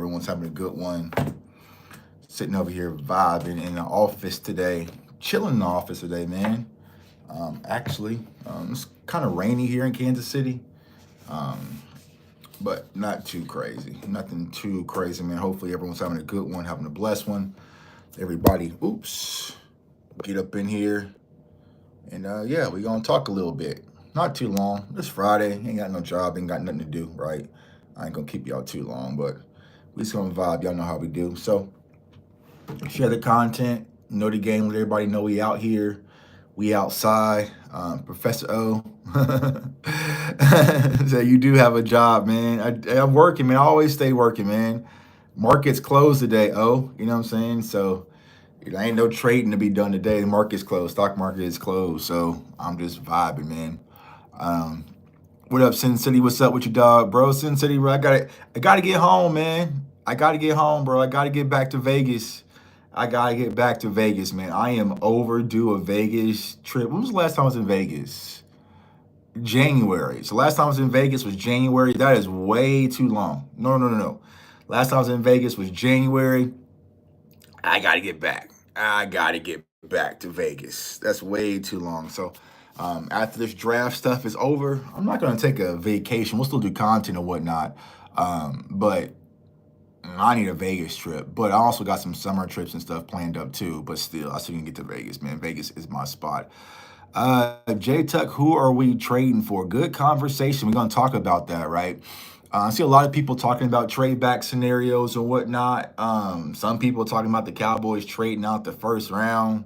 everyone's having a good one. Sitting over here vibing in the office today. Chilling in the office today, man. It's kind of rainy here in Kansas City, but not too crazy. Nothing too crazy, man. Hopefully everyone's having a good one, having a blessed one. Everybody, get up in here. And yeah, we're going to talk a little bit. Not too long. It's Friday. Ain't got no job. Ain't got nothing to do, right? I ain't going to keep y'all too long, but we just going to vibe. Y'all know how we do. So share the content. Know the game. Let everybody know we out here. We outside. Professor O. So you do have a job, man. I'm working, man. I always stay working, man. Market's closed today, O. You know what I'm saying? So there ain't no trading to be done today. The market's closed. Stock market is closed. So I'm just vibing, man. Um, what up, Sin City? What's up with your dog, bro? Sin City, bro. I gotta get home, man. I gotta get home, bro. I gotta get back to Vegas. I gotta get back to Vegas, man. I am overdue a Vegas trip. When was the last time I was in Vegas? January. So last time I was in Vegas was January. That is way too long. No. Last time I was in Vegas was January. I gotta get back. I gotta get back to Vegas. That's way too long. So after this draft stuff is over, I'm not gonna take a vacation. We'll still do content or whatnot. But I need a Vegas trip. But I also got some summer trips and stuff planned up too. But still, I still can get to Vegas, man. Vegas is my spot. J Tuck, who are we trading for? Good conversation. We're gonna talk about that, right? I see a lot of people talking about trade back scenarios and whatnot. Some people talking about the Cowboys trading out the first round.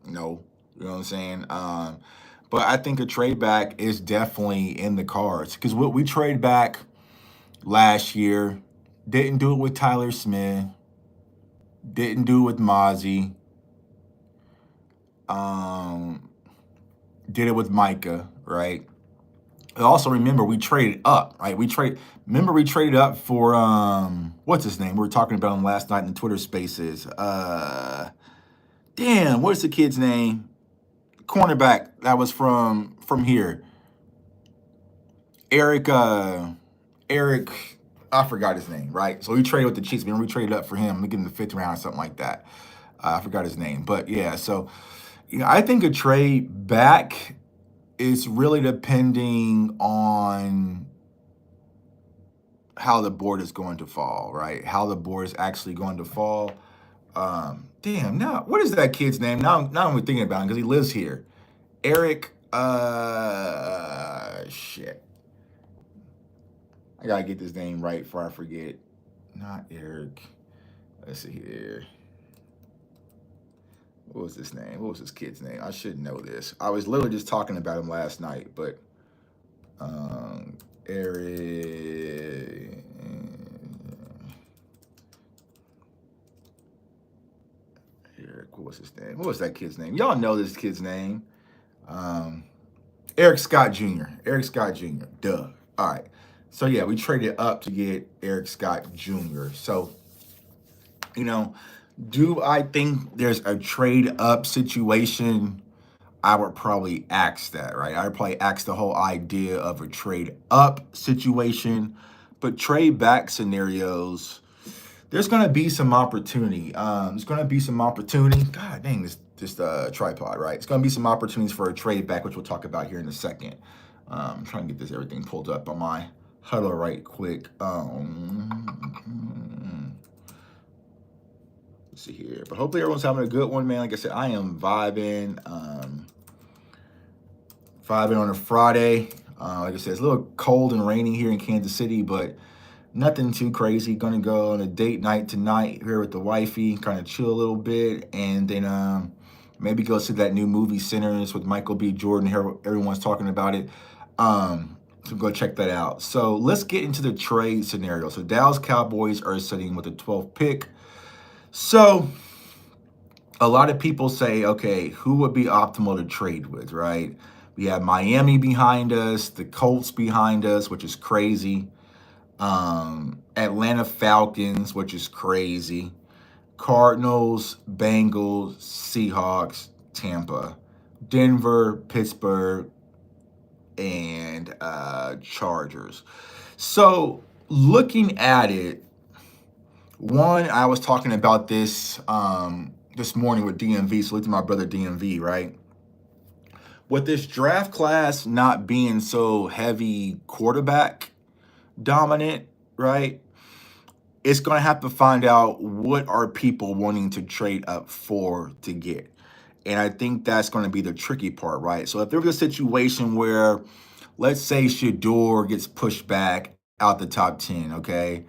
No, you know what I'm saying? But I think a trade back is definitely in the cards because what we trade back last year didn't do it with Tyler Smith, didn't do it with Mozzie, did it with Micah, right? Also remember we traded up, right? We traded up for what's his name? We were talking about him last night in the Twitter spaces. Damn, what's the kid's name? Cornerback that was from here. Eric, I forgot his name, right? So we traded with the Chiefs. Remember, we traded up for him. We get in the 5th round or something like that. I forgot his name, but yeah. So, I think a trade back is really depending on how the board is going to fall, right? How the board is actually going to fall. Damn, now what is that kid's name? Now I'm thinking about him because he lives here. Eric, shit. I gotta get this name right before I forget. Not Eric. Let's see here. What was this name? What was this kid's name? I should know this. I was literally just talking about him last night, but Eric. What was his name? What was that kid's name? Y'all know this kid's name. Eric Scott Jr. Eric Scott Jr. Duh. All right. So yeah, we traded up to get Eric Scott Jr. So, do I think there's a trade up situation? I would probably ask that, right? I would probably ask the whole idea of a trade up situation, but trade back scenarios, there's going to be some opportunity. There's going to be some opportunity. God dang, this tripod, right? It's going to be some opportunities for a trade back, which we'll talk about here in a second. I'm trying to get everything pulled up on my huddle right quick. Let's see here. But hopefully everyone's having a good one, man. Like I said, I am vibing. Vibing on a Friday. Like I said, it's a little cold and rainy here in Kansas City, but nothing too crazy. Gonna go on a date night tonight here with the wifey, kind of chill a little bit, and then maybe go see that new movie Sinners with Michael B. Jordan. Everyone's talking about it. So go check that out. So let's get into the trade scenario. So Dallas Cowboys are sitting with the 12th pick. So a lot of people say, okay, who would be optimal to trade with, right? We have Miami behind us, the Colts behind us, which is crazy. Atlanta Falcons, which is crazy. Cardinals, Bengals, Seahawks, Tampa, Denver, Pittsburgh, and Chargers. So looking at it, one, I was talking about this this morning with DMV. So look at my brother DMV, right? With this draft class not being so heavy quarterback dominant, right? It's going to have to find out what are people wanting to trade up for to get. And I think that's going to be the tricky part, right? So if there was a situation where, let's say, Shador gets pushed back out the top 10, okay?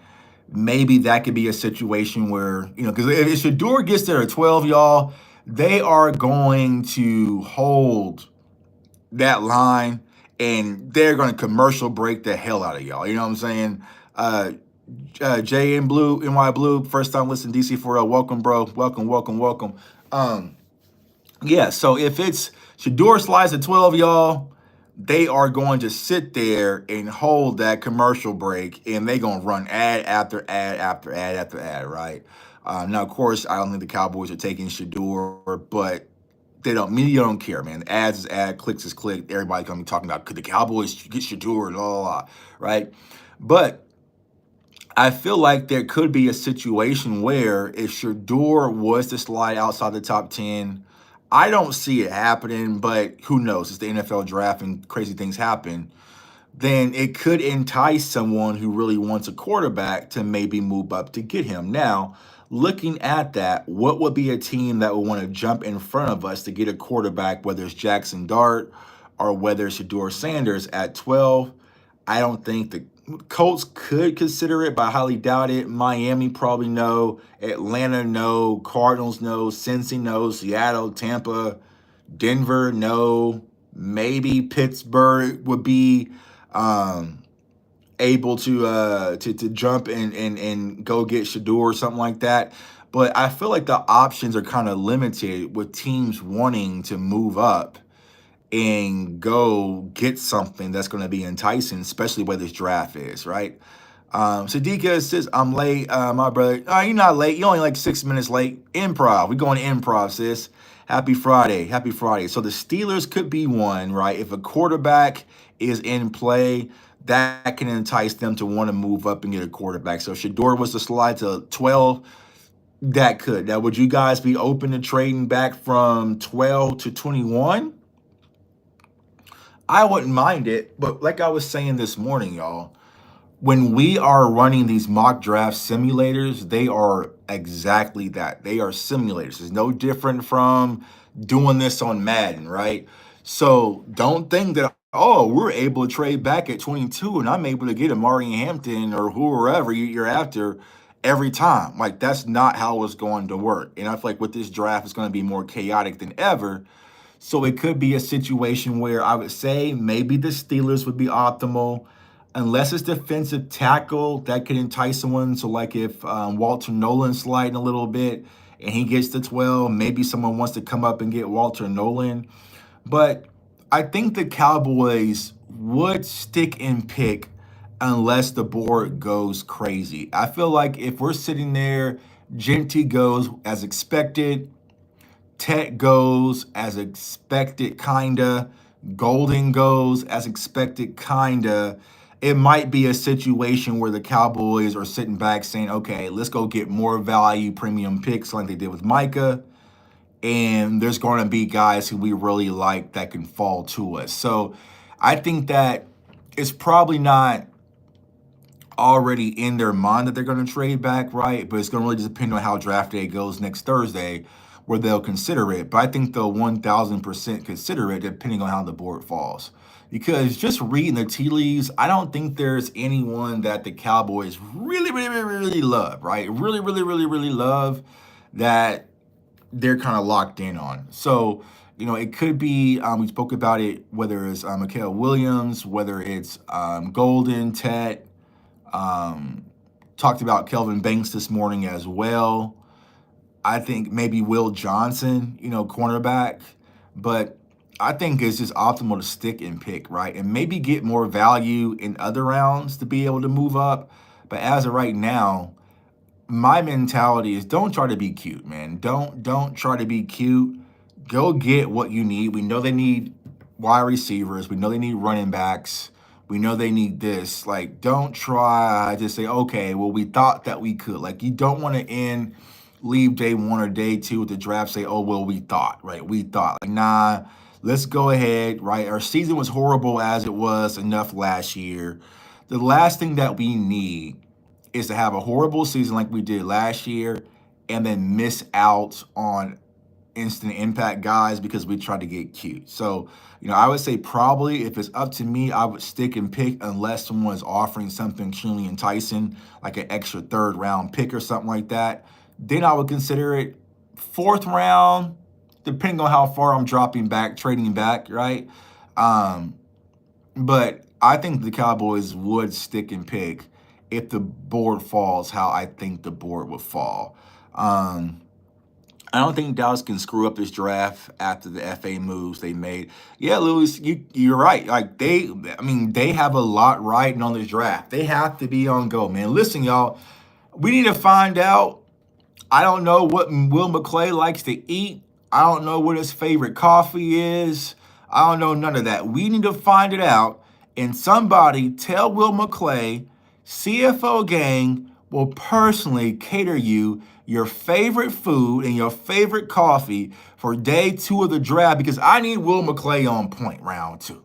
Maybe that could be a situation where, because if Shador gets there at 12, y'all, they are going to hold that line and they're going to commercial break the hell out of y'all. You know what I'm saying? Uh, J in Blue, NY Blue, first time listening DC4L. Welcome, bro. Welcome, welcome, welcome. Um, yeah, so if it's Shador slides at 12, y'all, they are going to sit there and hold that commercial break and they're going to run ad after ad after ad after ad, right? Now, of course, I don't think the Cowboys are taking Shador, but media don't care, man. Ads is ad, clicks is click. Everybody gonna be talking about could the Cowboys get Shador and blah, blah, blah, right? But I feel like there could be a situation where if Shador was to slide outside the top 10, I don't see it happening, but who knows? It's the NFL draft and crazy things happen. Then it could entice someone who really wants a quarterback to maybe move up to get him. Now, looking at that, what would be a team that would want to jump in front of us to get a quarterback, whether it's Jackson Dart or whether it's Shador Sanders at 12? I don't think the Colts could consider it, but I highly doubt it. Miami probably no. Atlanta no. Cardinals no. Cincy no. Seattle, Tampa, Denver no. Maybe Pittsburgh would be um, able to jump and go get Shador or something like that. But I feel like the options are kind of limited with teams wanting to move up and go get something that's going to be enticing, especially where this draft is, right? Sadiqa says, I'm late. My brother, you're not late. You're only like 6 minutes late. Improv. We're going to improv, sis. Happy Friday. Happy Friday. So the Steelers could be one, right? If a quarterback is in play, that can entice them to want to move up and get a quarterback. So if Shador was to slide to 12, that could. Now, would you guys be open to trading back from 12 to 21? I wouldn't mind it, but like I was saying this morning, y'all, when we are running these mock draft simulators, they are exactly that. They are simulators. It's no different from doing this on Madden, right? So don't think that, oh, we're able to trade back at 22 and I'm able to get Amari Hampton or whoever you're after every time. Like, that's not how it's going to work. And I feel like with this draft, it's going to be more chaotic than ever. So it could be a situation where I would say maybe the Steelers would be optimal, unless it's defensive tackle that could entice someone. So like if Walter Nolan's sliding a little bit and he gets to 12, maybe someone wants to come up and get Walter Nolan. But I think the Cowboys would stick and pick unless the board goes crazy. I feel like if we're sitting there, Genty goes as expected, Tech goes as expected, kinda. Golden goes as expected, kinda. It might be a situation where the Cowboys are sitting back saying, okay, let's go get more value premium picks like they did with Micah. And there's going to be guys who we really like that can fall to us. So I think that it's probably not already in their mind that they're going to trade back, right? But it's going to really depend on how draft day goes next Thursday, where they'll consider it. But I think they'll 1,000% consider it depending on how the board falls. Because just reading the tea leaves, I don't think there's anyone that the Cowboys really, really, really, really love, right? Really, really, really, really love that they're kind of locked in on. So, it could be, we spoke about it, whether it's Mikael Williams, whether it's Golden, Tet, talked about Kelvin Banks this morning as well. I think maybe Will Johnson, cornerback. But I think it's just optimal to stick and pick, right? And maybe get more value in other rounds to be able to move up. But as of right now, my mentality is don't try to be cute, man. Don't try to be cute. Go get what you need. We know they need wide receivers. We know they need running backs. We know they need this. Like, don't try to say, okay, well, we thought that we could. Like, you don't want to leave day one or day two with the draft, say, oh, well, we thought, right? We thought. Like, nah, let's go ahead, right? Our season was horrible as it was enough last year. The last thing that we need is to have a horrible season like we did last year and then miss out on instant impact guys because we tried to get cute. So, I would say probably if it's up to me, I would stick and pick unless someone is offering something extremely enticing, like an extra third round pick or something like that. Then I would consider it fourth round, depending on how far I'm dropping back, trading back, right? Um, but I think the Cowboys would stick and pick if the board falls how I think the board would fall. I don't think Dallas can screw up this draft after the FA moves they made. Yeah, Lewis, you're right. Like they have a lot riding on this draft. They have to be on go, man. Listen, y'all, we need to find out. I don't know what Will McClay likes to eat. I don't know what his favorite coffee is. I don't know none of that. We need to find it out. And somebody tell Will McClay, CFO gang will personally cater you your favorite food and your favorite coffee for day two of the draft because I need Will McClay on point round two.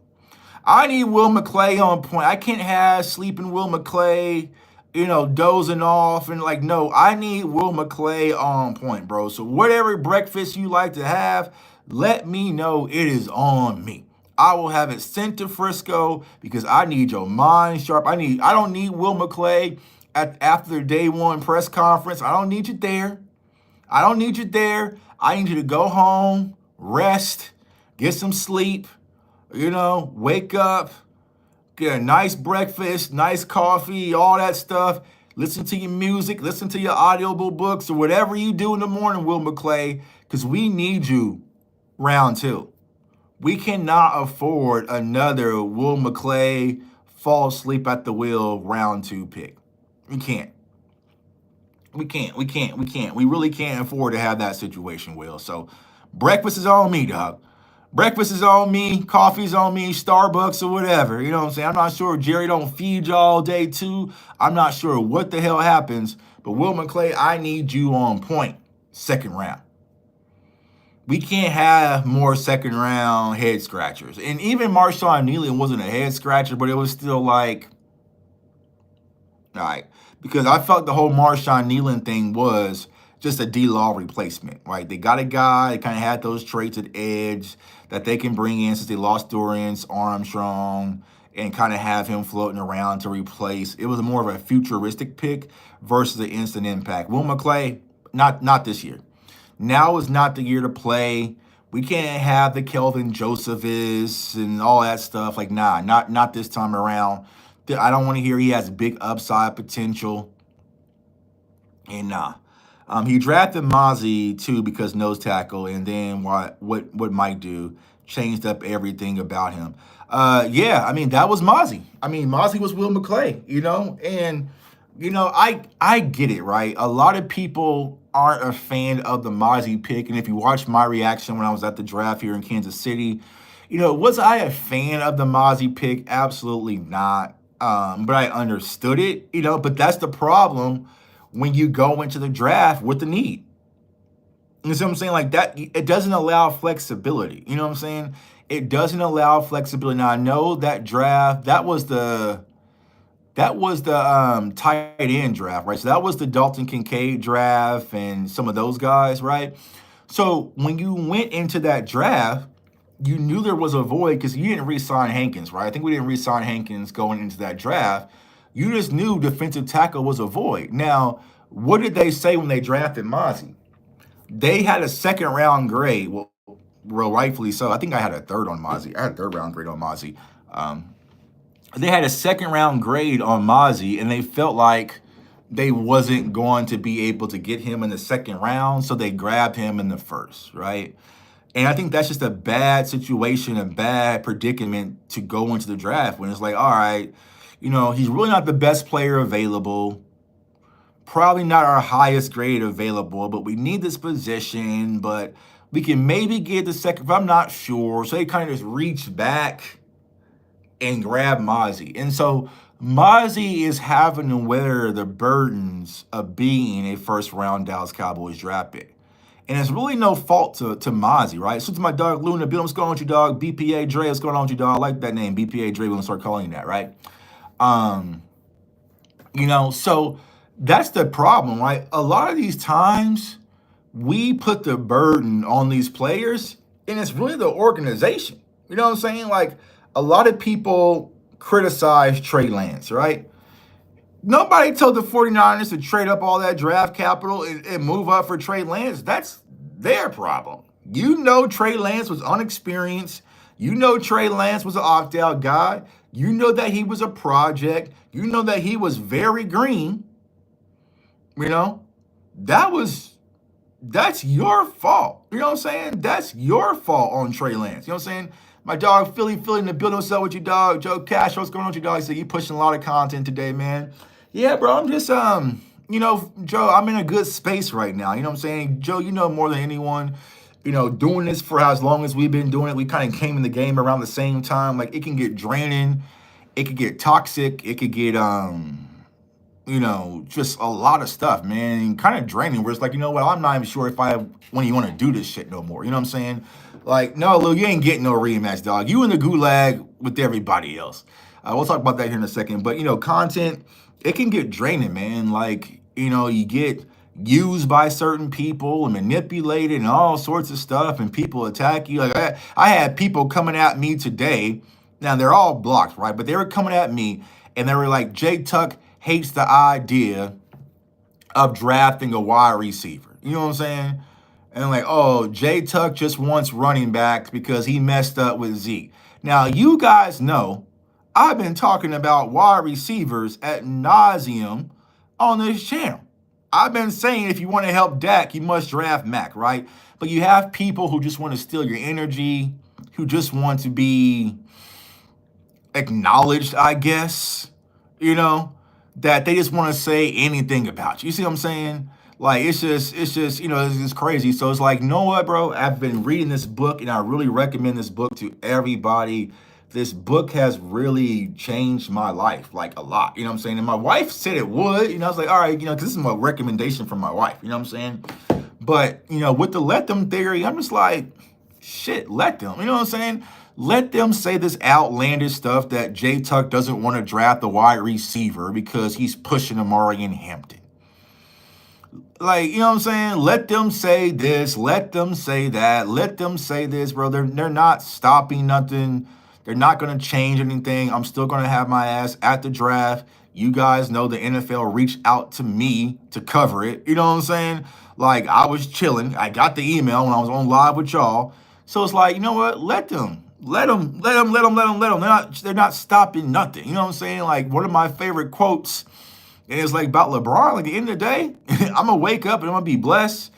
I need Will McClay on point. I can't have sleeping Will McClay, dozing off and like, no, I need Will McClay on point, bro. So whatever breakfast you like to have, let me know it is on me. I will have it sent to Frisco because I need your mind sharp. I don't need Will McClay after the day one press conference. I don't need you there. I don't need you there. I need you to go home, rest, get some sleep, wake up, get a nice breakfast, nice coffee, all that stuff. Listen to your music, listen to your audible books or whatever you do in the morning, Will McClay, because we need you round two. We cannot afford another Will McClay fall asleep at the wheel round two pick. We can't. We can't. We really can't afford to have that situation, Will. So breakfast is on me, dog. Breakfast is on me, coffee's on me, Starbucks or whatever. You know what I'm saying? I'm not sure Jerry don't feed y'all day two. I'm not sure what the hell happens. But Will McClay, I need you on point. Second round. We can't have more second round head scratchers. And even Marshawn Nealon wasn't a head scratcher, but it was still like, all right. Because I felt the whole Marshawn Nealon thing was just a D-Law replacement, right? They got a guy that kind of had those traits at edge that they can bring in since they lost Dorrance Armstrong and kind of have him floating around to replace. It was more of a futuristic pick versus the instant impact. Will McClay, not this year. Now is not the year to play. We can't have the Kelvin Josephs and all that stuff. Like, nah, not this time around. I don't want to hear he has big upside potential. And nah. He drafted Mozzie too because nose tackle, and then what Mike do changed up everything about him. Yeah, I mean that was Mozzie. I mean Mozzie was Will McClay, and I get it, right? A lot of people aren't a fan of the Mozzie pick, and if you watch my reaction when I was at the draft here in Kansas City, was I a fan of the Mozzie pick? Absolutely not. But I understood it, but that's the problem when you go into the draft with the need. You see what I'm saying? Like that, it doesn't allow flexibility. You know what I'm saying? It doesn't allow flexibility. Now I know that draft, that was the tight end draft, right? So that was the Dalton Kincaid draft and some of those guys, right? So when you went into that draft, you knew there was a void because you didn't re-sign Hankins, right? I think we didn't re-sign Hankins going into that draft. You just knew defensive tackle was a void. Now, what did they say when they drafted Mozzie? They had a second round grade. Well, rightfully so. I think I had a third on Mozzie. I had a third round grade on Mozzie. They had a second round grade on Mozzie, and they felt like they wasn't going to be able to get him in the second round, so they grabbed him in the first, right? And I think that's just a bad situation, a bad predicament to go into the draft when it's like, all right, he's really not the best player available, probably not our highest grade available, but we need this position, but we can maybe get the second, but I'm not sure. So they kind of just reach back and grab Mozzie. And so Mozzie is having to wear the burdens of being a first round Dallas Cowboys draft pick. And it's really no fault to Mozzie, right? So to my dog Luna, Bill, what's going on with you, dog? BPA Dre, what's going on with you, dog? I like that name, BPA Dre. We're gonna start calling you that, right? Um, so that's the problem, right? A lot of these times we put the burden on these players, and it's really the organization. You know what I'm saying? Like a lot of people criticize Trey Lance, right? Nobody told the 49ers to trade up all that draft capital and move up for Trey Lance. That's their problem. Trey Lance was unexperienced. Trey Lance was an opt-out guy. That he was a project. That he was very green. You know, that's your fault. You know what I'm saying? That's your fault on Trey Lance. You know what I'm saying? My dog Philly in the building. What's up with you, dog? Joe Cash, what's going on with you, dog? He said you pushing a lot of content today, man. Yeah, bro. I'm just Joe, I'm in a good space right now. You know what I'm saying? Joe, more than anyone, doing this for as long as we've been doing it. We kind of came in the game around the same time. Like it can get draining, it could get toxic, it could get just a lot of stuff, man, kind of draining where it's like, what, I'm not even sure if I want to do this shit no more. You know what I'm saying? Like, no, Lou, you ain't getting no rematch, dog. You in the gulag with everybody else. We'll talk about that here in a second. But, content, it can get draining, man. Like, you get used by certain people and manipulated and all sorts of stuff, and people attack you. Like, I had people coming at me today. Now, they're all blocked, right? But they were coming at me, and they were like, Jay Tuck hates the idea of drafting a wide receiver. You know what I'm saying? And like, oh, Jay Tuck just wants running backs because he messed up with Zeke. Now, you guys know I've been talking about wide receivers ad nauseum on this channel. I've been saying if you want to help Dak, you must draft Mac, right? But you have people who just want to steal your energy, who just want to be acknowledged, I guess, that they just want to say anything about you. You see what I'm saying? Like, it's just crazy. So it's like, you know what, bro? I've been reading this book, and I really recommend this book to everybody. This book has really changed my life, like, a lot. You know what I'm saying? And my wife said it would. I was like, all right, because this is my recommendation from my wife. You know what I'm saying? But, with the let them theory, I'm just like, shit, let them. You know what I'm saying? Let them say this outlandish stuff that Jay Tuck doesn't want to draft the wide receiver because he's pushing Amari in Hampton. Like, you know what I'm saying? Let them say this. Let them say that. Let them say this, bro. They're not stopping nothing. They're not going to change anything. I'm still going to have my ass at the draft. You guys know the NFL reached out to me to cover it. You know what I'm saying? Like, I was chilling. I got the email when I was on live with y'all. So it's like, you know what? Let them. They're not stopping nothing. You know what I'm saying? Like, one of my favorite quotes, and it's like about LeBron. Like, at the end of the day, I'm going to wake up and I'm going to be blessed.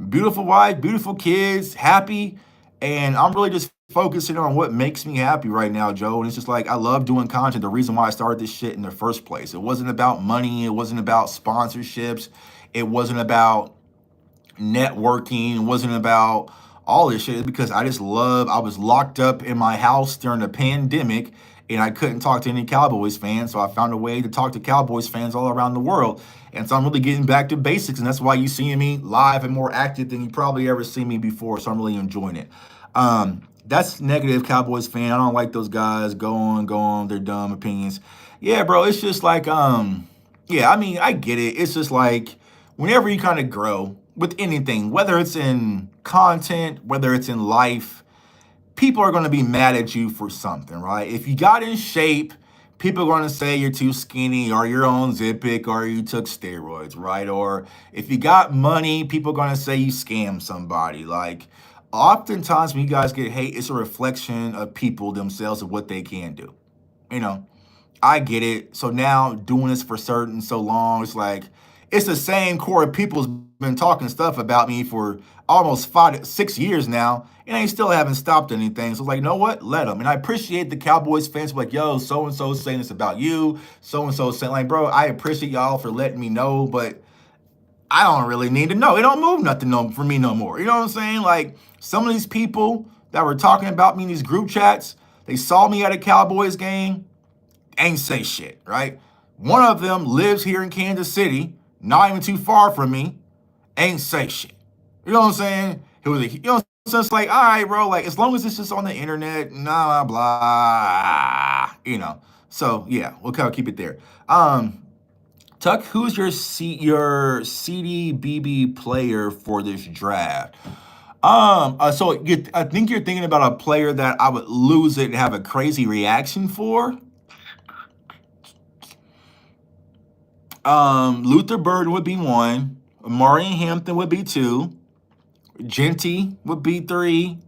Beautiful wife, beautiful kids, happy. And I'm really just focusing on what makes me happy right now, Joe. And it's just like, I love doing content. The reason why I started this shit in the first place. It wasn't about money. It wasn't about sponsorships. It wasn't about networking. It wasn't about all this shit. It's because I was locked up in my house during the pandemic, and I couldn't talk to any Cowboys fans. So I found a way to talk to Cowboys fans all around the world. And so I'm really getting back to basics. And that's why you see me live and more active than you probably ever seen me before. So I'm really enjoying it. That's negative Cowboys fan. I don't like those guys. Go on. They're dumb opinions. Yeah, bro. It's just like, I get it. It's just like whenever you kind of grow with anything, whether it's in content, whether it's in life, people are going to be mad at you for something, right? If you got in shape, people are going to say you're too skinny, or you're on Zipic, or you took steroids, right? Or if you got money, people are going to say you scammed somebody. Like, oftentimes when you guys get hate, it's a reflection of people themselves of what they can do. I get it. So now doing this for certain so long, it's like, it's the same core of people's been talking stuff about me for almost 5 to 6 years now, and they still haven't stopped anything. So it's like, you know what? Let them. And I appreciate the Cowboys fans like, yo, so-and-so saying this about you. So-and-so saying, like, bro, I appreciate y'all for letting me know, but I don't really need to know. It don't move nothing for me no more. You know what I'm saying? Like, some of these people that were talking about me in these group chats, They saw me at a Cowboys game, ain't say shit, right? One of them lives here in Kansas City, not even too far from me, ain't say shit. You know what I'm saying? It was, so it's like, all right, bro, like as long as it's just on the internet, blah, blah, So yeah, we'll kind of keep it there. Tuck, who's your CDBB player for this draft? I think you're thinking about a player that I would lose it and have a crazy reaction for. Luther Burden would be one. Marion Hampton would be two. Genty would be three.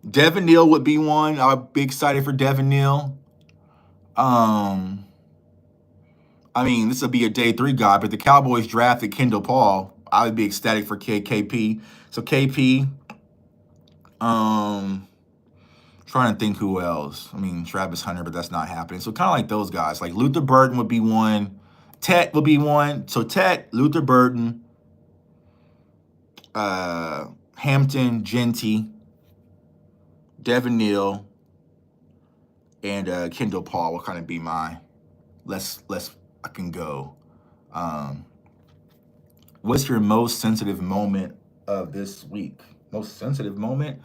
Devin Neal would be one. I'd be excited for Devin Neal. I mean, this would be a day 3 guy, but the Cowboys drafted Kendall Paul. I would be ecstatic for KP. So KP. Trying to think who else. I mean, Travis Hunter, but that's not happening. So kind of like those guys. Like Luther Burden would be one. Tet would be one. So Tet, Luther Burden, Hampton, Genty, Devin Neal, and Kendall Paul will kind of be my less I can go. What's your most sensitive moment of this week? Most sensitive moment?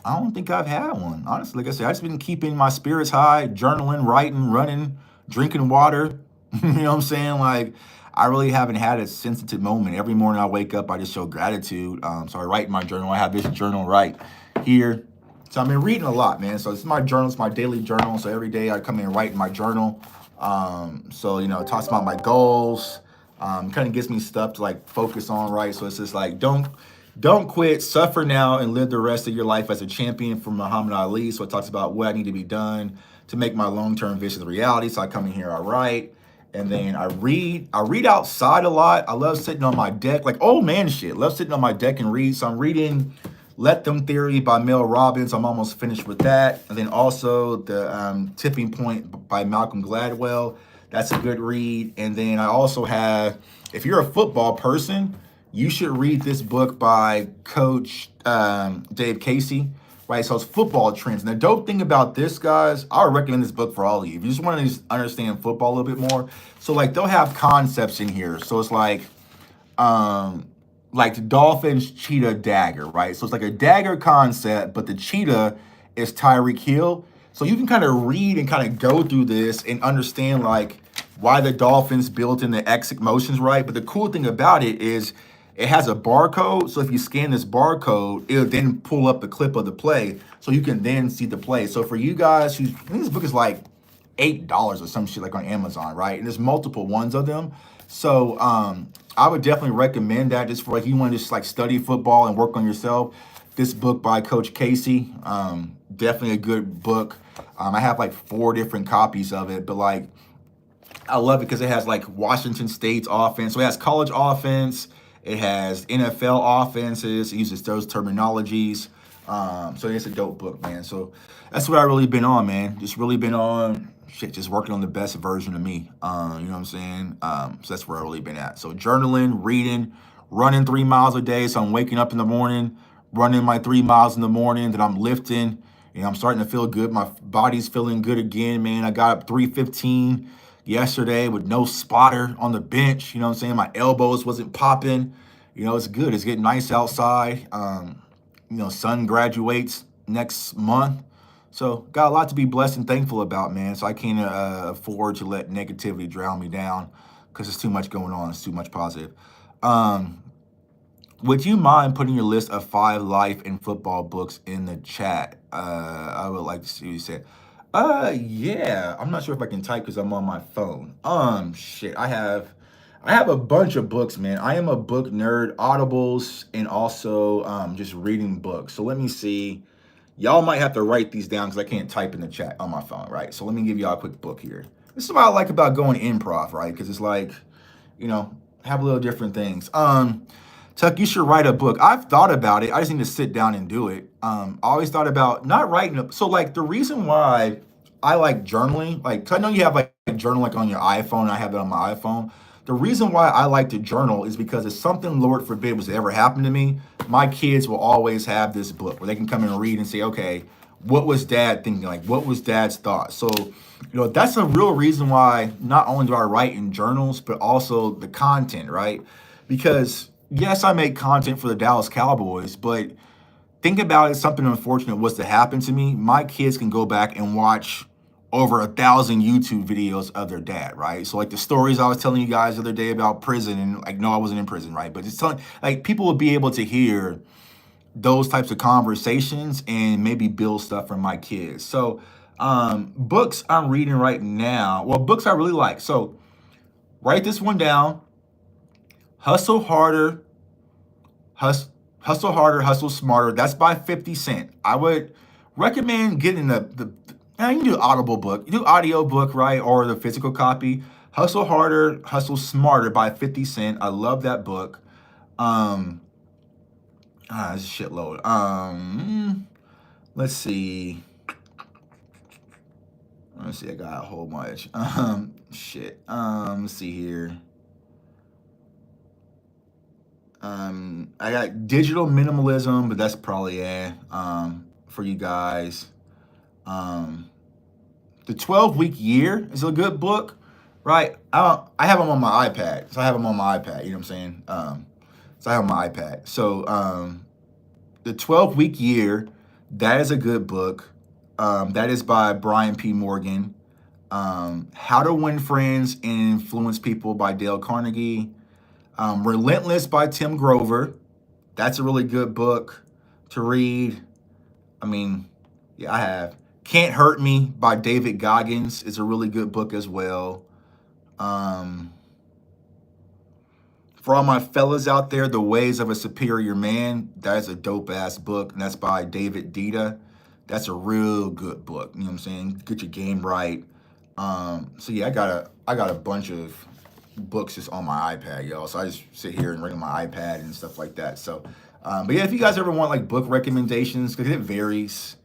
I don't think I've had one. Honestly, like I said, I've just been keeping my spirits high, journaling, writing, running, drinking water. You know what I'm saying? Like, I really haven't had a sensitive moment. Every morning I wake up, I just show gratitude. So I write in my journal. I have this journal right here. So I've been reading a lot, man. So it's my journal. It's my daily journal. So every day I come in and write in my journal. So, it talks about my goals. Kind of gets me stuff to like focus on, right? So it's just like, don't quit, suffer now, and live the rest of your life as a champion from Muhammad Ali. So it talks about what I need to be done to make my long-term vision a reality. So I come in here, I write, and then I read. I read outside a lot. I love sitting on my deck, like old man shit. Love sitting on my deck and read. So I'm reading Let Them Theory by Mel Robbins. I'm almost finished with that. And then also the Tipping Point by Malcolm Gladwell. That's a good read. And then I also have, if you're a football person, you should read this book by Coach Dave Casey, right? So it's football trends. And the dope thing about this, guys, I would recommend this book for all of you. If you just want to just understand football a little bit more. So like they'll have concepts in here. So it's like the Dolphins cheetah dagger, right? So it's like a dagger concept, but the cheetah is Tyreek Hill. So you can kind of read and kind of go through this and understand like why the Dolphins built in the exit motions, right? But the cool thing about it is it has a barcode. So if you scan this barcode, it'll then pull up the clip of the play. So you can then see the play. So for you guys I think this book is like $8 or some shit like on Amazon, right? And there's multiple ones of them. So I would definitely recommend that just for like you want to just like study football and work on yourself. This book by Coach Casey, definitely a good book. I have like 4 different copies of it, but like I love it because it has like Washington State's offense. So it has college offense. It has NFL offenses. It uses those terminologies. So it's a dope book, man. So that's what I really been on, man. Just really been on just working on the best version of me. You know what I'm saying? So that's where I really been at. So journaling, reading, running 3 miles a day. So I'm waking up in the morning, running my 3 miles in the morning. Then I'm lifting. I'm starting to feel good. My body's feeling good again, man. I got up 3:15 yesterday with no spotter on the bench. You know what I'm saying? My elbows wasn't popping. It's good. It's getting nice outside. Son graduates next month. So got a lot to be blessed and thankful about, man. So I can't afford to let negativity drown me down because there's too much going on. It's too much positive. Would you mind putting your list of 5 life and football books in the chat? I would like to see what you said. Yeah. I'm not sure if I can type because I'm on my phone. Shit. I have a bunch of books, man. I am a book nerd, audibles, and also just reading books. So let me see. Y'all might have to write these down because I can't type in the chat on my phone, right? So let me give y'all a quick book here. This is what I like about going improv, right? Because it's like, have a little different things. Tuck, you should write a book. I've thought about it. I just need to sit down and do it. I always thought about not writing. So like the reason why I like journaling, like 'cause I know you have like a journal like on your iPhone. I have it on my iPhone. The reason why I like to journal is because if something, Lord forbid, was to ever happen to me, my kids will always have this book where they can come and read and say, okay, what was dad thinking? Like, what was dad's thoughts? So, that's a real reason why not only do I write in journals, but also the content, right? Because yes, I make content for the Dallas Cowboys, but think about it, something unfortunate was to happen to me, my kids can go back and watch over 1,000 YouTube videos of their dad, right? So like the stories I was telling you guys the other day about prison, and like, no, I wasn't in prison, right? But it's telling, like, people will be able to hear those types of conversations and maybe build stuff from my kids. So books I'm reading right now, well, books I really like. So write this one down. Hustle Harder, Hustle Harder, Hustle Smarter. That's by 50 Cent. I would recommend getting the you can do Audible book, you do audio book, right? Or the physical copy. Hustle Harder, Hustle Smarter by 50 Cent. I love that book. It's a shitload. Let's see. I got a whole bunch. Shit. Let's see here. I got Digital Minimalism, but that's probably for you guys. The 12-week year is a good book, right? I have them on my iPad, so I have them on my iPad. You know what I'm saying? So I have my iPad. So the 12-week year, that is a good book. That is by Brian P. Morgan. How to Win Friends and Influence People by Dale Carnegie. Relentless by Tim Grover. That's a really good book to read. I mean, yeah, I have. Can't Hurt Me by David Goggins is a really good book as well. For all my fellas out there, The Ways of a Superior Man, that is a dope ass book, and that's by David Dita. That's a real good book. You know what I'm saying? Get your game right. So yeah, I got a bunch of books just on my iPad, y'all. So I just sit here and read on my iPad and stuff like that. So, but yeah, if you guys ever want like book recommendations, because it varies.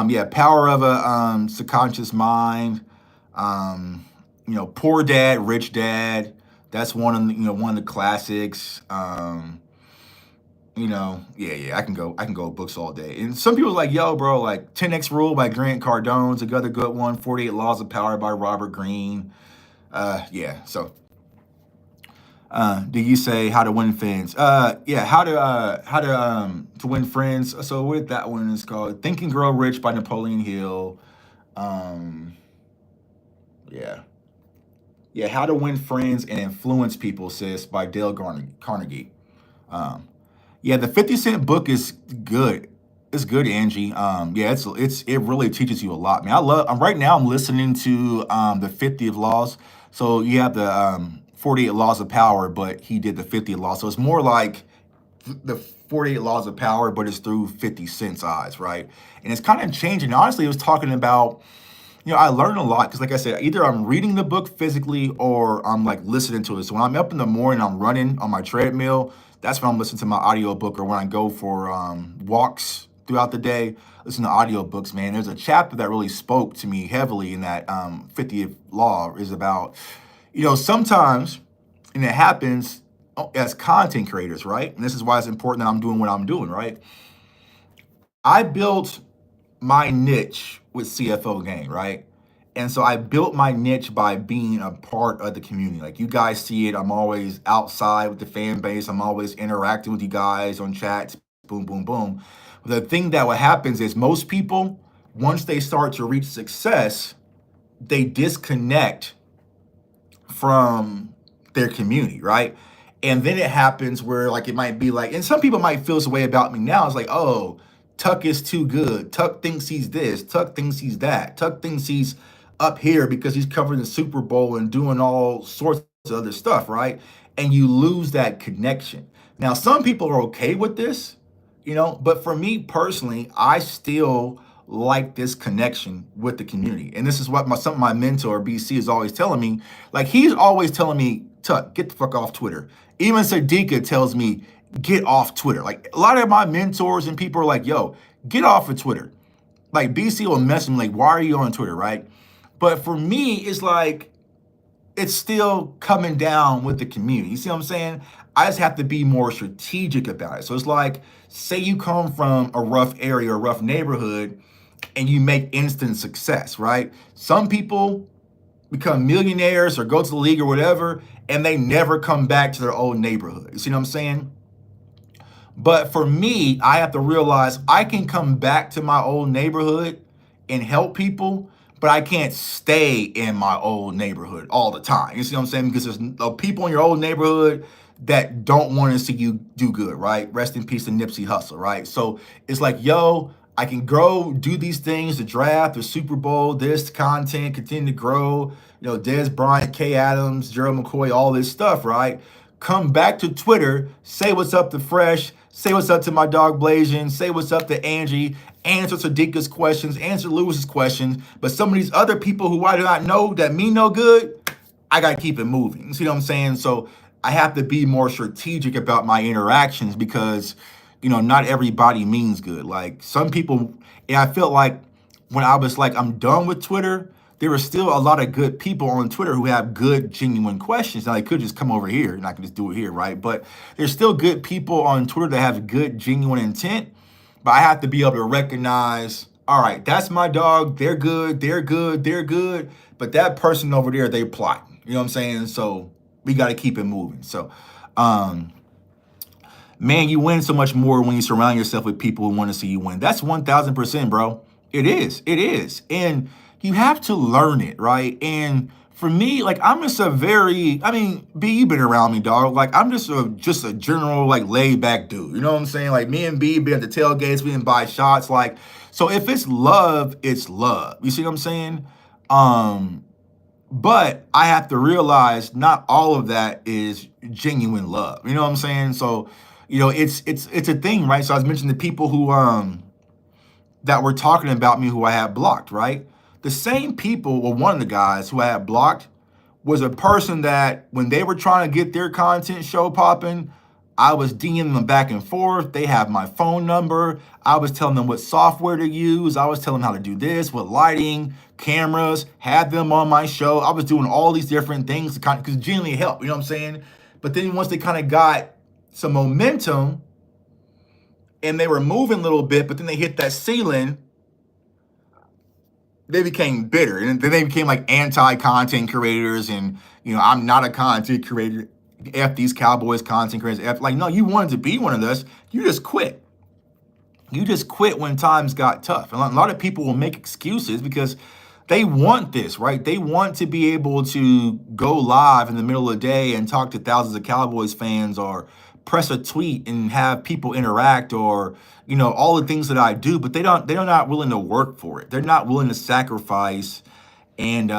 Yeah, Power of a Subconscious Mind. Poor Dad, Rich Dad. That's one of the classics. Yeah, I can go books all day. And some people are like, yo, bro, like 10X Rule by Grant Cardone's another good one. 48 Laws of Power by Robert Greene. Yeah, so do you say How to Win Friends? Yeah, how to win friends. So with that one is called Think and Grow Rich by Napoleon Hill. Yeah. Yeah, How to Win Friends and Influence People, sis, by Dale Carnegie. Yeah, the 50 Cent book is good. It's good, Angie. Yeah, it really teaches you a lot, man. Right now I'm listening to the 50 of Laws. So you have the 48 Laws of Power, but he did the 50 Laws. So it's more like the 48 Laws of Power, but it's through 50 Cent's eyes, right? And it's kind of changing. Honestly, it was talking about, I learned a lot because, like I said, either I'm reading the book physically or I'm like listening to it. So when I'm up in the morning, I'm running on my treadmill. That's when I'm listening to my audio book, or when I go for walks throughout the day, listen to audio books, man. There's a chapter that really spoke to me heavily in that 50th law is about, sometimes, and it happens as content creators, right? And this is why it's important that I'm doing what I'm doing, right? I built my niche with CFO Gang, right? And so I built my niche by being a part of the community. Like you guys see it, I'm always outside with the fan base. I'm always interacting with you guys on chats, boom, boom, boom. The thing that what happens is most people, once they start to reach success, they disconnect from their community, right? And then it happens where like it might be like, and some people might feel this way about me now. It's like, oh, Tuck is too good. Tuck thinks he's this. Tuck thinks he's that. Tuck thinks he's up here because he's covering the Super Bowl and doing all sorts of other stuff, right? And you lose that connection. Now, some people are okay with this, but for me personally, I still like this connection with the community. And this is what my mentor, BC, is always telling me. Like, he's always telling me, Tuck, get the fuck off Twitter. Even Sadiqa tells me, get off Twitter. Like, a lot of my mentors and people are like, yo, get off of Twitter. Like, BC will message me like, why are you on Twitter, right? But for me, it's like, it's still coming down with the community. You see what I'm saying? I just have to be more strategic about it. So it's like, say you come from a rough area or rough neighborhood and you make instant success, right? Some people become millionaires or go to the league or whatever, and they never come back to their old neighborhood. You see what I'm saying? But for me, I have to realize I can come back to my old neighborhood and help people, but I can't stay in my old neighborhood all the time. You see what I'm saying? Because there's people in your old neighborhood that don't want to see you do good, right? Rest in peace to Nipsey Hussle, right? So it's like, yo, I can grow, do these things, the draft, the Super Bowl, this content, continue to grow, Des Bryant, Kay Adams, Gerald McCoy, all this stuff, right? Come back to Twitter, say what's up to Fresh, say what's up to my dog Blasian, say what's up to Angie, answer Sadiqa's questions, answer Lewis's questions. But some of these other people who I do not know that mean no good, I got to keep it moving. You see what I'm saying? So I have to be more strategic about my interactions because, not everybody means good. Like some people, and I felt like when I was like, I'm done with Twitter, there were still a lot of good people on Twitter who have good, genuine questions. Now, they could just come over here and I can just do it here, right? But there's still good people on Twitter that have good, genuine intent. But I have to be able to recognize, all right, that's my dog. They're good. They're good. They're good. But that person over there, they plot. You know what I'm saying? So we got to keep it moving. So, man, you win so much more when you surround yourself with people who want to see you win. That's 1,000%, bro. It is. It is. And you have to learn it, right? And for me, like, I'm just B, you've been around me, dog. Like, I'm just a general, like, laid back dude. You know what I'm saying? Like, me and B be at the tailgates, we didn't buy shots. Like, so if it's love, it's love. You see what I'm saying? But I have to realize not all of that is genuine love. You know what I'm saying? So, it's a thing, right? So I was mentioning the people who that were talking about me who I had blocked, right? The same people, well, one of the guys who I had blocked was a person that when they were trying to get their content show popping, I was DMing them back and forth. They have my phone number. I was telling them what software to use. I was telling them how to do this, what lighting, cameras, had them on my show. I was doing all these different things to because genuinely help, you know what I'm saying? But then once they kind of got some momentum and they were moving a little bit, but then they hit that ceiling, they became bitter. And then they became like anti-content creators. And, I'm not a content creator. F these Cowboys content creators. Like, no, you wanted to be one of us. You just quit. You just quit when times got tough. And a lot of people will make excuses because they want this, right? They want to be able to go live in the middle of the day and talk to thousands of Cowboys fans or press a tweet and have people interact or, all the things that I do, but they're not willing to work for it. They're not willing to sacrifice and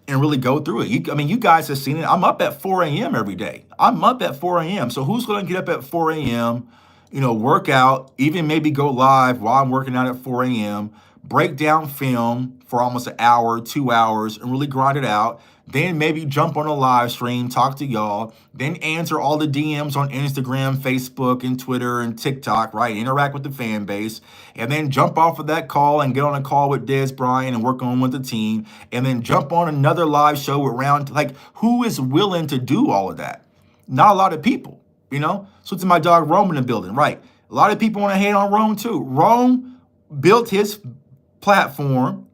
really go through it. You guys have seen it. I'm up at 4 a.m. every day. I'm up at 4 a.m. So who's going to get up at 4 a.m., work out, even maybe go live while I'm working out at 4 a.m., break down film for almost an hour, 2 hours, and really grind it out. Then maybe jump on a live stream, talk to y'all, then answer all the DMs on Instagram, Facebook, and Twitter, and TikTok, right? Interact with the fan base, and then jump off of that call and get on a call with Des Bryant and work on with the team, and then jump on another live show around. Like, who is willing to do all of that? Not a lot of people, So to my dog Rome in the building, right? A lot of people want to hate on Rome too. Rome built his platform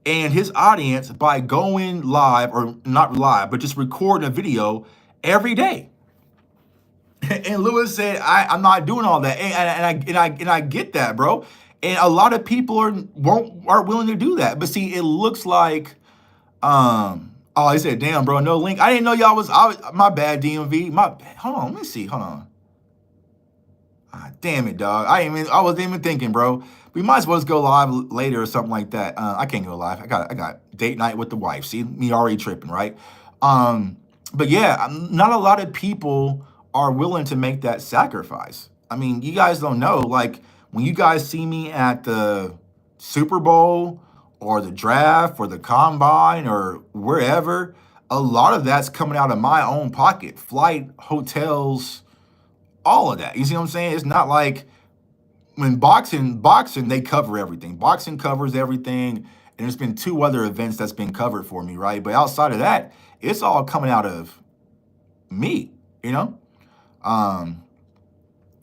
and his audience by going live, or not live, but just recording a video every day. And Lewis said, I'm not doing all that. And I get that, bro. And a lot of people aren't willing to do that. But see, it looks like, he said, damn, bro, no link. I didn't know y'all my bad, DMV. Hold on, let me see. Hold on. Damn it, dog. I wasn't even thinking, bro. We might as well just go live later or something like that. I can't go live. I got date night with the wife. See, me already tripping, right? But yeah, not a lot of people are willing to make that sacrifice. You guys don't know. Like, when you guys see me at the Super Bowl or the draft or the combine or wherever, a lot of that's coming out of my own pocket. Flight, hotels, all of that. You see what I'm saying? It's not like when boxing, they cover everything. Boxing covers everything. And there's been 2 other events that's been covered for me, right? But outside of that, it's all coming out of me, you know? Um,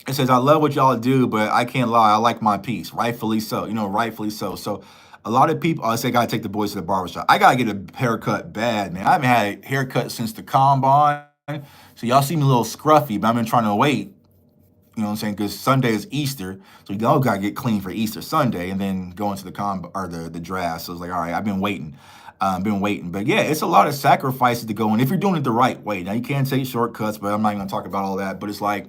it says, I love what y'all do, but I can't lie. I like my peace. Rightfully so. Rightfully so. So a lot of people, I say, gotta take the boys to the barbershop. I gotta get a haircut bad, man. I haven't had a haircut since the combine. So y'all see me a little scruffy, but I've been trying to wait. You know what I'm saying? Because Sunday is Easter, so you all gotta get clean for Easter Sunday, and then go into the the draft. So it's like, all right, I've been waiting, But yeah, it's a lot of sacrifices to go in if you're doing it the right way. Now you can't take shortcuts, but I'm not gonna talk about all that. But it's like,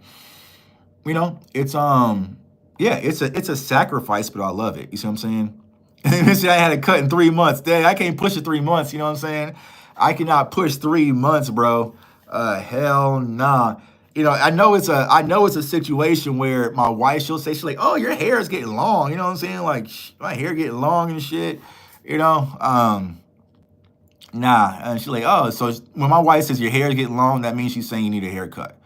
it's yeah, it's a sacrifice, but I love it. You see what I'm saying? And see, I had a cut in 3 months. Dang, I can't push it 3 months. You know what I'm saying? I cannot push 3 months, bro. Hell nah. I know it's a situation where my wife, she's like, oh, your hair is getting long. You know what I'm saying? Like, my hair getting long and shit. You know, nah. And she's like, oh, so when my wife says your hair is getting long, that means she's saying you need a haircut.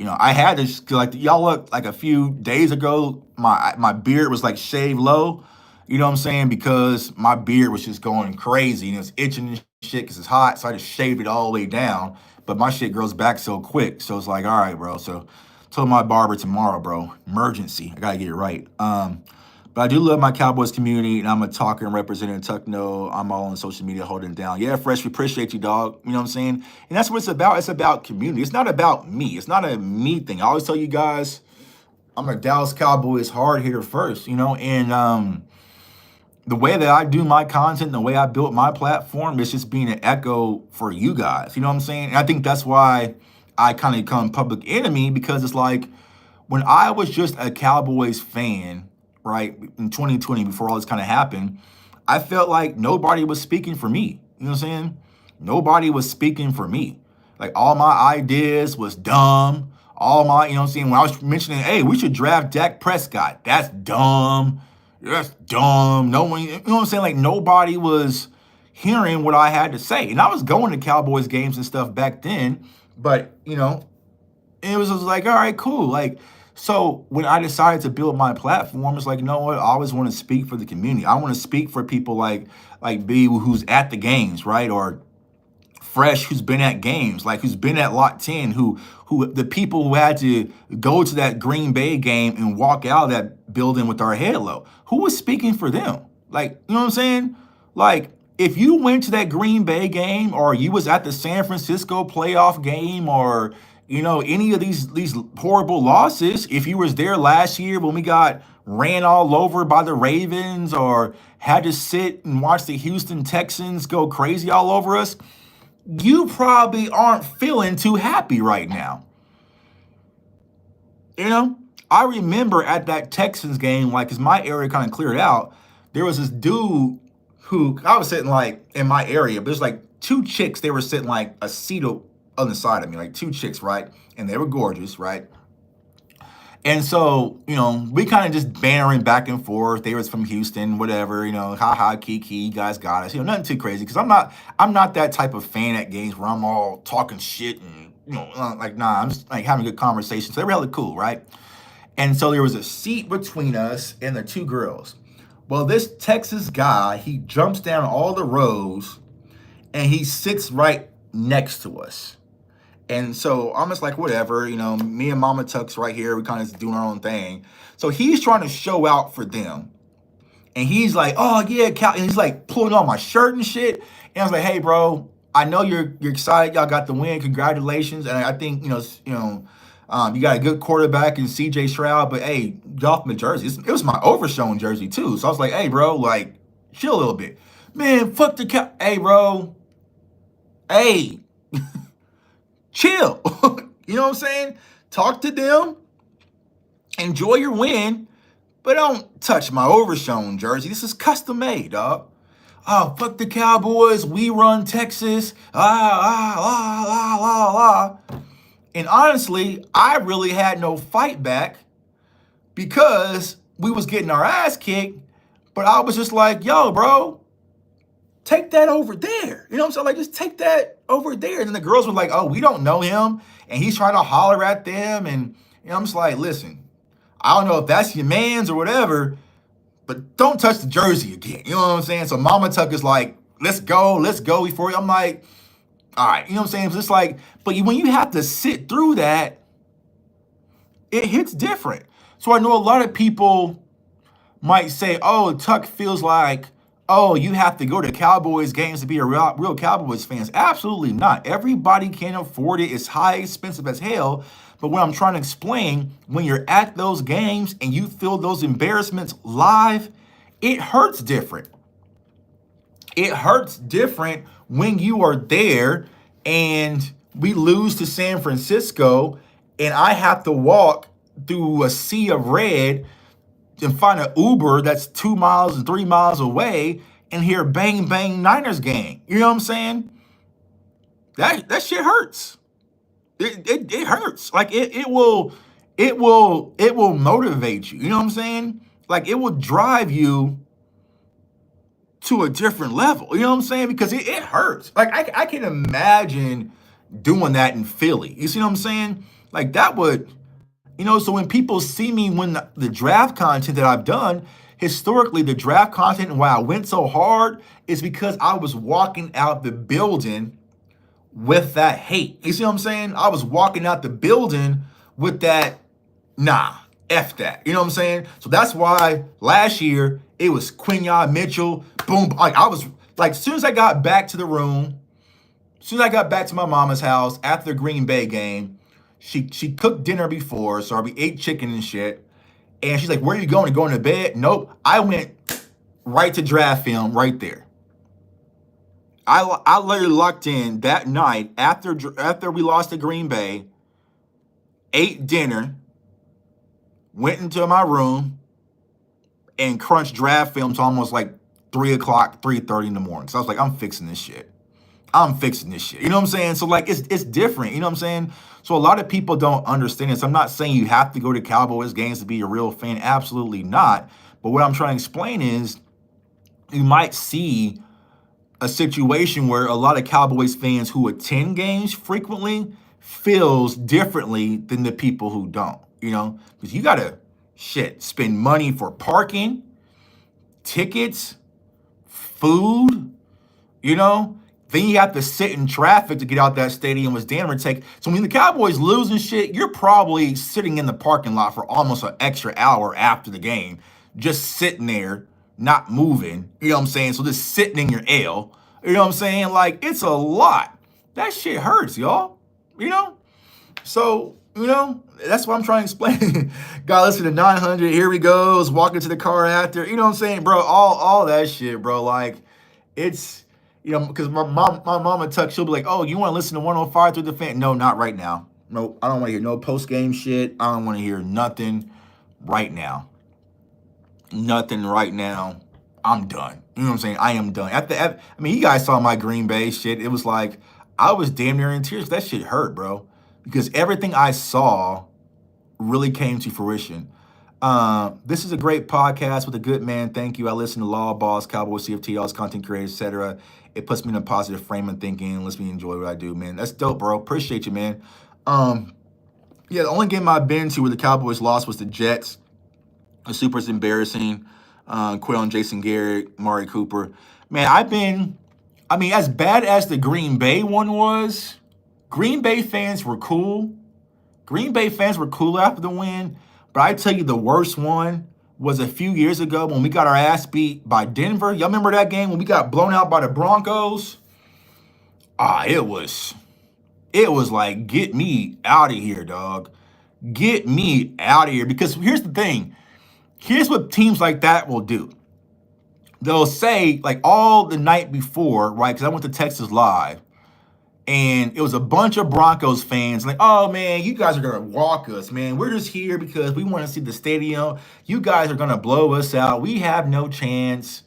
I had this, like, y'all look, like a few days ago, my beard was like shaved low. You know what I'm saying? Because my beard was just going crazy and it was itching and shit because it's hot. So I just shaved it all the way down. But my shit grows back so quick. So it's like, all right, bro. So told my barber tomorrow, bro. Emergency. I gotta get it right. But I do love my Cowboys community, and I'm a talker and representative. Tuckno. I'm all on social media holding it down. Yeah, Fresh, we appreciate you, dog. You know what I'm saying? And that's what it's about. It's about community. It's not about me. It's not a me thing. I always tell you guys, I'm a Dallas Cowboys hard hitter first, and the way that I do my content, the way I built my platform, is just being an echo for you guys. You know what I'm saying? And I think that's why I kind of become public enemy, because it's like when I was just a Cowboys fan, right, in 2020, before all this kind of happened, I felt like nobody was speaking for me. You know what I'm saying? Nobody was speaking for me. Like, all my ideas was dumb. All my, you know what I'm saying? When I was mentioning, hey, we should draft Dak Prescott, that's dumb. That's dumb. No one, you know what I'm saying? Like, nobody was hearing what I had to say. And I was going to Cowboys games and stuff back then, but, it was just like, all right, cool. Like, so when I decided to build my platform, it's like, you know what? I always want to speak for the community. I want to speak for people like B, who's at the games, right? Or Fresh, who's been at games, like who's been at Lot 10, who the people who had to go to that Green Bay game and walk out of that building with our head low. Who was speaking for them? Like, you know what I'm saying? Like, if you went to that Green Bay game, or you was at the San Francisco playoff game, or any of these horrible losses, if you was there last year when we got ran all over by the Ravens, or had to sit and watch the Houston Texans go crazy all over us, you probably aren't feeling too happy right now. I remember at that Texans game, like, as my area kind of cleared out, there was this dude who, I was sitting like in my area, but there's like two chicks, they were sitting like a seat on the side of me, like two chicks, right? And they were gorgeous, right? And so, we kind of just bantering back and forth. They was from Houston, whatever, ha, kiki, you guys got us. Nothing too crazy, because I'm not that type of fan at games where I'm all talking shit and, like, nah, I'm just like having a good conversation. So they were really cool, right? And so there was a seat between us and the two girls. Well, this Texas guy, he jumps down all the rows and he sits right next to us. And so I'm just like, whatever, me and Mama Tuck's right here. We kind of doing our own thing. So he's trying to show out for them. And he's like, oh, yeah, Cal. And he's like pulling on my shirt and shit. And I was like, hey, bro, I know you're excited. Y'all got the win. Congratulations. And I think, you got a good quarterback in CJ Stroud. But, hey, get off my jersey. It was my overshowing jersey, too. So I was like, hey, bro, like, chill a little bit. Man, fuck the Cal. Hey, bro. Hey. Chill. You know what I'm saying? Talk to them. Enjoy your win. But don't touch my overshown jersey. This is custom made, dog. Oh, fuck the Cowboys. We run Texas. And honestly, I really had no fight back because we was getting our ass kicked. But I was just like, yo, bro, take that over there. You know what I'm saying? Like, just take that over there. And then the girls were like, oh, we don't know him. And he's trying to holler at them. And I'm just like, listen, I don't know if that's your man's or whatever, but don't touch the jersey again. You know what I'm saying? So Mama Tuck is like, let's go before you. I'm like, All right, you know what I'm saying? It's just like, but when you have to sit through that, it hits different. So I know a lot of people might say, oh, Tuck feels like, oh, you have to go to Cowboys games to be a real Cowboys fans. Absolutely not. Everybody can afford it. It's high expensive as hell. But what I'm trying to explain, when you're at those games and you feel those embarrassments live, it hurts different. It hurts different when you are there and we lose to San Francisco and I have to walk through a sea of red and find an Uber that's 2 miles and 3 miles away and hear bang bang Niners gang. You know what I'm saying? That shit hurts. It hurts. Like it will motivate you. You know what I'm saying? Like it will drive you to a different level. You know what I'm saying? Because it hurts. Like I can imagine doing that in Philly. You see what I'm saying? Like that would, so when people see me when the draft content that I've done, historically the draft content and why I went so hard is because I was walking out the building with that hate. You see what I'm saying? I was walking out the building with that, nah, F that. You know what I'm saying? So that's why last year it was Quinyon Mitchell, boom. Like I was like, as soon as I got back to the room, as soon as I got back to my mama's house after the Green Bay game, she cooked dinner before, so we ate chicken and shit. And she's like, where are you going? Going to bed? Nope. I went right to draft film right there. I literally locked in that night after we lost to Green Bay, ate dinner, went into my room, and crunched draft film to almost like 3 o'clock, 3:30 in the morning. So I was like, I'm fixing this shit. You know what I'm saying? So like it's different. You know what I'm saying? So a lot of people don't understand this. I'm not saying you have to go to Cowboys games to be a real fan. Absolutely not. But what I'm trying to explain is you might see a situation where a lot of Cowboys fans who attend games frequently feels differently than the people who don't, because you gotta spend money for parking, tickets, food, then you have to sit in traffic to get out that stadium, was damn near take. So when the Cowboys lose and shit, you're probably sitting in the parking lot for almost an extra hour after the game, just sitting there, not moving, you know what I'm saying? So just sitting in your L, you know what I'm saying? Like, it's a lot. That shit hurts, y'all, So, that's what I'm trying to explain. Gotta listen to 900, here we go, walking to the car after, you know what I'm saying, bro? All that shit, bro. Like, it's, because my mama Tuck, she'll be like, oh, you want to listen to 105 through the fan? No, not right now. No, I don't want to hear no post-game shit. I don't want to hear nothing right now. Nothing right now. I'm done. You know what I'm saying? I am done. You guys saw my Green Bay shit. It was like, I was damn near in tears. That shit hurt, bro. Because everything I saw really came to fruition. This is a great podcast with a good man. Thank you. I listen to Law, Boss, Cowboy, CFT, all this content creators, etc. It puts me in a positive frame of thinking and lets me enjoy what I do, man. That's dope, bro. Appreciate you, man. The only game I've been to where the Cowboys lost was the Jets. The super embarrassing. Quit on Jason Garrett, Mari Cooper. Man, as bad as the Green Bay one was, Green Bay fans were cool. Green Bay fans were cool after the win. But I tell you, the worst one was a few years ago when we got our ass beat by Denver. Y'all remember that game when we got blown out by the Broncos? It was like, get me out of here, dog. Get me out of here. Because here's the thing. Here's what teams like that will do. They'll say, like, all the night before, right? Because I went to Texas Live. And it was a bunch of Broncos fans like, oh, man, you guys are going to walk us, man. We're just here because we want to see the stadium. You guys are going to blow us out. We have no chance.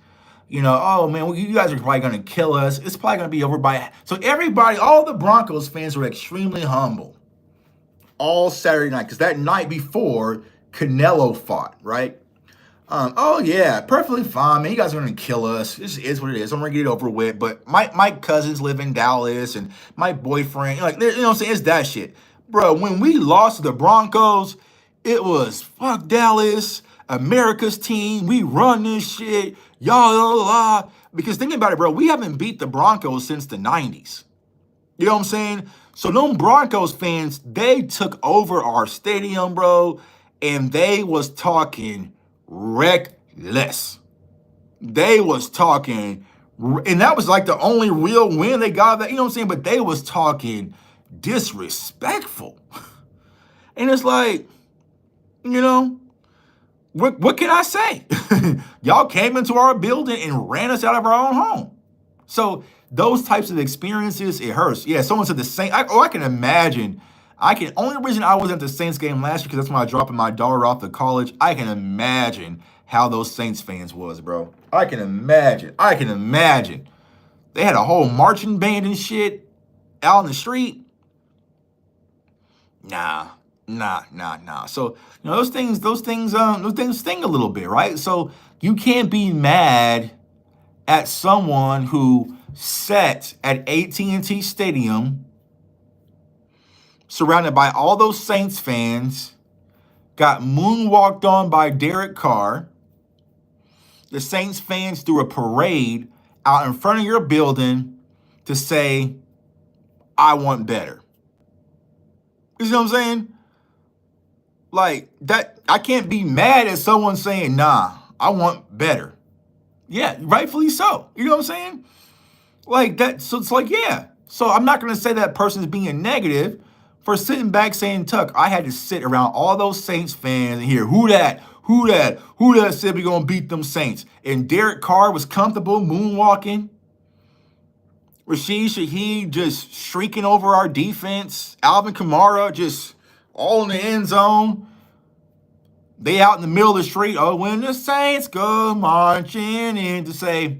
Oh, man, you guys are probably going to kill us. It's probably going to be over by. So everybody, all the Broncos fans were extremely humble all Saturday night because that night before, Canelo fought, right? Oh, yeah, perfectly fine, man. You guys are going to kill us. This is what it is. I'm going to get it over with. But my cousins live in Dallas, and my boyfriend, you know what I'm saying? It's that shit. Bro, when we lost to the Broncos, it was, fuck Dallas, America's team. We run this shit. Y'all, because think about it, bro. We haven't beat the Broncos since the 90s. You know what I'm saying? So them Broncos fans, they took over our stadium, bro, and they was talking reckless. They was talking, and that was like the only real win they got. That, you know what I'm saying? But they was talking disrespectful, and it's like, you know, what can I say? Y'all came into our building and ran us out of our own home. So those types of experiences, it hurts. Yeah, someone said the Saints. I can imagine. Only reason I wasn't at the Saints game last year because that's when I dropped my daughter off to college. I can imagine how those Saints fans was, bro. I can imagine. They had a whole marching band and shit out in the street. Nah. So, those things sting a little bit, right? So you can't be mad at someone who sat at AT&T Stadium, surrounded by all those Saints fans, got moonwalked on by Derek Carr. The Saints fans threw a parade out in front of your building to say, I want better. You see what I'm saying? Like, that, I can't be mad at someone saying, nah, I want better. Yeah, rightfully so. You know what I'm saying? Like that, so it's like, yeah. So I'm not gonna say that person's being negative for sitting back saying, Tuck, I had to sit around all those Saints fans and hear who that said we gonna beat them Saints. And Derek Carr was comfortable moonwalking. Rashid Shaheed just shrieking over our defense. Alvin Kamara just all in the end zone. They out in the middle of the street. Oh, when the Saints go marching in, to say,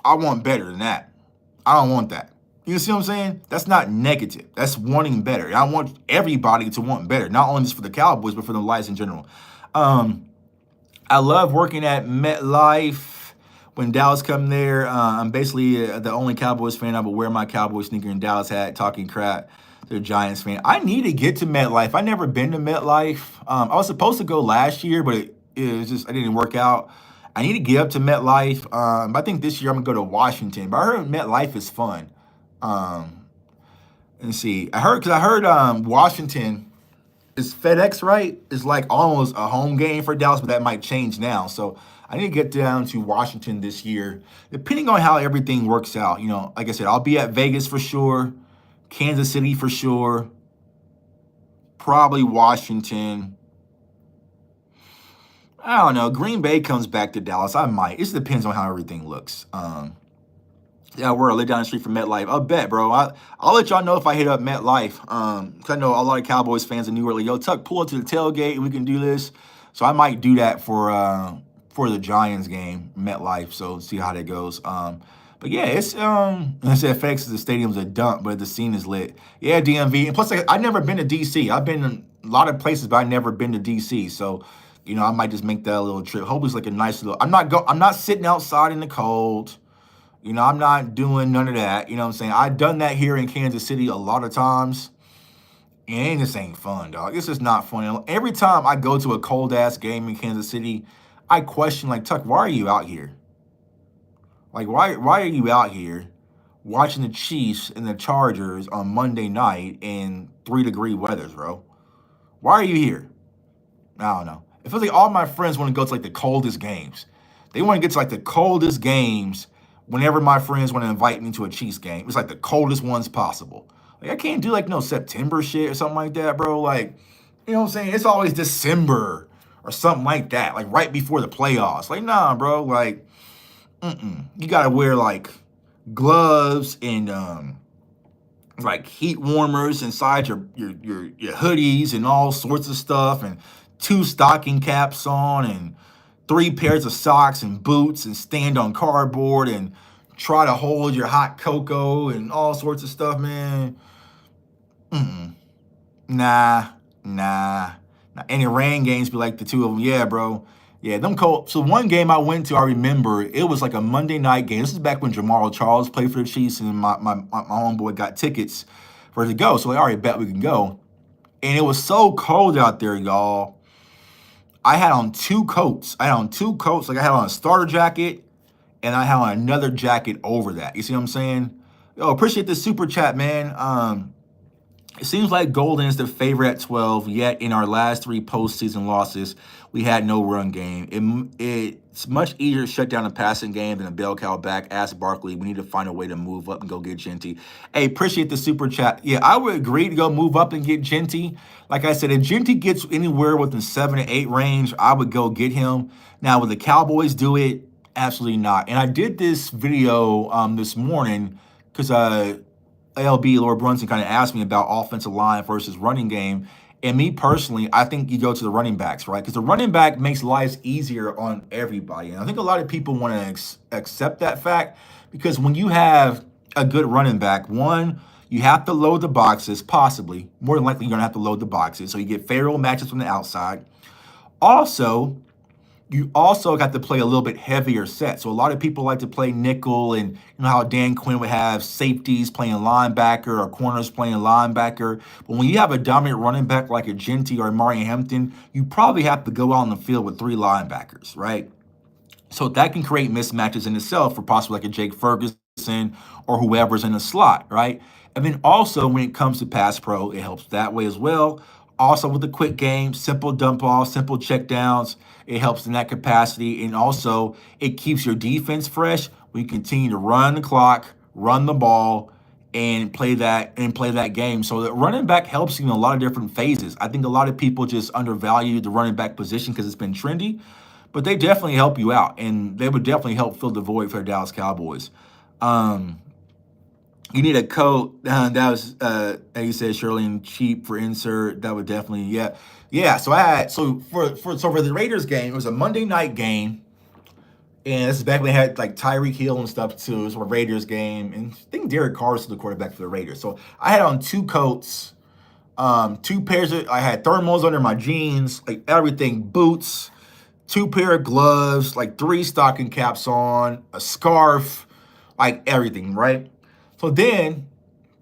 I want better than that. I don't want that. You see what I'm saying? That's not negative. That's wanting better. I want everybody to want better, not only just for the Cowboys, but for the Lions in general. I love working at MetLife. When Dallas come there, I'm basically the only Cowboys fan. I will wear my Cowboys sneaker and Dallas hat, talking crap to the Giants fan. I need to get to MetLife. I never been to MetLife. I was supposed to go last year, but it didn't work out. I need to get up to MetLife. I think this year I'm gonna go to Washington. But I heard MetLife is fun. Let's see. I heard Washington is FedEx, right? It's like almost a home game for Dallas, but that might change now. So I need to get down to Washington this year, depending on how everything works out. Like I said, I'll be at Vegas for sure, Kansas City for sure, probably Washington. I don't know. Green Bay comes back to Dallas. I might. It just depends on how everything looks. Yeah, we're lay down the street from MetLife. I'll bet, bro. I'll let y'all know if I hit up MetLife. 'Cause I know a lot of Cowboys fans in New Orleans. Yo, Tuck, pull up to the tailgate and we can do this. So I might do that for the Giants game, MetLife. So see how that goes. But yeah, it's I said FX, the stadium's a dump, but the scene is lit. Yeah, DMV. And plus, I've never been to DC. I've been in a lot of places, but I've never been to DC. So I might just make that a little trip. Hopefully, it's like a nice little. I'm not sitting outside in the cold. I'm not doing none of that. You know what I'm saying? I've done that here in Kansas City a lot of times. And this ain't fun, dog. It's just not fun. Every time I go to a cold ass game in Kansas City, I question, like, Tuck, why are you out here? Like, why are you out here watching the Chiefs and the Chargers on Monday night in 3-degree weather, bro? Why are you here? I don't know. It feels like all my friends want to go to like the coldest games. They want to get to like the coldest games whenever my friends want to invite me to a Chiefs game. It's like the coldest ones possible. Like, I can't do like no September shit or something like that, bro. Like, you know what I'm saying? It's always December or something like that, like right before the playoffs. Like, nah, bro. Like, you gotta wear like gloves and like heat warmers inside your hoodies and all sorts of stuff, and 2 stocking caps on and 3 pairs of socks and boots, and stand on cardboard and try to hold your hot cocoa and all sorts of stuff, man. Nah. Any rain games be like the 2 of them. Yeah, bro. Yeah, them cold. So one game I went to, I remember, it was like a Monday night game. This is back when Jamal Charles played for the Chiefs, and my homeboy got tickets for it to go. So I already bet we can go. And it was so cold out there, y'all. I had on 2 coats. Like, I had on a starter jacket, and I had on another jacket over that. You see what I'm saying? Yo, appreciate the super chat, man. It seems like Golden is the favorite at 12, yet in our last three postseason losses, we had no run game. It's much easier to shut down a passing game than a bell cow back. Ask Barkley. We need to find a way to move up and go get Genty. Hey, appreciate the super chat. Yeah, I would agree to go move up and get Genty. Like I said, if Genty gets anywhere within 7 to 8 range, I would go get him. Now, will the Cowboys do it? Absolutely not. And I did this video this morning because ALB, Laura Brunson, kind of asked me about offensive line versus running game. And me personally, I think you go to the running backs, right? Because the running back makes lives easier on everybody. And I think a lot of people want to accept that fact because when you have a good running back, one, you have to load the boxes, possibly. More than likely, you're going to have to load the boxes. So you get favorable matches from the outside. Also, you also got to play a little bit heavier set. So a lot of people like to play nickel, and you know how Dan Quinn would have safeties playing linebacker or corners playing linebacker. But when you have a dominant running back like a Genty or a Amari Hampton, you probably have to go out on the field with 3 linebackers, right? So that can create mismatches in itself for possibly like a Jake Ferguson or whoever's in the slot, right? And then also when it comes to pass pro, it helps that way as well. Also with the quick game, simple dump offs, simple check downs, it helps in that capacity. And also it keeps your defense fresh when you continue to run the clock, run the ball, and play that game. So the running back helps you in a lot of different phases. I think a lot of people just undervalue the running back position because it's been trendy, but they definitely help you out, and they would definitely help fill the void for the Dallas Cowboys. You need a coat. That was, as you said, Shirley, and cheap for insert. That would definitely, yeah. So for the Raiders game, it was a Monday night game, and this is back when they had like Tyreek Hill and stuff too. It was a Raiders game, and I think Derek Carr was the quarterback for the Raiders. So I had on 2 coats, 2 pairs of. I had thermals under my jeans, like everything, boots, 2 pair of gloves, like 3 stocking caps on, a scarf, like everything, right? So then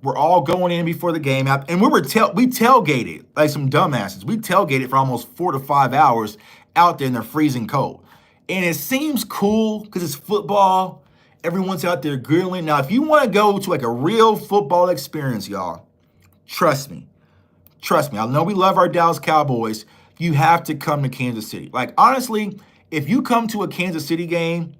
we're all going in before the game, and we tailgated like some dumbasses. We tailgated for almost 4 to 5 hours out there in the freezing cold, and it seems cool because it's football. Everyone's out there grilling. Now, if you want to go to like a real football experience, y'all, trust me. I know we love our Dallas Cowboys. You have to come to Kansas City. Like honestly, if you come to a Kansas City game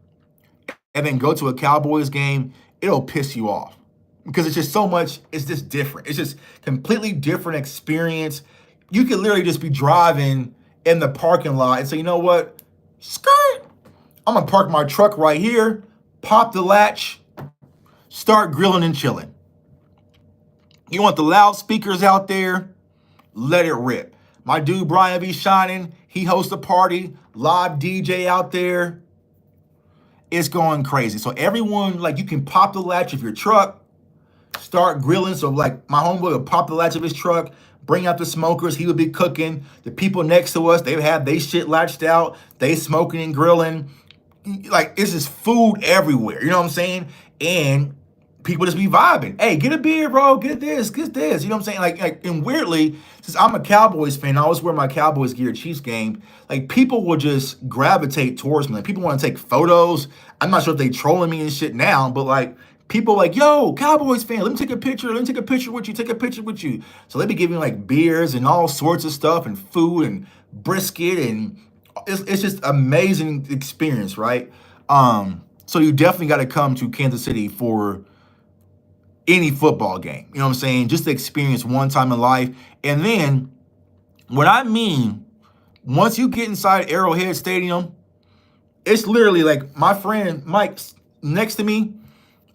and then go to a Cowboys game, it'll piss you off. Because it's just so much, it's just different. It's just completely different experience. You could literally just be driving in the parking lot and say, you know what? Skirt. I'm going to park my truck right here, pop the latch, start grilling and chilling. You want the loudspeakers out there? Let it rip. My dude, Brian V. Shining, he hosts a party, live DJ out there. It's going crazy. So everyone, like you can pop the latch of your truck, start grilling. So like my homeboy would pop the latch of his truck, bring out the smokers. He would be cooking. The people next to us, they have they shit latched out. They smoking and grilling. Like it's just food everywhere. You know what I'm saying? And people just be vibing. Hey, get a beer, bro. Get this. You know what I'm saying? Like, and weirdly, since I'm a Cowboys fan, I always wear my Cowboys gear at Chiefs game. Like people will just gravitate towards me. Like people want to take photos. I'm not sure if they trolling me and shit now, but like people like, yo, Cowboys fan, let me take a picture. Let me take a picture with you. So they be giving like beers and all sorts of stuff and food and brisket, and it's just amazing experience, right? So you definitely got to come to Kansas City for any football game. You know what I'm saying? Just to experience one time in life. And then what I mean, once you get inside Arrowhead Stadium, it's literally like my friend Mike's next to me.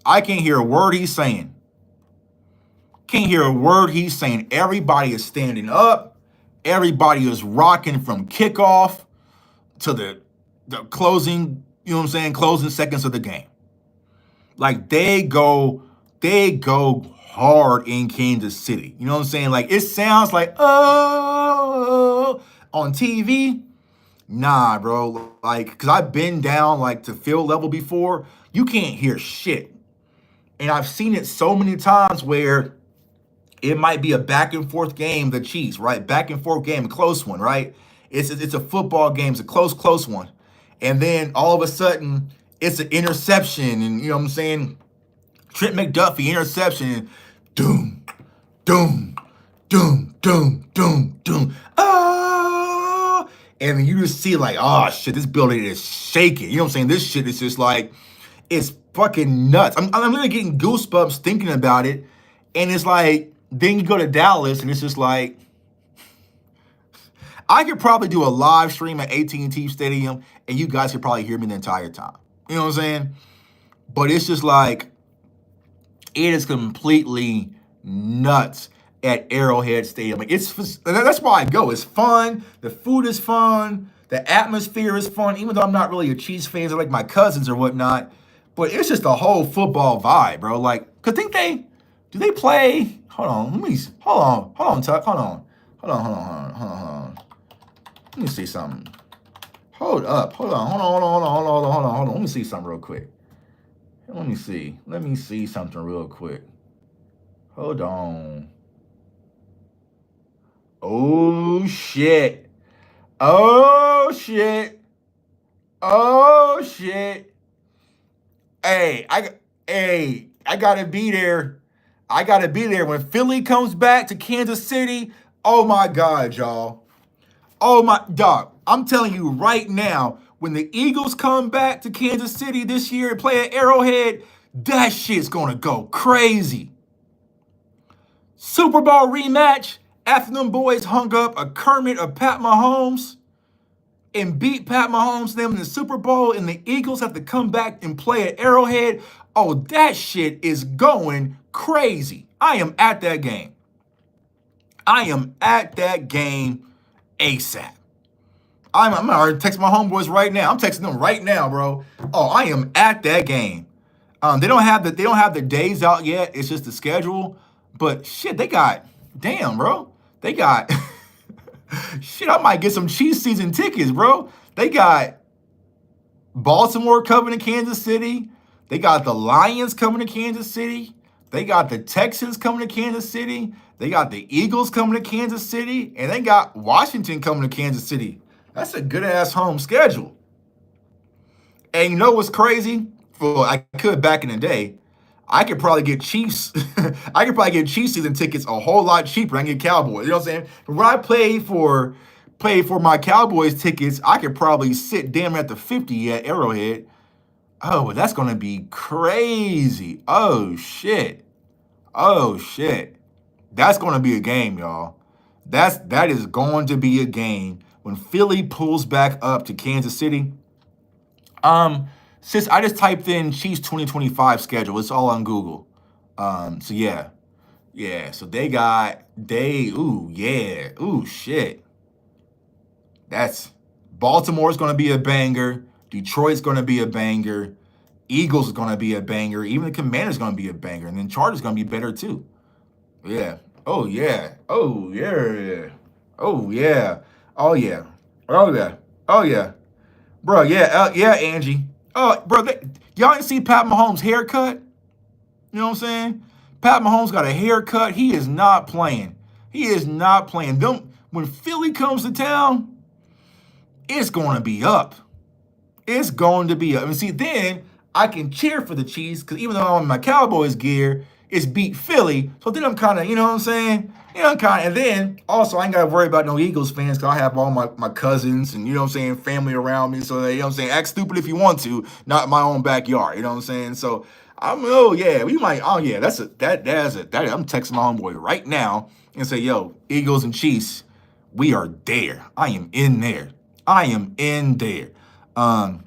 I can't hear a word he's saying. Everybody is standing up. Everybody is rocking from kickoff to the closing, you know what I'm saying, closing seconds of the game. Like they go hard in Kansas City. You know what I'm saying? Like it sounds like, oh, on TV. Nah, bro. Like, cause I've been down like to field level before. You can't hear shit. And I've seen it so many times where it might be a back and forth game, the Chiefs, right? Back and forth game, a close one, right? It's a football game, it's a close one. And then all of a sudden, it's an interception, and you know what I'm saying? Trent McDuffie interception. Doom, doom, doom, doom, doom, doom. Oh, and then you just see like, oh shit, this building is shaking. You know what I'm saying? This shit is just like, it's fucking nuts. I'm literally getting goosebumps thinking about it. And it's like, then you go to Dallas and it's just like, I could probably do a live stream at AT&T Stadium and you guys could probably hear me the entire time. You know what I'm saying? But it's just like, it is completely nuts at Arrowhead Stadium. Like that's why I go. It's fun. The food is fun. The atmosphere is fun. Even though I'm not really a Chiefs fan, I like my cousins or whatnot. But it's just a whole football vibe, bro. Like, cause do they play? Hold on, Tuck. Hold on. Let me see something. Hold up. Hold on. Let me see something real quick. Let me see something real quick. Hold on. Oh shit. Oh shit. Oh shit. Hey, I gotta be there. I gotta be there when Philly comes back to Kansas City. Oh my God, y'all. Oh my dog. I'm telling you right now, when the Eagles come back to Kansas City this year and play at Arrowhead, that shit's gonna go crazy. Super Bowl rematch after them boys hung up a Kermit of Pat Mahomes and beat Pat Mahomes them in the Super Bowl, and the Eagles have to come back and play at Arrowhead. Oh, that shit is going crazy. I am at that game. I am at that game ASAP. I'm already texting my homeboys right now. I'm texting them right now, bro. Oh, I am at that game. They don't have the days out yet. It's just the schedule. But shit, damn, bro. They got shit. I might get some Chiefs season tickets, bro. They got Baltimore coming to Kansas City. They got the Lions coming to Kansas City. They got the Texans coming to Kansas City. They got the Eagles coming to Kansas City. And they got Washington coming to Kansas City. That's a good-ass home schedule. And you know what's crazy? Well, I could back in the day. I could probably get Chiefs. I could probably get Chiefs season tickets a whole lot cheaper than I get Cowboys. You know what I'm saying? When I pay for my Cowboys tickets, I could probably sit damn at the 50 at Arrowhead. Oh, but that's gonna be crazy. Oh shit. That's gonna be a game, y'all. That is going to be a game when Philly pulls back up to Kansas City. Since I just typed in Chiefs 2025 schedule, it's all on Google. So yeah. So shit. That's Baltimore's gonna be a banger. Detroit's gonna be a banger. Eagles is gonna be a banger. Even the Commanders gonna be a banger, and then Chargers gonna be better too. Yeah. Oh yeah. Oh yeah. Oh yeah. Oh yeah. Oh yeah. Oh yeah. Bro, yeah, Angie. Oh, bro, y'all didn't see Pat Mahomes' haircut? You know what I'm saying? Pat Mahomes got a haircut. He is not playing. When Philly comes to town, it's going to be up. It's going to be up. And see, then I can cheer for the Chiefs because even though I'm in my Cowboys gear, it's beat Philly. So then I'm kind of, you know what I'm saying? And then also I ain't got to worry about no Eagles fans because I have all my cousins and, you know what I'm saying, family around me. So, you know what I'm saying, act stupid if you want to, not in my own backyard. You know what I'm saying? So, I'm texting my homeboy right now and say, yo, Eagles and Chiefs, we are there. I am in there. I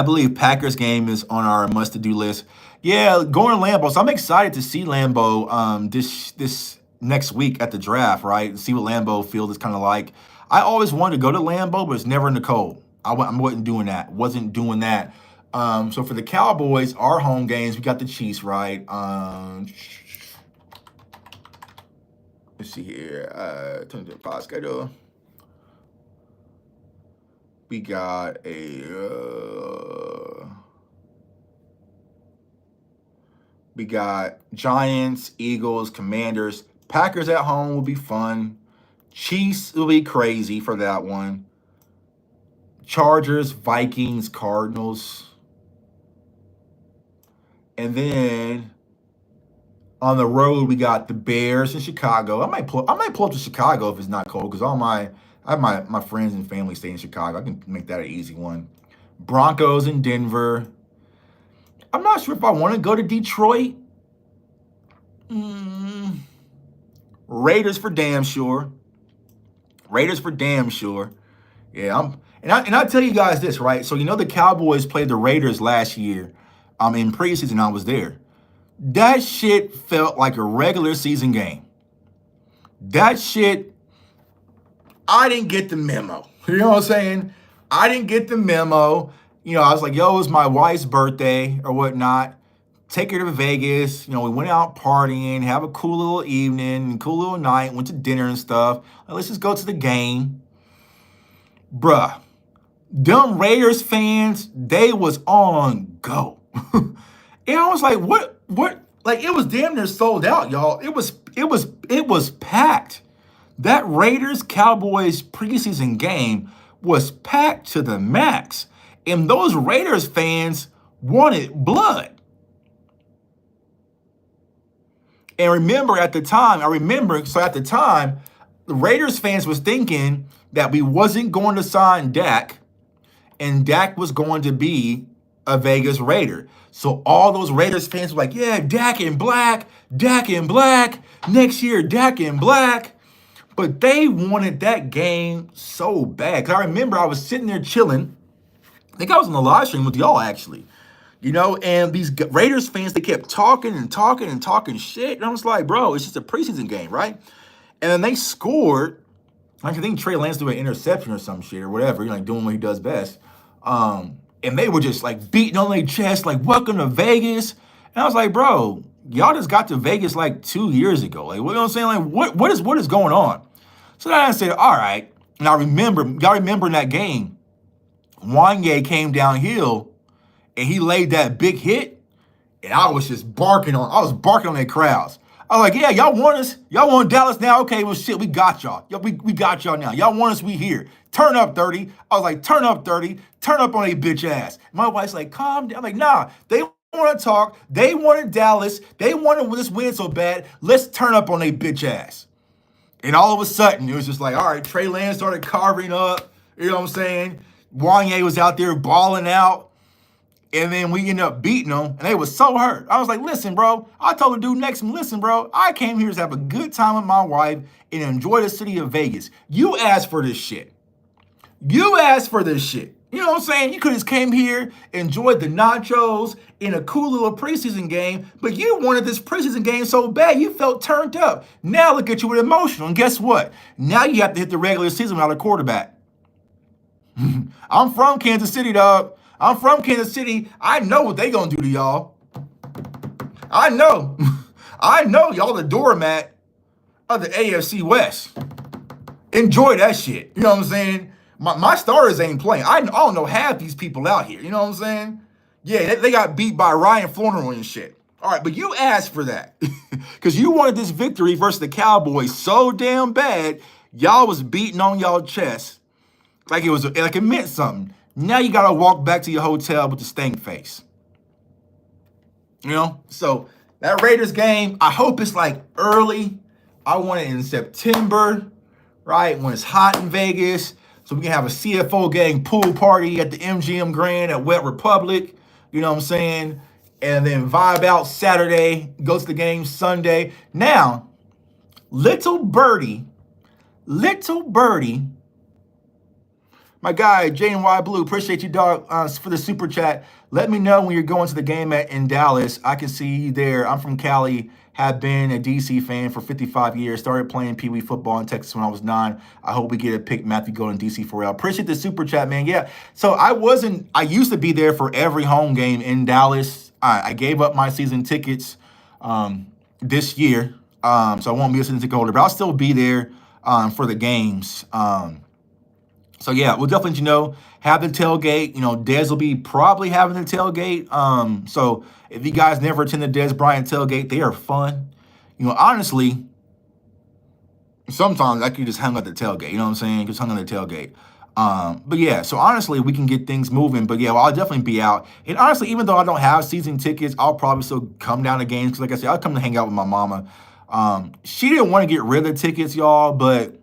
believe Packers game is on our must-to-do list. Yeah, going to Lambeau. So I'm excited to see Lambeau this next week at the draft, right? See what Lambeau Field is kind of like. I always wanted to go to Lambeau, but it's never in the cold. I wasn't doing that. So for the Cowboys, our home games, we got the Chiefs, right? Let's see here. Turn to the pod schedule. We got we got Giants, Eagles, Commanders. Packers at home will be fun. Chiefs will be crazy for that one. Chargers, Vikings, Cardinals. And then on the road, we got the Bears in Chicago. I might pull up to Chicago if it's not cold because I have my friends and family stay in Chicago. I can make that an easy one. Broncos in Denver. I'm not sure if I want to go to Detroit. Mm, Raiders for damn sure. Raiders for damn sure. Yeah, I tell you guys this, right? So the Cowboys played the Raiders last year. In preseason I was there. That shit felt like a regular season game. That shit, I didn't get the memo. You know what I'm saying? I didn't get the memo. I was like, yo, it's my wife's birthday or whatnot. Take her to Vegas. We went out partying, have a cool little evening, cool little night, went to dinner and stuff. Like, let's just go to the game. Bruh, them Raiders fans, they was on go. And I was like, what? Like, it was damn near sold out, y'all. It was packed. That Raiders Cowboys preseason game was packed to the max. And those Raiders fans wanted blood. And remember at the time, the Raiders fans was thinking that we wasn't going to sign Dak, and Dak was going to be a Vegas Raider. So all those Raiders fans were like, yeah, Dak in black, next year, Dak in black. But they wanted that game so bad. Because I remember I was sitting there chilling. I think I was on the live stream with y'all, actually. And these Raiders fans, they kept talking shit. And I was like, bro, it's just a preseason game, right? And then they scored. I think Trey Lance threw an interception or some shit or whatever, doing what he does best. And they were just like beating on their chest, like, welcome to Vegas. And I was like, bro, y'all just got to Vegas like 2 years ago. Like, what, I'm saying? Like, what is going on? So then I said, all right. And y'all remember in that game, Wanye came downhill and he laid that big hit. And I was barking on their crowds. I was like, yeah, y'all want us? Y'all want Dallas now? Okay, well, shit, we got y'all. We got y'all now. Y'all want us? We here. Turn up 30. I was like, turn up 30. Turn up on a bitch ass. My wife's like, calm down. I'm like, nah, they want to talk. They wanted Dallas. They wanted this win so bad. Let's turn up on a bitch ass. And all of a sudden, it was just like, all right, Trey Lance started carving up. You know what I'm saying? Wanye was out there balling out. And then we ended up beating them, and they was so hurt. I was like, listen, bro. I told the dude next to me, listen, bro, I came here to have a good time with my wife and enjoy the city of Vegas. You asked for this shit. You know what I'm saying? You could have came here, enjoyed the nachos in a cool little preseason game, but you wanted this preseason game so bad you felt turned up. Now look at you with emotional, and guess what? Now you have to hit the regular season without a quarterback. I'm from Kansas City, dog. I'm from Kansas City. I know what they gonna do to y'all. I know. I know y'all the doormat of the AFC West. Enjoy that shit. You know what I'm saying? My starters ain't playing. I don't know half these people out here. You know what I'm saying? Yeah, they got beat by Ryan Flournoy and shit. All right, but you asked for that. Because you wanted this victory versus the Cowboys so damn bad, y'all was beating on y'all chest like it meant something. Now you gotta walk back to your hotel with the stank face. So that Raiders game, I hope it's like early. I want it in September, right? When it's hot in Vegas. So we can have a CFO gang pool party at the MGM Grand at Wet Republic. You know what I'm saying? And then vibe out Saturday, go to the game Sunday. Now, little birdie, my guy, JNY Blue, appreciate you, dog, for the super chat. Let me know when you're going to the game in Dallas. I can see you there. I'm from Cali, have been a DC fan for 55 years. Started playing Pee Wee football in Texas when I was 9. I hope we get to pick Matthew going to DC for real. Appreciate the super chat, man. Yeah, so I used to be there for every home game in Dallas. I gave up my season tickets this year, so I won't be a season ticket holder, but I'll still be there for the games. So yeah, we'll definitely have the tailgate. Dez will be probably having the tailgate. So if you guys never attend the Dez Bryant tailgate, they are fun. Honestly, sometimes I could just hang out the tailgate. You know what I'm saying? Just hang on the tailgate. But yeah, so honestly, we can get things moving. But yeah, well, I'll definitely be out. And honestly, even though I don't have season tickets, I'll probably still come down to games. Because like I said, I'll come to hang out with my mama. She didn't want to get rid of the tickets, y'all, but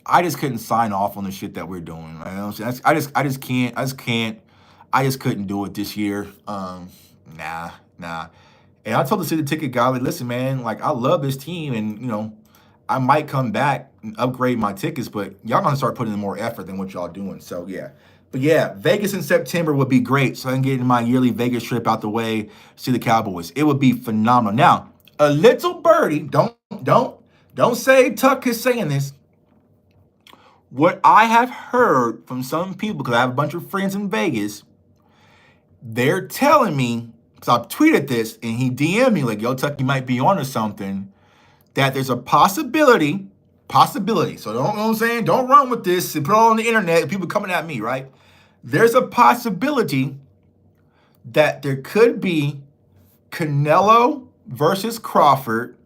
I just couldn't sign off on the shit that we're doing. You know what I'm saying? I just can't. I just couldn't do it this year. Nah. And I told the city ticket guy, like, listen, man, like I love this team, and I might come back and upgrade my tickets, but y'all gonna start putting in more effort than what y'all doing. So yeah. But yeah, Vegas in September would be great. So I can get my yearly Vegas trip out the way, see the Cowboys. It would be phenomenal. Now, a little birdie, don't say Tuck is saying this. What I have heard from some people, because I have a bunch of friends in Vegas, they're telling me, because I've tweeted this and he DM'd me like, yo, Tuck, you might be on or something, that there's a possibility. So don't know what I'm saying? Don't run with this and put it all on the internet. People coming at me, right? There's a possibility that there could be Canelo versus Crawford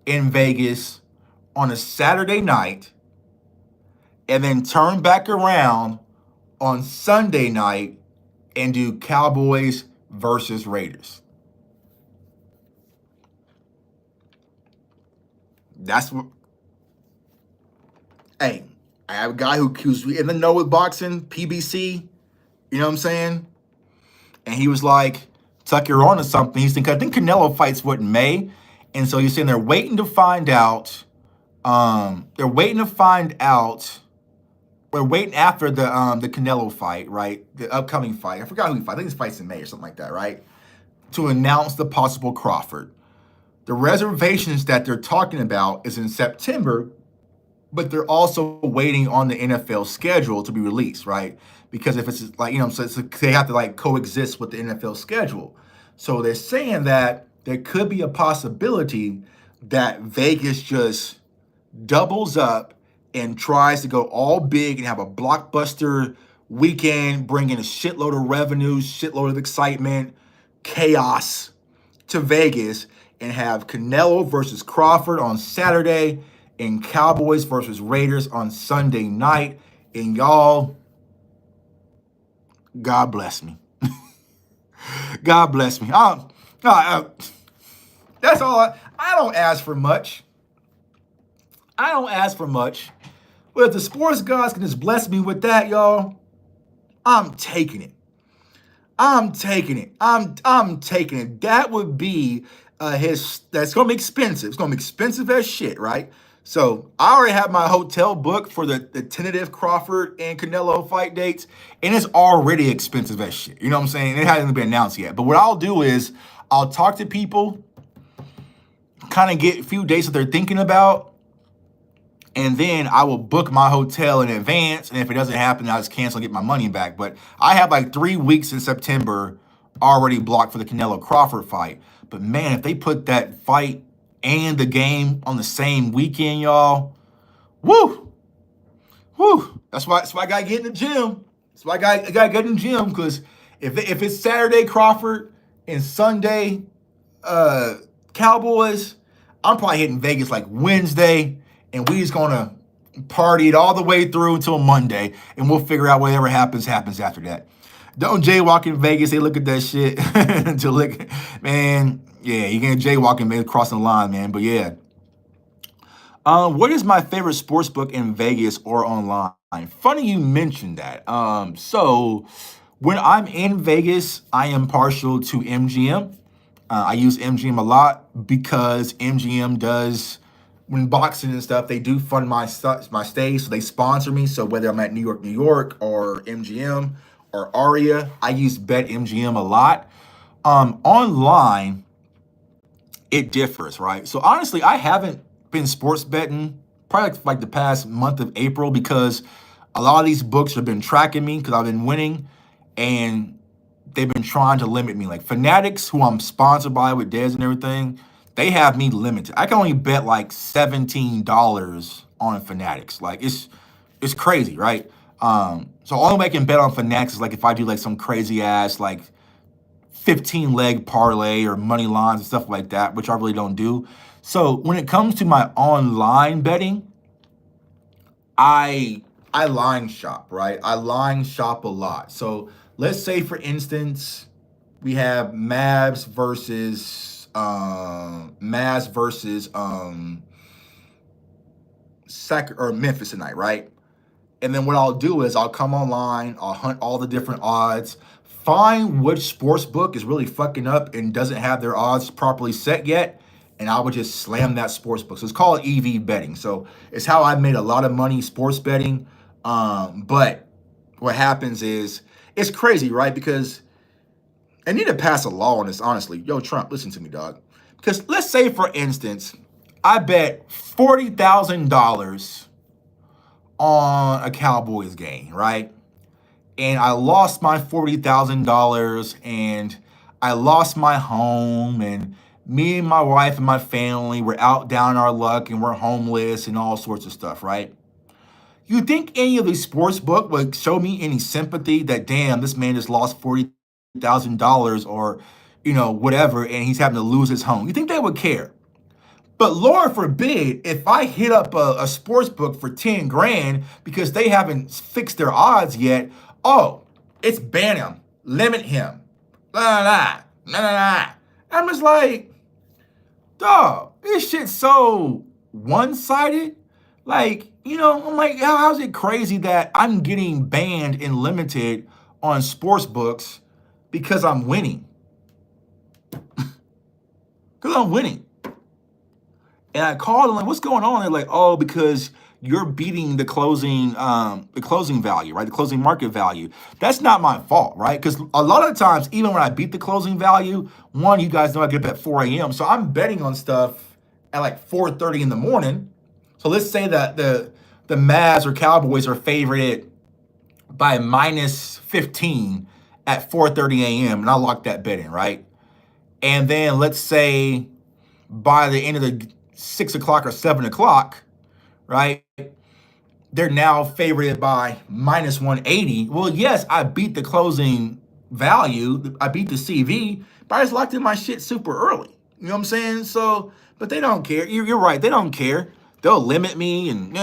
in Vegas on a Saturday night, and then turn back around on Sunday night and do Cowboys versus Raiders. That's what. Hey, I have a guy who's in the know with boxing, PBC. You know what I'm saying? And he was like, Tuck, you're on to something. He's thinking, I think Canelo fights what, in May? And so he's saying they're waiting to find out. They're waiting after the Canelo fight, right? The upcoming fight. I forgot who he fights. I think he fights in May or something like that, right? To announce the possible Crawford. The reservations that they're talking about is in September, but they're also waiting on the NFL schedule to be released, right? Because if it's like, so they have to like coexist with the NFL schedule. So they're saying that there could be a possibility that Vegas just doubles up and tries to go all big and have a blockbuster weekend, bring in a shitload of revenue, shitload of excitement, chaos to Vegas, and have Canelo versus Crawford on Saturday and Cowboys versus Raiders on Sunday night. And y'all, God bless me. God bless me. That's all. I don't ask for much. But if the sports gods can just bless me with that, y'all, I'm taking it. I'm taking it. That would be that's gonna be expensive. It's gonna be expensive as shit, right? So I already have my hotel booked for the tentative Crawford and Canelo fight dates, and it's already expensive as shit. You know what I'm saying? It hasn't been announced yet. But what I'll do is I'll talk to people, kind of get a few dates that they're thinking about, and then I will book my hotel in advance. And if it doesn't happen, I'll just cancel and get my money back. But I have like 3 weeks in September already blocked for the Canelo Crawford fight. But man, if they put that fight and the game on the same weekend, y'all, woo. That's why I gotta get in the gym. That's why I gotta get in the gym, because if it's Saturday Crawford and Sunday Cowboys, I'm probably hitting Vegas like Wednesday, and we just gonna party it all the way through until Monday, and we'll figure out whatever happens after that. Don't jaywalk in Vegas. They look at that shit until man. Yeah, you can jaywalking, man, crossing the line, man. But yeah. What is my favorite sports book in Vegas or online? Funny you mentioned that. So when I'm in Vegas, I am partial to MGM. I use MGM a lot because MGM does, when boxing and stuff, they do fund my stay, so they sponsor me. So whether I'm at New York, or MGM or Aria, I use BetMGM a lot. Online, it differs, right? So honestly, I haven't been sports betting probably like the past month of April, because a lot of these books have been tracking me because I've been winning, and they've been trying to limit me. Like Fanatics, who I'm sponsored by with Dez and everything, they have me limited. I can only bet like $17 on Fanatics. Like it's crazy, right? So all I can bet on Fanatics is like if I do like some crazy ass like 15 leg parlay or money lines and stuff like that, which I really don't do. So when it comes to my online betting, I I line shop, right? I line shop a lot. So let's say, for instance, we have Mavs versus or Memphis tonight, right? And then what I'll do is I'll come online, I'll hunt all the different odds, find which sports book is really fucking up and doesn't have their odds properly set yet, and I would just slam that sports book. So it's called EV betting. So it's how I made a lot of money sports betting. But what happens is it's crazy, right? Because I need to pass a law on this, honestly. Yo, Trump, listen to me, dog. Because let's say, for instance, I bet $40,000 on a Cowboys game, right? And I lost my $40,000 and I lost my home, and me and my wife and my family were out down our luck and we're homeless and all sorts of stuff, right? You think any of these sports book would show me any sympathy that, damn, this man just lost $40,000 or, whatever, and he's having to lose his home? You think they would care? But Lord forbid, if I hit up a sports book for 10 grand because they haven't fixed their odds yet, oh, it's ban him, limit him, la la la la la. I'm just like, dog, this shit's so one-sided. Like, I'm like, how's it crazy that I'm getting banned and limited on sports books because I'm winning? Because I'm winning. And I called them like, what's going on? They're like, oh, because you're beating the closing value, right? The closing market value. That's not my fault, right? Because a lot of the times, even when I beat the closing value, one, you guys know I get up at 4 a.m. So I'm betting on stuff at like 4:30 in the morning. So let's say that the Mavs or Cowboys are favored by minus 15 at 4:30 a.m. and I lock that bet in, right? And then let's say by the end of the 6 o'clock or 7 o'clock, right, they're now favored by minus 180. Well, yes, I beat the closing value, I beat the CV, but I just locked in my shit super early. You know what I'm saying? So, but they don't care. You're right. They don't care. They'll limit me and do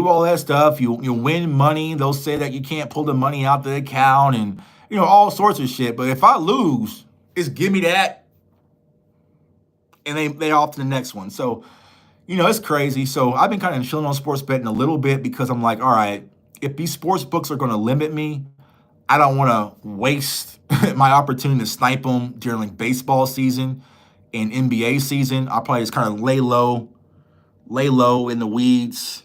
all that stuff. You win money. They'll say that you can't pull the money out the account and all sorts of shit. But if I lose, it's give me that, and they off to the next one. So, it's crazy. So I've been kind of chilling on sports betting a little bit because I'm like, all right, if these sports books are going to limit me, I don't want to waste my opportunity to snipe them during like baseball season and NBA season. I'll probably just kind of lay low in the weeds,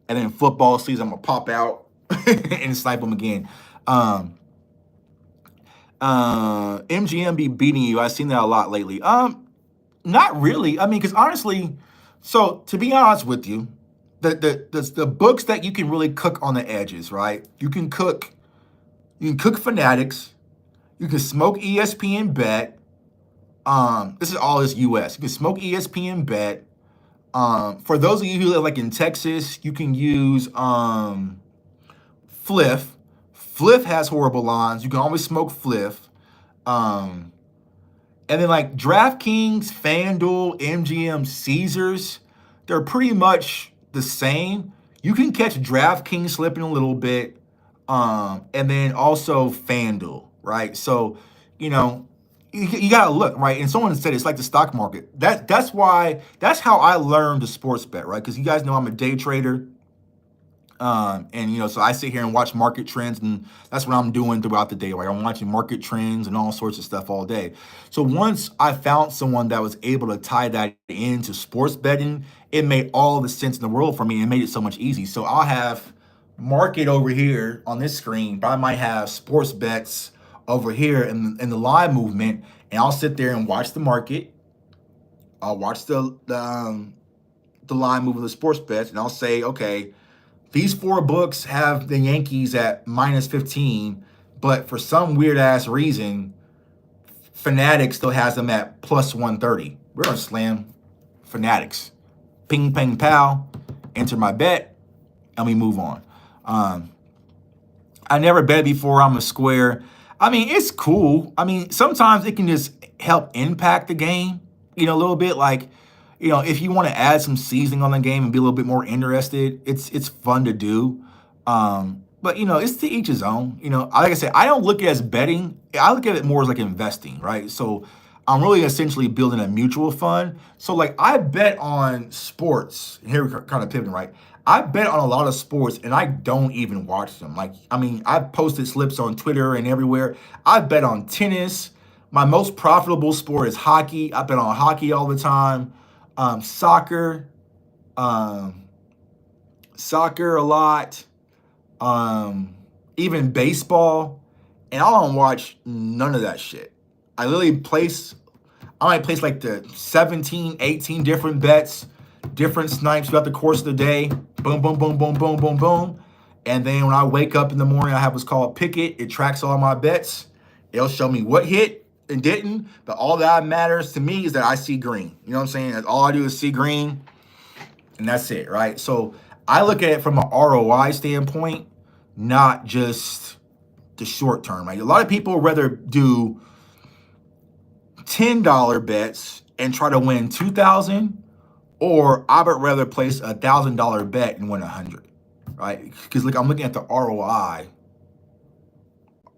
and then football season I'm gonna pop out and snipe them again. MGM be beating you. I've seen that a lot lately. Not really. I mean, because honestly, so to be honest with you, the books that you can really cook on the edges, right? You can cook Fanatics. You can smoke ESPN Bet. This is all this US. You can smoke ESPN Bet. For those of you who live like in Texas, you can use Fliff. Fliff has horrible lines. You can always smoke Fliff. And then like DraftKings, FanDuel, MGM, Caesars, they're pretty much the same. You can catch DraftKings slipping a little bit, and then also FanDuel, right? So, you gotta look, right? And someone said it's like the stock market. That's how I learned the sports bet, right? Because you guys know I'm a day trader. And so I sit here and watch market trends, and that's what I'm doing throughout the day. Right, I'm watching market trends and all sorts of stuff all day. So once I found someone that was able to tie that into sports betting, it made all the sense in the world for me and made it so much easy. So I'll have market over here on this screen, but I might have sports bets over here in the live movement, and I'll sit there and watch the market. I'll watch the live move of the sports bets, and I'll say, okay, these 4 books have the Yankees at minus 15, but for some weird ass reason, Fanatics still has them at plus 130. We're gonna slam Fanatics. Ping, ping, pow. Enter my bet, and we move on. I never bet before. I'm a square. I mean, it's cool. I mean, sometimes it can just help impact the game, a little bit. Like, if you want to add some seasoning on the game and be a little bit more interested, it's fun to do. But it's to each his own. Like I said, I don't look at it as betting. I look at it more as like investing, right? So I'm really essentially building a mutual fund. So like I bet on sports. And here we're kind of pivoting, right? I bet on a lot of sports and I don't even watch them. Like, I mean, I've posted slips on Twitter and everywhere. I bet on tennis. My most profitable sport is hockey. I bet on hockey all the time. Soccer, um, soccer a lot. Even baseball. And I don't watch none of that shit. I literally I might place like the 17, 18 different bets, different snipes throughout the course of the day. Boom, boom, boom, boom, boom, boom, boom. And then when I wake up in the morning, I have what's called Pick It. It tracks all my bets. It'll show me what hit and didn't. But all that matters to me is that I see green. You know what I'm saying? That's all I do is see green. And that's it, right? So I look at it from an ROI standpoint, not just the short term. Right? A lot of people rather do $10 bets and try to win 2,000, or I would rather place $1,000 bet and win 100, right? Because look, I'm looking at the ROI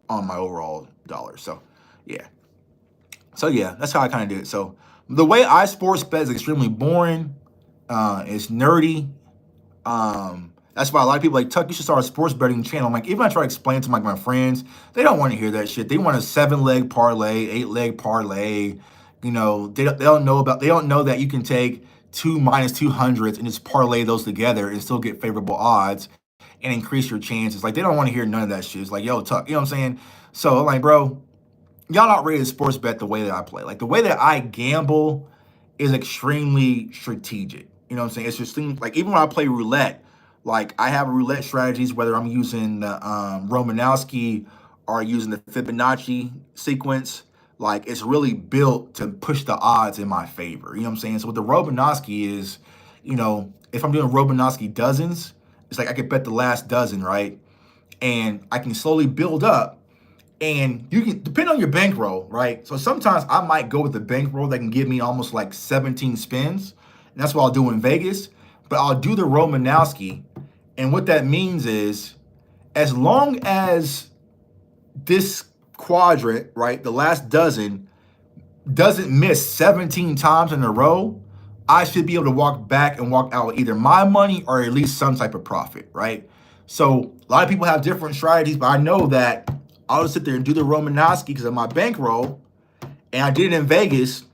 on my overall dollars. So yeah, that's how I kind of do it. So the way I sports bet is extremely boring. It's nerdy. That's why a lot of people like, Tuck, you should start a sports betting channel. I'm like, even I try to explain to my friends, they don't want to hear that shit. They want a 7-leg parlay, 8-leg parlay. They don't know that you can take 2 minus 200s and just parlay those together and still get favorable odds and increase your chances. Like, they don't want to hear none of that shit. It's like, yo, Tuck, you know what I'm saying? So I'm like, bro, y'all not ready to sports bet the way that I play. Like, the way that I gamble is extremely strategic. You know what I'm saying? It's just like, even when I play roulette, like I have roulette strategies, whether I'm using the Romanowski or using the Fibonacci sequence, like it's really built to push the odds in my favor. You know what I'm saying? So what the Romanowski is, if I'm doing Romanowski dozens, it's like I could bet the last dozen, right? And I can slowly build up. And you can depend on your bankroll, right? So sometimes I might go with the bankroll that can give me almost like 17 spins. And that's what I'll do in Vegas. But I'll do the Romanowski. And what that means is, as long as this quadrant, right, the last dozen, doesn't miss 17 times in a row, I should be able to walk back and walk out with either my money or at least some type of profit, right? So a lot of people have different strategies, but I know that I'll just sit there and do the Romanowski because of my bankroll. And I did it in Vegas.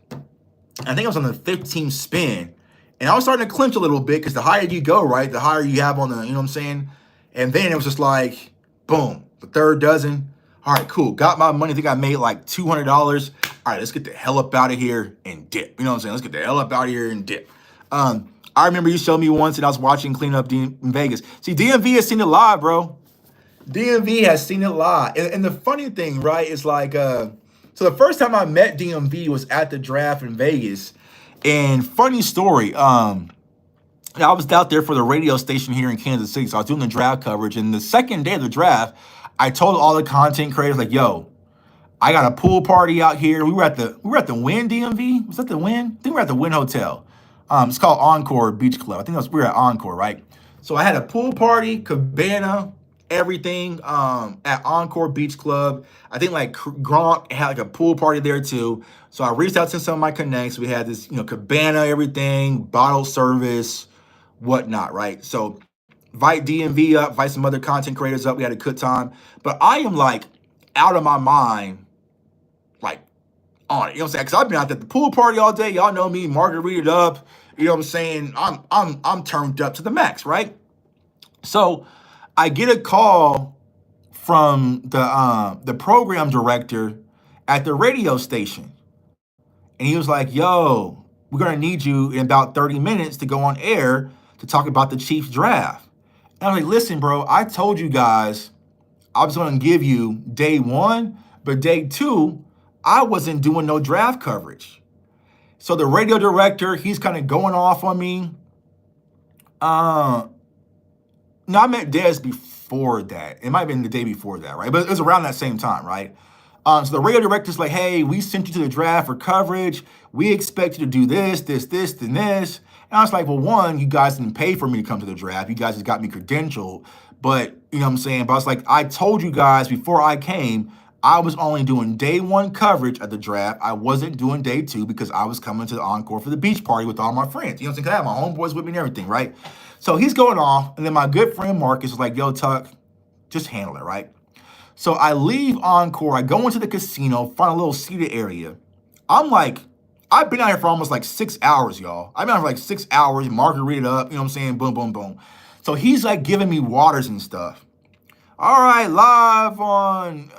I think I was on the 15th spin. And I was starting to clinch a little bit because the higher you go, right, the higher you have on the, you know what I'm saying? And then it was just like, boom, the third dozen. All right, cool. Got my money. I think I made like $200. All right, let's get the hell up out of here and dip. You know what I'm saying? Let's get the hell up out of here and dip. I remember you showed me once and I was watching Clean Up in Vegas. See, DMV has seen it live, bro. DMV has seen it live. And the funny thing, right, is like, so the first time I met DMV was at the draft in Vegas. And funny story, I was out there for the radio station here in Kansas City. So I was doing the draft coverage. And the second day of the draft, I told all the content creators, like, yo, I got a pool party out here. We were at the Wynn DMV. Was that the Wynn? I think we were at the Wynn Hotel. It's called Encore Beach Club. I think we were at Encore, right? So I had a pool party, cabana, everything at Encore Beach Club. I think like Gronk had like a pool party there too. So I reached out to some of my connects. We had this, cabana, everything, bottle service, whatnot, right? So invite DMV up, invite some other content creators up. We had a good time. But I am like out of my mind, like on it. You know what I'm saying? Because I've been out at the pool party all day. Y'all know me, margarita up. You know what I'm saying? I'm turned up to the max, right? So I get a call from the program director at the radio station. And he was like, yo, we're going to need you in about 30 minutes to go on air to talk about the Chiefs draft. And I'm like, listen, bro, I told you guys I was going to give you day one, but day two, I wasn't doing no draft coverage. So the radio director, he's kind of going off on me. No, I met Dez before that. It might have been the day before that, right? But it was around that same time, right? So the radio director's like, hey, we sent you to the draft for coverage. We expect you to do this, this, this, and this. And I was like, well, one, you guys didn't pay for me to come to the draft. You guys just got me credentialed. But, you know what I'm saying? But I was like, I told you guys before I came, I was only doing day one coverage at the draft. I wasn't doing day two because I was coming to the encore for the beach party with all my friends. You know what I'm saying? 'Cause I had my homeboys with me and everything, right? So he's going off. And then my good friend Marcus is like, yo, Tuck, just handle it, right? So I leave Encore. I go into the casino, find a little seated area. I'm like, I've been out here for almost like 6 hours, y'all. I've been out here for like 6 hours, margarita up, you know what I'm saying? Boom, boom, boom. So he's like giving me waters and stuff. All right, live on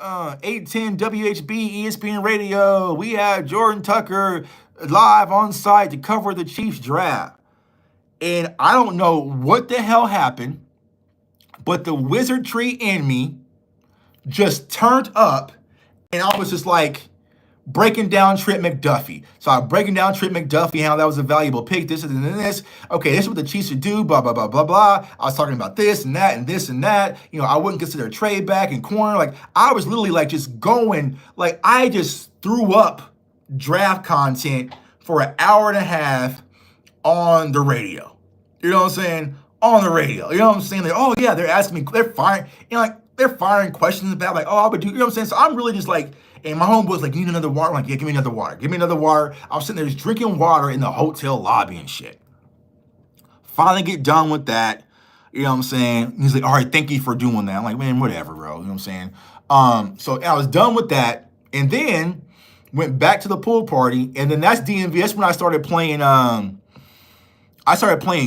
810 WHB ESPN Radio. We have Jordan Tucker live on site to cover the Chiefs draft. And I don't know what the hell happened, but the wizardry in me just turned up, and I was just like breaking down Trent McDuffie. So I'm breaking down Trent McDuffie, how that was a valuable pick, this and this. Okay, this is what the Chiefs should do, blah, blah, blah, blah, blah. I was talking about this and that and this and that. You know, I wouldn't consider a trade back and corner. Like, I was literally like just going, like I just threw up draft content for an hour and a half on the radio. You know what I'm saying? On the radio. You know what I'm saying? Like, oh yeah, they're asking me, they're firing, you know, like, they're firing questions about like, oh, I would do, you know what I'm saying? So I'm really just like, and my homeboy's like, you need another water? I'm like, yeah, give me another water. Give me another water. I was sitting there just drinking water in the hotel lobby and shit. Finally get done with that. You know what I'm saying? He's like, all right, thank you for doing that. I'm like, man, whatever, bro. You know what I'm saying? So I was done with that. And then went back to the pool party. And then that's DMV. That's when I started playing,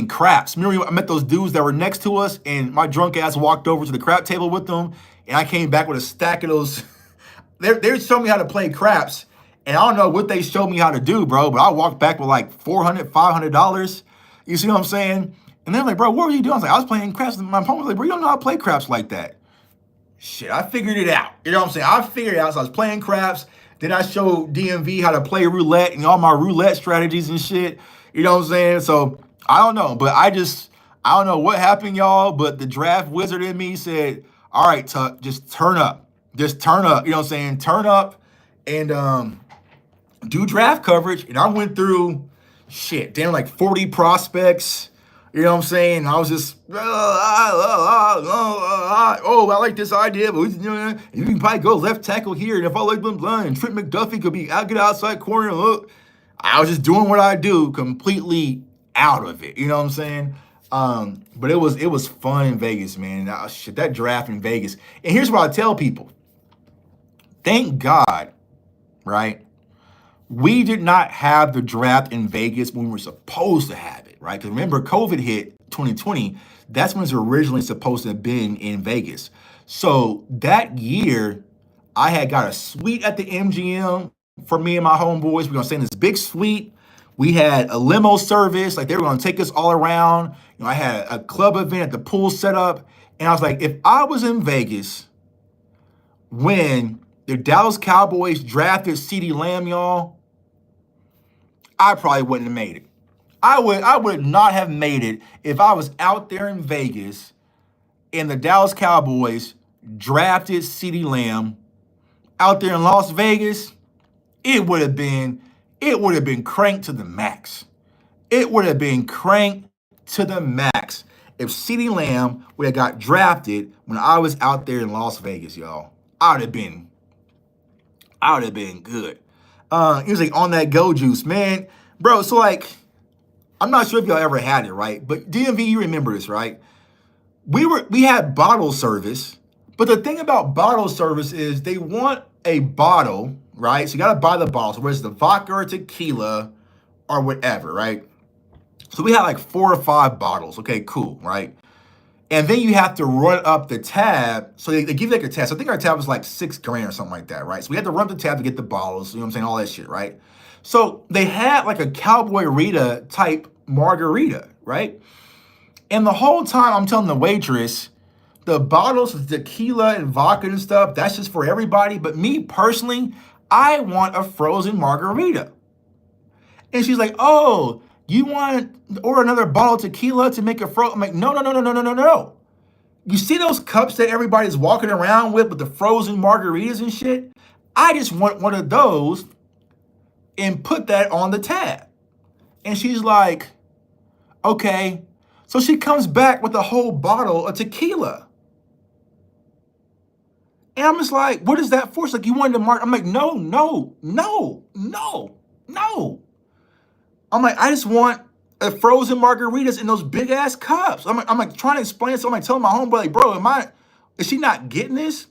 craps. Remember, I met those dudes that were next to us, and my drunk ass walked over to the crap table with them, and I came back with a stack of those. They showed me how to play craps, and I don't know what they showed me how to do, bro, but I walked back with like $400, $500. You see what I'm saying? And they're like, bro, what were you doing? I was like, I was playing craps. And my opponent was like, bro, you don't know how to play craps like that. Shit, I figured it out. You know what I'm saying? I figured it out. So I was playing craps. Then I showed DMV how to play roulette and all my roulette strategies and shit. You know what I'm saying? So I don't know, but I don't know what happened, y'all, but the draft wizard in me said, all right, Tuck, just turn up. Just turn up. You know what I'm saying? Turn up and do draft coverage. And I went through, shit, damn, like 40 prospects. You know what I'm saying? I was just, oh, I like this idea, but you can probably go left tackle here. And if I like them blind, and Trent McDuffie could be good outside corner. Look, I was just doing what I do, completely out of it. You know what I'm saying? But it was fun in Vegas, man. Shit, that draft in Vegas. And here's what I tell people. Thank God, right? We did not have the draft in Vegas when we were supposed to have it, right? Because remember, COVID hit 2020. That's when it's originally supposed to have been in Vegas. So that year, I had got a suite at the MGM for me and my homeboys. We're going to stay in this big suite. We had a limo service. Like, they were going to take us all around. You know, I had a club event at the pool set up. And I was like, if I was in Vegas when the Dallas Cowboys drafted CeeDee Lamb, y'all, I probably wouldn't have made it. I would not have made it if I was out there in Vegas and the Dallas Cowboys drafted CeeDee Lamb out there in Las Vegas. It would have been cranked to the max. It would have been cranked to the max if CeeDee Lamb would have got drafted when I was out there in Las Vegas, y'all. I would have been good. He was like on that go juice, man. Bro, so like, I'm not sure if y'all ever had it, right? But DMV, you remember this, right? We had bottle service, but the thing about bottle service is they want a bottle, right? So you got to buy the bottle. So whether it's the vodka or tequila or whatever, right? So we had like 4 or 5 bottles. Okay, cool, right? And then you have to run up the tab. So they give you like a tab. So I think our tab was like $6,000 or something like that, right? So we had to run up the tab to get the bottles, you know what I'm saying? All that shit, right? So they had like a Cowboy Rita type margarita, right? And the whole time I'm telling the waitress, the bottles of tequila and vodka and stuff, that's just for everybody. But me personally, I want a frozen margarita. And she's like, oh, you want to order another bottle of tequila to make a frozen? I'm like, no. You see those cups that everybody's walking around with the frozen margaritas and shit? I just want one of those and put that on the tab. And she's like, okay. So she comes back with a whole bottle of tequila. And I'm just like, what is that for? She's like, you wanted to mark. I'm like, no. I'm like, I just want a frozen margaritas in those big ass cups. I'm like trying to explain it. So I'm like telling my homeboy, like, bro, is she not getting this?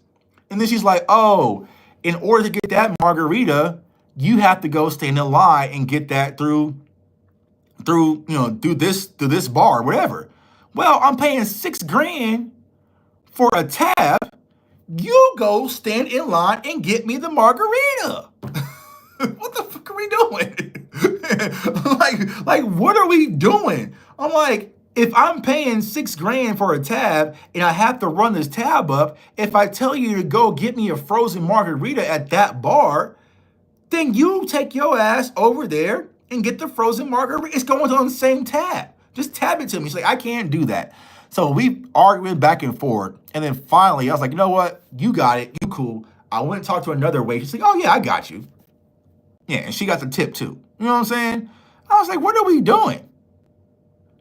And then she's like, oh, in order to get that margarita, you have to go stay in the line and get that through this bar, whatever. Well, I'm paying $6,000 for a tab. You go stand in line and get me the margarita. What the fuck are we doing? like, what are we doing? I'm like, if I'm paying $6,000 for a tab and I have to run this tab up, if I tell you to go get me a frozen margarita at that bar, then you take your ass over there and get the frozen margarita. It's going on the same tab. Just tab it to me. She's like, I can't do that. So we argued back and forth. And then finally, I was like, you know what? You got it. You cool. I went and talked to another wait. She's like, oh, yeah, I got you. Yeah, and she got the tip too. You know what I'm saying? I was like, what are we doing?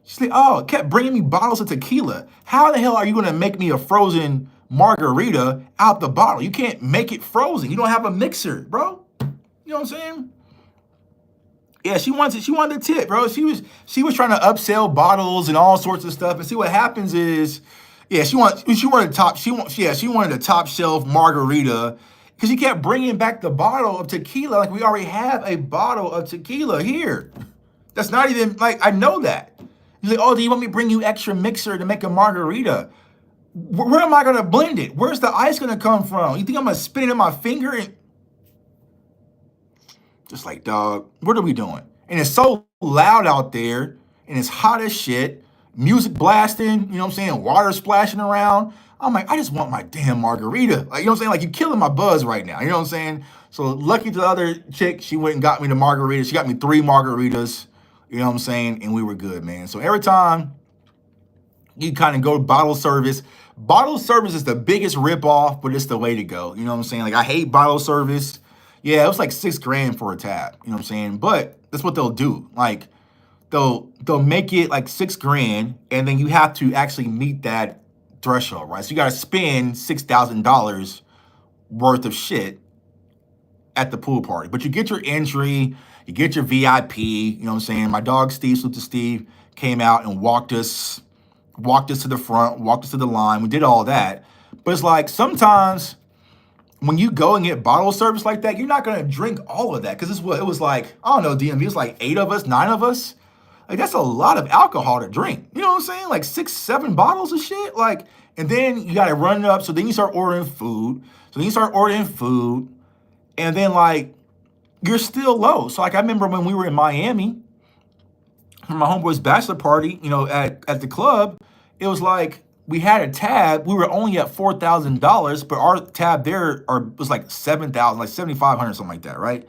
She's like, oh, kept bringing me bottles of tequila. How the hell are you going to make me a frozen margarita out the bottle? You can't make it frozen. You don't have a mixer, bro. You know what I'm saying? Yeah, she wanted the tip, bro. She was trying to upsell bottles and all sorts of stuff. And see what happens is, yeah, she wanted a top shelf margarita because she kept bringing back the bottle of tequila. Like, we already have a bottle of tequila here. That's not even, like, I know that. He's like, oh, do you want me to bring you extra mixer to make a margarita? Where am I going to blend it? Where's the ice going to come from? You think I'm going to spin it in my finger? And just like, dog, what are we doing? And it's so loud out there, and it's hot as shit. Music blasting, you know what I'm saying? Water splashing around. I'm like, I just want my damn margarita. Like, you know what I'm saying? Like, you're killing my buzz right now. You know what I'm saying? So lucky to the other chick, she went and got me the margarita. She got me 3 margaritas. You know what I'm saying? And we were good, man. So every time you kind of go to bottle service is the biggest ripoff, but it's the way to go. You know what I'm saying? Like, I hate bottle service. Yeah, it was like $6,000 for a tab. You know what I'm saying? But that's what they'll do. Like, they'll make it like $6,000, and then you have to actually meet that threshold, right? So you got to spend $6,000 worth of shit at the pool party. But you get your entry, you get your VIP. You know what I'm saying? My dog Steve, salute to Steve, came out and walked us to the front, walked us to the line. We did all that. But it's like sometimes when you go and get bottle service like that, you're not gonna drink all of that, because it was like, I don't know, DMV, it was like 8 of us, 9 of us. Like, that's a lot of alcohol to drink. You know what I'm saying? Like 6, 7 bottles of shit. Like, and then you gotta run it up. So then you start ordering food. And then, like, you're still low. So, like, I remember when we were in Miami for my homeboy's bachelor party, you know, at the club, it was like, we had a tab. We were only at $4,000, but our tab there was like $7,000, like $7,500, something like that, right?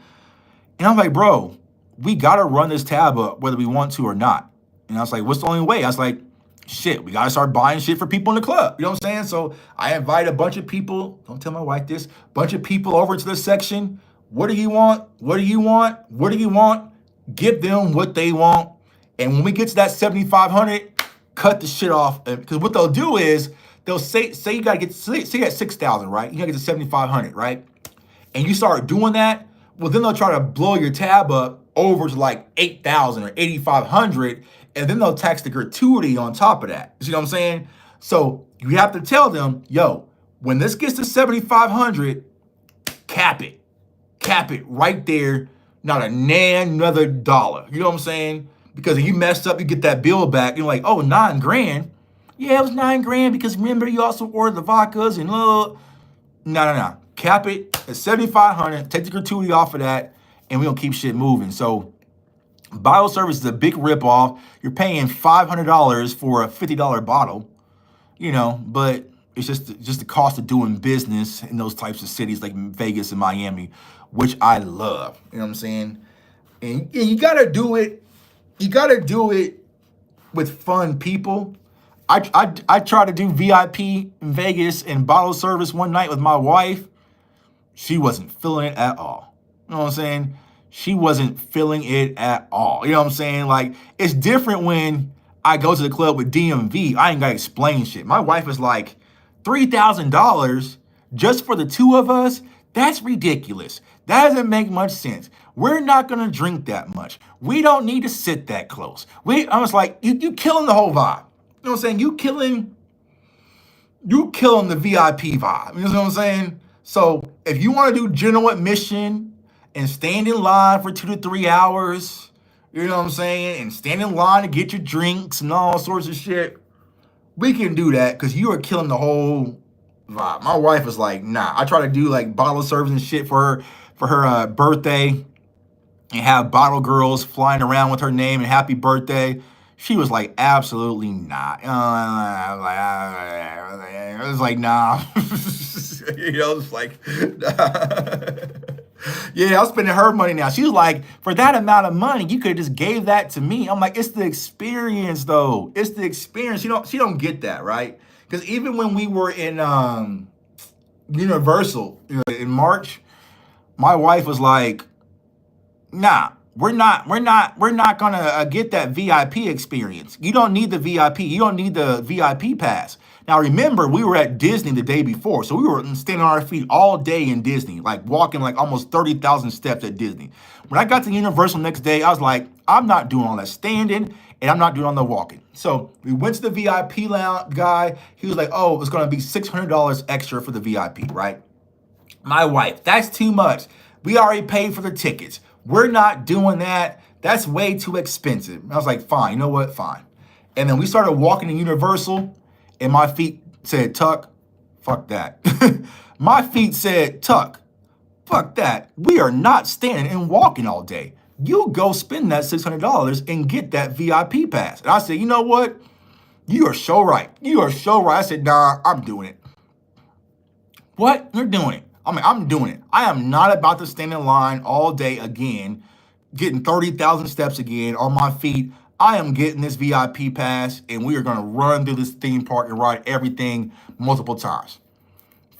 And I'm like, bro, we gotta run this tab up whether we want to or not. And I was like, what's the only way? I was like, shit, we gotta start buying shit for people in the club. You know what I'm saying? So I invite a bunch of people, don't tell my wife this, bunch of people over to the section. What do you want? What do you want? What do you want? Give them what they want. And when we get to that 7,500, cut the shit off. Because what they'll do is they'll say you gotta get, say you got 6,000, right? You gotta get to 7,500, right? And you start doing that, well, then they'll try to blow your tab up over to like 8,000 or 8,500, and then they'll tax the gratuity on top of that. You see what I'm saying? So you have to tell them, yo, when this gets to 7,500, cap it right there, not another dollar. You know what I'm saying? Because if you messed up, you get that bill back. You're like, oh, $9,000. Yeah, it was $9,000 because remember you also ordered the vodkas and No. Cap it at 7,500. Take the gratuity off of that, and we gonna keep shit moving. So, bottle service is a big ripoff. You're paying $500 for a $50 bottle, you know, but it's just the cost of doing business in those types of cities like Vegas and Miami, which I love. You know what I'm saying? And you gotta do it. You gotta do it with fun people. I tried to do VIP in Vegas and bottle service one night with my wife. she wasn't feeling it at all. You know what I'm saying? She wasn't feeling it at all. You know what I'm saying? Like, it's different when I go to the club with DMV. I ain't got to explain shit. My wife is like, $3,000 just for the two of us? That's ridiculous. That doesn't make much sense. We're not going to drink that much. We don't need to sit that close. I was like, you killing the whole vibe. You know what I'm saying? You killing the VIP vibe. You know what I'm saying? So if you want to do general admission and stand in line for 2 to 3 hours, you know what I'm saying, and stand in line to get your drinks and all sorts of shit, we can do that because you are killing the whole vibe. My wife is like, nah. I try to do like bottle service and shit for her birthday and have bottle girls flying around with her name and happy birthday. She was like, absolutely not. I was like, nah. You know, it's like, yeah, I'm spending her money now. She was like, for that amount of money, you could have just gave that to me. I'm like, it's the experience, though. It's the experience. She don't get that, right? Because even when we were in Universal in March, my wife was like, nah, we're not gonna get that VIP experience. You don't need the VIP. You don't need the VIP pass. Now remember, we were at Disney the day before, so we were standing on our feet all day in Disney, like walking like almost 30,000 steps at Disney. When I got to Universal next day, I was like, I'm not doing all that standing, and I'm not doing all the walking. So we went to the VIP lounge guy. He was like, oh, it's gonna be $600 extra for the VIP, right? My wife, that's too much. We already paid for the tickets. We're not doing that. That's way too expensive. I was like, fine, you know what? Fine. And then we started walking to Universal, and my feet said, tuck, fuck that. My feet said, tuck, fuck that. We are not standing and walking all day. You go spend that $600 and get that VIP pass. And I said, you know what? You are so right. You are so right. I said, nah, I'm doing it. What? You're doing it. I'm doing it. I am not about to stand in line all day again, getting 30,000 steps again on my feet. I am getting this VIP pass, and we are going to run through this theme park and ride everything multiple times.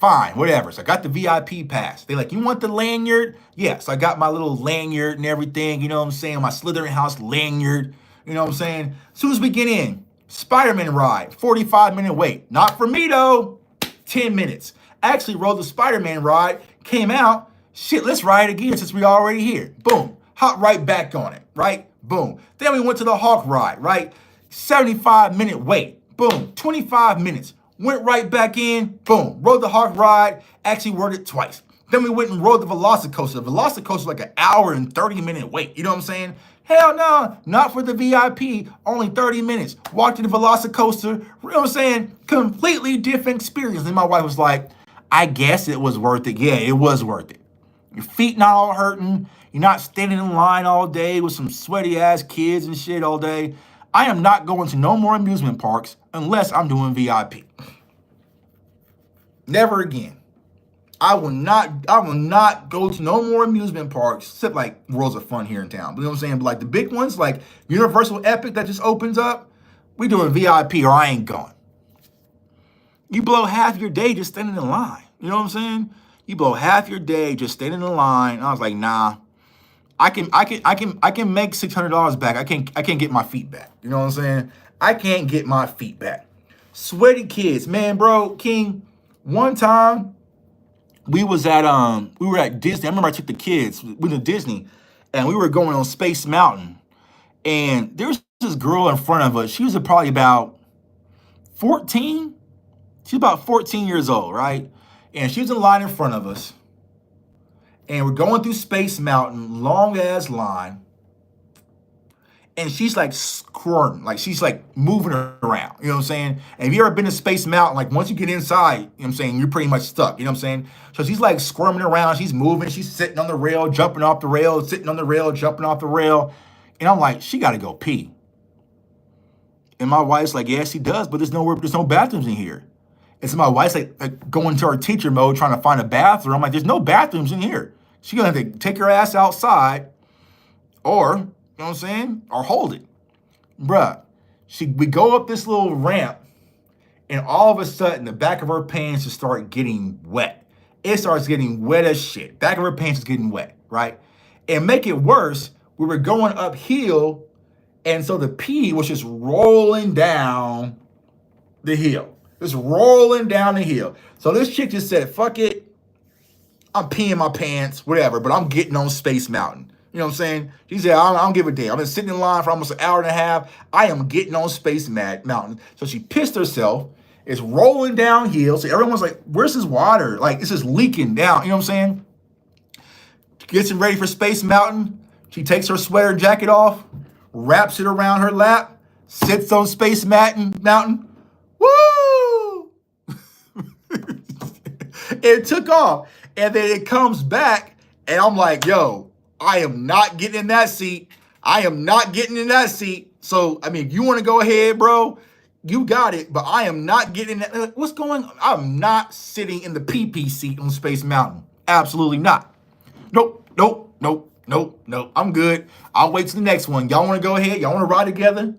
Fine, whatever. So I got the VIP pass. They're like, you want the lanyard? Yeah, so I got my little lanyard and everything, you know what I'm saying? My Slytherin house lanyard, you know what I'm saying? As soon as we get in, Spider-Man ride, 45-minute wait. Not for me, though. 10 minutes. Actually rode the Spider-Man ride, came out, shit, let's ride again since we already here. Boom, hop right back on it, right? Boom. Then we went to the Hawk ride, right? 75-minute wait, boom, 25 minutes. Went right back in, boom, rode the Hawk ride, actually rode it twice. Then we went and rode the Velocicoaster. The Velocicoaster was like an hour and 30-minute wait, you know what I'm saying? Hell no, not for the VIP, only 30 minutes. Walked to the Velocicoaster, you know what I'm saying? Completely different experience. And my wife was like, I guess it was worth it. Yeah, it was worth it. Your feet not all hurting. You're not standing in line all day with some sweaty ass kids and shit all day. I am not going to no more amusement parks unless I'm doing VIP. Never again. I will not go to no more amusement parks except like Worlds of Fun here in town. You know what I'm saying? But like the big ones, like Universal Epic that just opens up, we doing VIP or I ain't going. You blow half your day just standing in line. You know what I'm saying? You blow half your day just standing in line. I was like, nah, I can make $600 back. I can't get my feet back. You know what I'm saying? I can't get my feet back. Sweaty kids, man, bro, King. One time we were at Disney. I remember I took the kids. We went to Disney, and we were going on Space Mountain. And there was this girl in front of us. She was probably about 14. She's about 14 years old, right? And she was in line in front of us. And we're going through Space Mountain, long ass line. And she's like squirting, like she's like moving around, you know what I'm saying? And if you ever been to Space Mountain, like once you get inside, you know what I'm saying, you're pretty much stuck, you know what I'm saying? So she's like squirming around, she's moving, she's sitting on the rail, jumping off the rail, sitting on the rail, jumping off the rail. And I'm like, she gotta go pee. And my wife's like, yeah, she does, but there's no bathrooms in here. And so my wife's like going to her teacher mode, trying to find a bathroom. I'm like, there's no bathrooms in here. She's gonna have to take her ass outside or, you know what I'm saying, or hold it. Bruh, we go up this little ramp and all of a sudden the back of her pants just start getting wet. it starts getting wet as shit. Back of her pants is getting wet, right? And make it worse, we were going uphill, and so the pee was just rolling down the hill. Just rolling down the hill. So this chick just said, fuck it. I'm peeing my pants, whatever, but I'm getting on Space Mountain. You know what I'm saying? She said, I don't give a damn. I've been sitting in line for almost an hour and a half. I am getting on Space Mountain. So she pissed herself. It's rolling downhill. So everyone's like, where's this water? Like, it's just leaking down. You know what I'm saying? She gets ready for Space Mountain. She takes her sweater and jacket off, wraps it around her lap, sits on Space Mountain. Woo! It took off. And then it comes back, and I'm like, yo, I am not getting in that seat. I am not getting in that seat. So, I mean, if you want to go ahead, bro, you got it, but I am not getting in that. What's going on? I'm not sitting in the PP seat on Space Mountain. Absolutely not. Nope. I'm good. I'll wait till the next one. Y'all want to go ahead? Y'all want to ride together?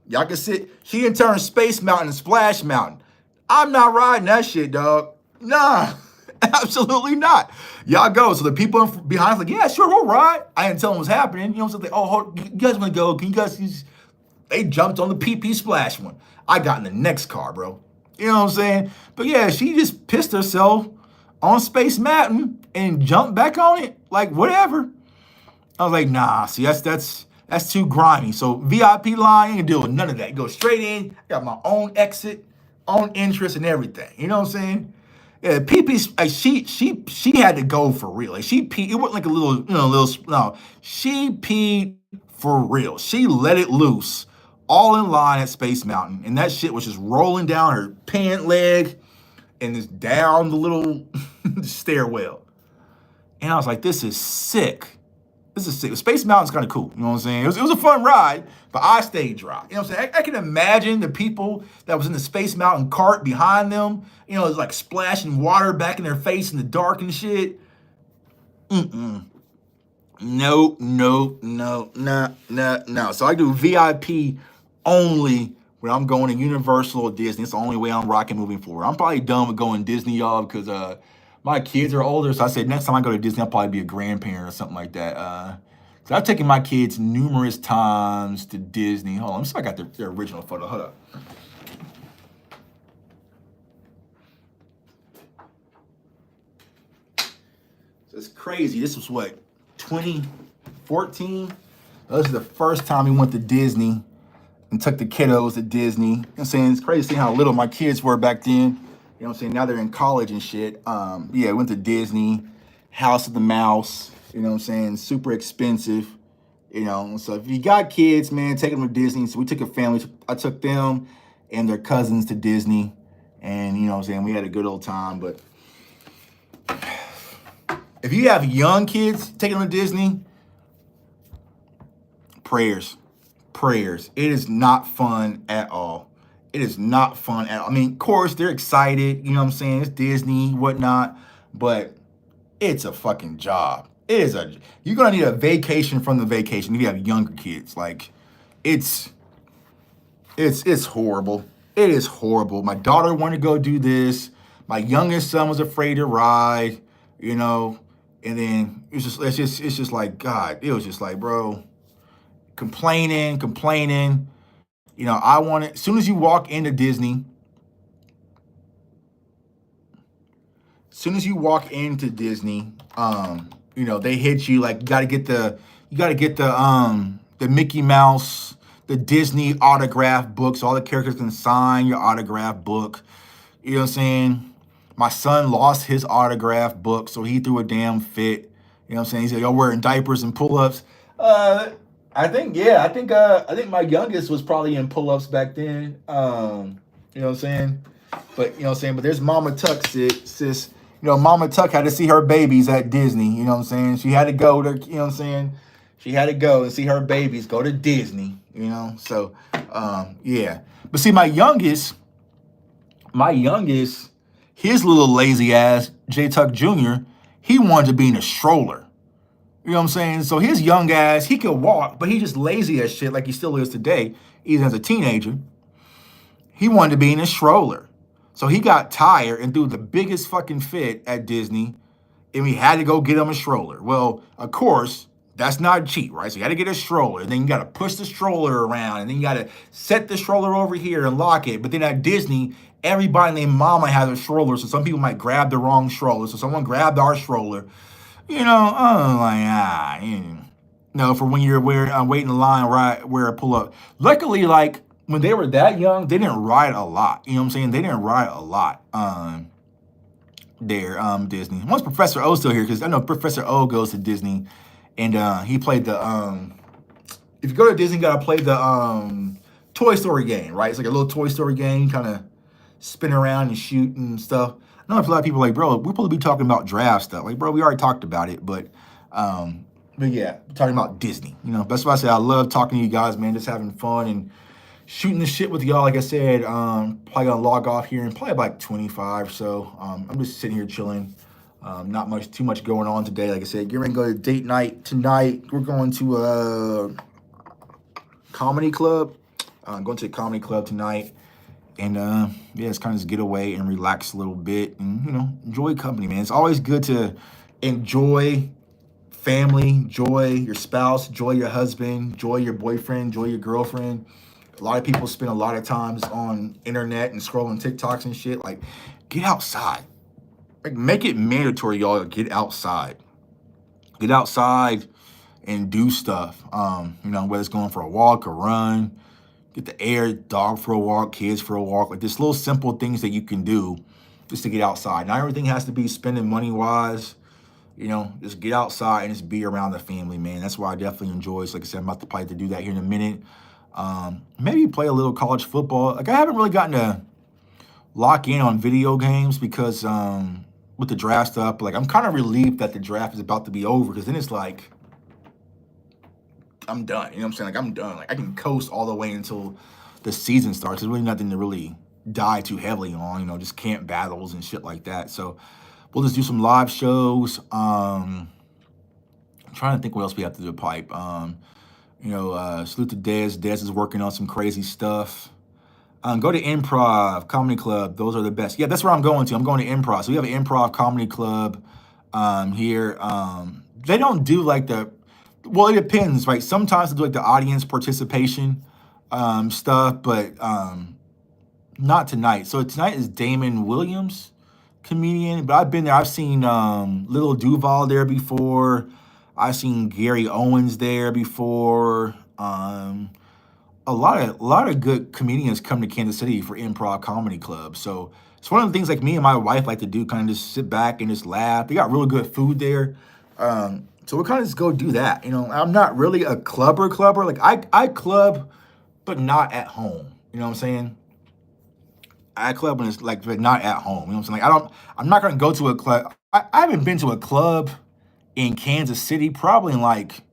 Y'all can sit. She in turn Space Mountain and Splash Mountain. I'm not riding that shit, dog. Nah. Absolutely not. Y'all go. So the people behind like, yeah, sure, we'll ride. I didn't tell them what's happening. You know what I'm saying? Oh, you guys want to go? Can you guys? They jumped on the PP Splash one. I got in the next car, bro. You know what I'm saying? But yeah, she just pissed herself on Space Mountain and jumped back on it. Like, whatever. I was like, nah, see, that's too grimy. So VIP line, ain't gonna deal with none of that. Go straight in, got my own exit, own interest and everything. You know what I'm saying? Yeah, PP, like she had to go for real. Like she peed, it wasn't like a little, no. She peed for real. She let it loose, all in line at Space Mountain. And that shit was just rolling down her pant leg and just down the little stairwell. And I was like, this is sick. Space Mountain's kind of cool. You know what I'm saying? It was a fun ride, but I stayed dry. You know what I'm saying? I can imagine the people that was in the Space Mountain cart behind them, you know, it's like splashing water back in their face in the dark and shit. No. So I do VIP only when I'm going to Universal or Disney. It's the only way I'm rocking moving forward. I'm probably done with going Disney, y'all, because my kids are older. So I said next time I go to Disney, I'll probably be a grandparent or something like that. So I've taken my kids numerous times to Disney. Hold on, let me see if I got their original photo. Hold up. So it's crazy. This was what, 2014? This is the first time we went to Disney and took the kiddos to Disney. You know what I'm saying? It's crazy seeing how little my kids were back then. You know what I'm saying? Now they're in college and shit. Yeah, went to Disney, House of the Mouse. You know what I'm saying? Super expensive. You know, so if you got kids, man, take them to Disney. So we took a family. I took them and their cousins to Disney. And, you know what I'm saying? We had a good old time. But if you have young kids, take them to Disney, prayers. It is not fun at all. It is not fun at all. I mean, of course, they're excited. You know what I'm saying? It's Disney, whatnot. But it's a fucking job. You're going to need a vacation from the vacation if you have younger kids. Like, it's horrible. It is horrible. My daughter wanted to go do this. My youngest son was afraid to ride, you know. And then it's just like, God, it was just like, bro, complaining. You know, as soon as you walk into Disney, you know, they hit you like you gotta get the Mickey Mouse, the Disney autograph book, so all the characters can sign your autograph book. You know what I'm saying? My son lost his autograph book, so he threw a damn fit. You know what I'm saying? He said, "Y'all wearing diapers and pull-ups." I think my youngest was probably in pull-ups back then. You know what I'm saying? But but there's Mama Tuck, sis. You know, Mama Tuck had to see her babies at Disney. You know what I'm saying? She had to go to, you know what I'm saying? She had to go and see her babies go to Disney, you know? So, yeah. But see, my youngest, his little lazy ass, J Tuck Jr., he wanted to be in a stroller. You know what I'm saying? So his young ass, he could walk, but he just lazy as shit like he still is today, even as a teenager. He wanted to be in a stroller. So he got tired and threw the biggest fucking fit at Disney, and we had to go get him a stroller. Well, of course, that's not cheap, right? So you got to get a stroller, and then you got to push the stroller around, and then you got to set the stroller over here and lock it. But then at Disney, everybody named Mama has a stroller, so some people might grab the wrong stroller. So someone grabbed our stroller, no, for when you're waiting in line right where I pull up. Luckily, like when they were that young, they didn't ride a lot. You know what I'm saying? They didn't ride a lot. There, Disney. Once Professor O's still here, because I know Professor O goes to Disney, and he played the if you go to Disney, you gotta play the Toy Story game, right? It's like a little Toy Story game, kind of spin around and shoot and stuff. I know a lot of people are like, bro, we're supposed to be talking about draft stuff. Like, bro, we already talked about it, but yeah, talking about Disney. That's why I say I love talking to you guys, man. Just having fun and shooting the shit with y'all. Like I said, probably gonna log off here in probably about 25. So I'm just sitting here chilling. Not too much going on today. Like I said, getting ready to go to date night tonight. We're going to a comedy club. Going to a comedy club tonight. And yeah, it's kind of just get away and relax a little bit and, enjoy company, man. It's always good to enjoy family, enjoy your spouse, enjoy your husband, enjoy your boyfriend, enjoy your girlfriend. A lot of people spend a lot of times on internet and scrolling TikToks and shit. Like, get outside. Like, make it mandatory, y'all, to get outside. Get outside and do stuff. Whether it's going for a walk, a run, get the air, dog for a walk, kids for a walk. Like, just little simple things that you can do just to get outside. Not everything has to be spending money-wise. Just get outside and just be around the family, man. That's why I definitely enjoy it. So like I said, I'm about to probably do that here in a minute. Maybe play a little college football. Like, I haven't really gotten to lock in on video games because with the draft stuff, like, I'm kind of relieved that the draft is about to be over, because then it's like, I'm done. You know what I'm saying? Like, I'm done. Like, I can coast all the way until the season starts. There's really nothing to really die too heavily on, just camp battles and shit like that. So we'll just do some live shows. I'm trying to think what else we have to do to pipe. Salute to Dez. Dez is working on some crazy stuff. Go to Improv Comedy Club. Those are the best. Yeah, that's where I'm going to. I'm going to Improv. So we have an Improv Comedy Club here. They don't do like well, it depends, right? Sometimes they do like the audience participation stuff, but not tonight. So tonight is Damon Williams, comedian, but I've been there. I've seen Little Duval there before. I've seen Gary Owens there before. A lot of good comedians come to Kansas City for Improv Comedy Club. So it's one of the things like me and my wife like to do, kind of just sit back and just laugh. They got really good food there. So we'll kind of just go do that. I'm not really a clubber. Like, I club, but not at home. You know what I'm saying? I club when it's like, but not at home. You know what I'm saying? Like, I'm not going to go to a club. I haven't been to a club in Kansas City probably in like,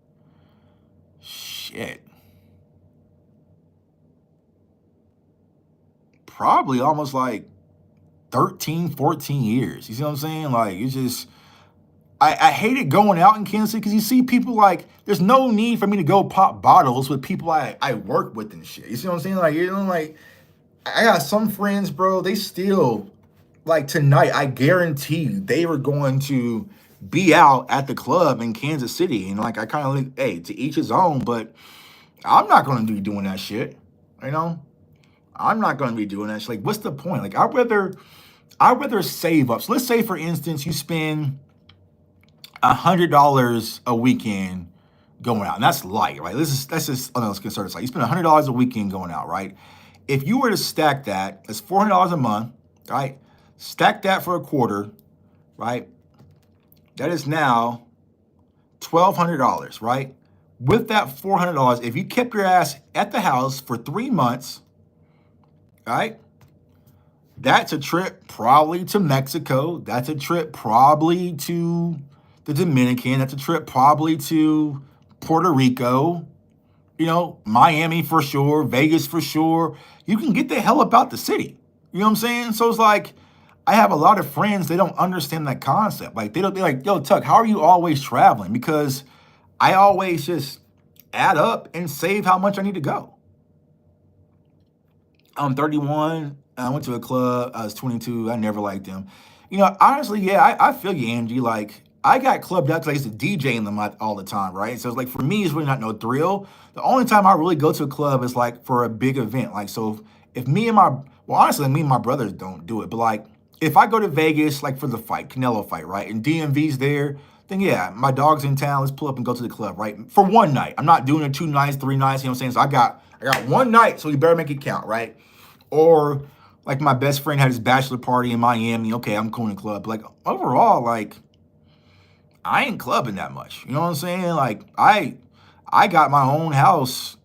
probably almost like 13, 14 years. You see what I'm saying? Like, it's just, I hated going out in Kansas City because you see people like, there's no need for me to go pop bottles with people I work with and shit. You see what I'm saying? Like, like, I got some friends, bro, they still, like tonight, I guarantee you, they were going to be out at the club in Kansas City. And like, I kind of like, hey, to each his own, but I'm not going to be doing that shit. I'm not going to be doing that shit. Like, what's the point? Like, I'd rather save up. So let's say, for instance, you spend $100 a weekend going out, and that's light, right? Let's consider this light. You spend $100 a weekend going out, right? If you were to stack that, that's $400 a month, right? Stack that for a quarter, right? That is now $1,200, right? With that $400, if you kept your ass at the house for 3 months, right? That's a trip probably to Mexico. That's a trip probably to the Dominican. That's a trip probably to Puerto Rico, Miami for sure, Vegas for sure. You can get the hell up out the city. You know what I'm saying? So it's like, I have a lot of friends, they don't understand that concept. Like, they're like, yo, Tuck, how are you always traveling? Because I always just add up and save how much I need to go. I'm 31. I went to a club. I was 22. I never liked them. You know, honestly, yeah, I feel you, Angie. Like, I got clubbed out because I used to DJ in them all the time, right? So it's like for me, it's really not no thrill. The only time I really go to a club is like for a big event. Like, so if me and my, well, honestly, me and my brothers don't do it, but like if I go to Vegas, like for the fight, Canelo fight, right, and DMV's there, then yeah, my dog's in town. Let's pull up and go to the club, right? For one night. I'm not doing it 2 nights, 3 nights. You know what I'm saying? So I got one night, so you better make it count, right? Or like my best friend had his bachelor party in Miami. Okay, I'm going to club. But like overall, like I ain't clubbing that much. You know what I'm saying? Like I got my own house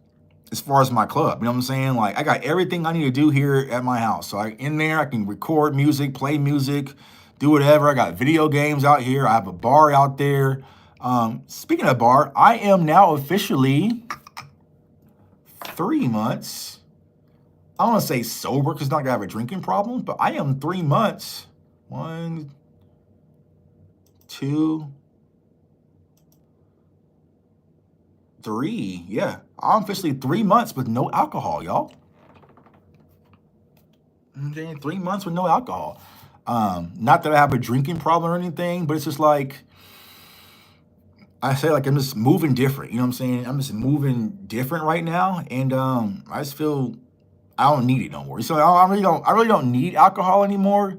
as far as my club. You know what I'm saying? Like I got everything I need to do here at my house. So in there I can record music, play music, do whatever. I got video games out here. I have a bar out there. Speaking of bar, I am now officially 3 months. I don't want to say sober because not gonna have a drinking problem, but I am 3 months. 1, 2, 3. Yeah, I'm officially 3 months with no alcohol, y'all. Okay, 3 months with no alcohol. Not that I have a drinking problem or anything, but it's just like I say, like I'm just moving different. You know what I'm saying? I'm just moving different right now, and I just feel I don't need it no more. So I really don't need alcohol anymore.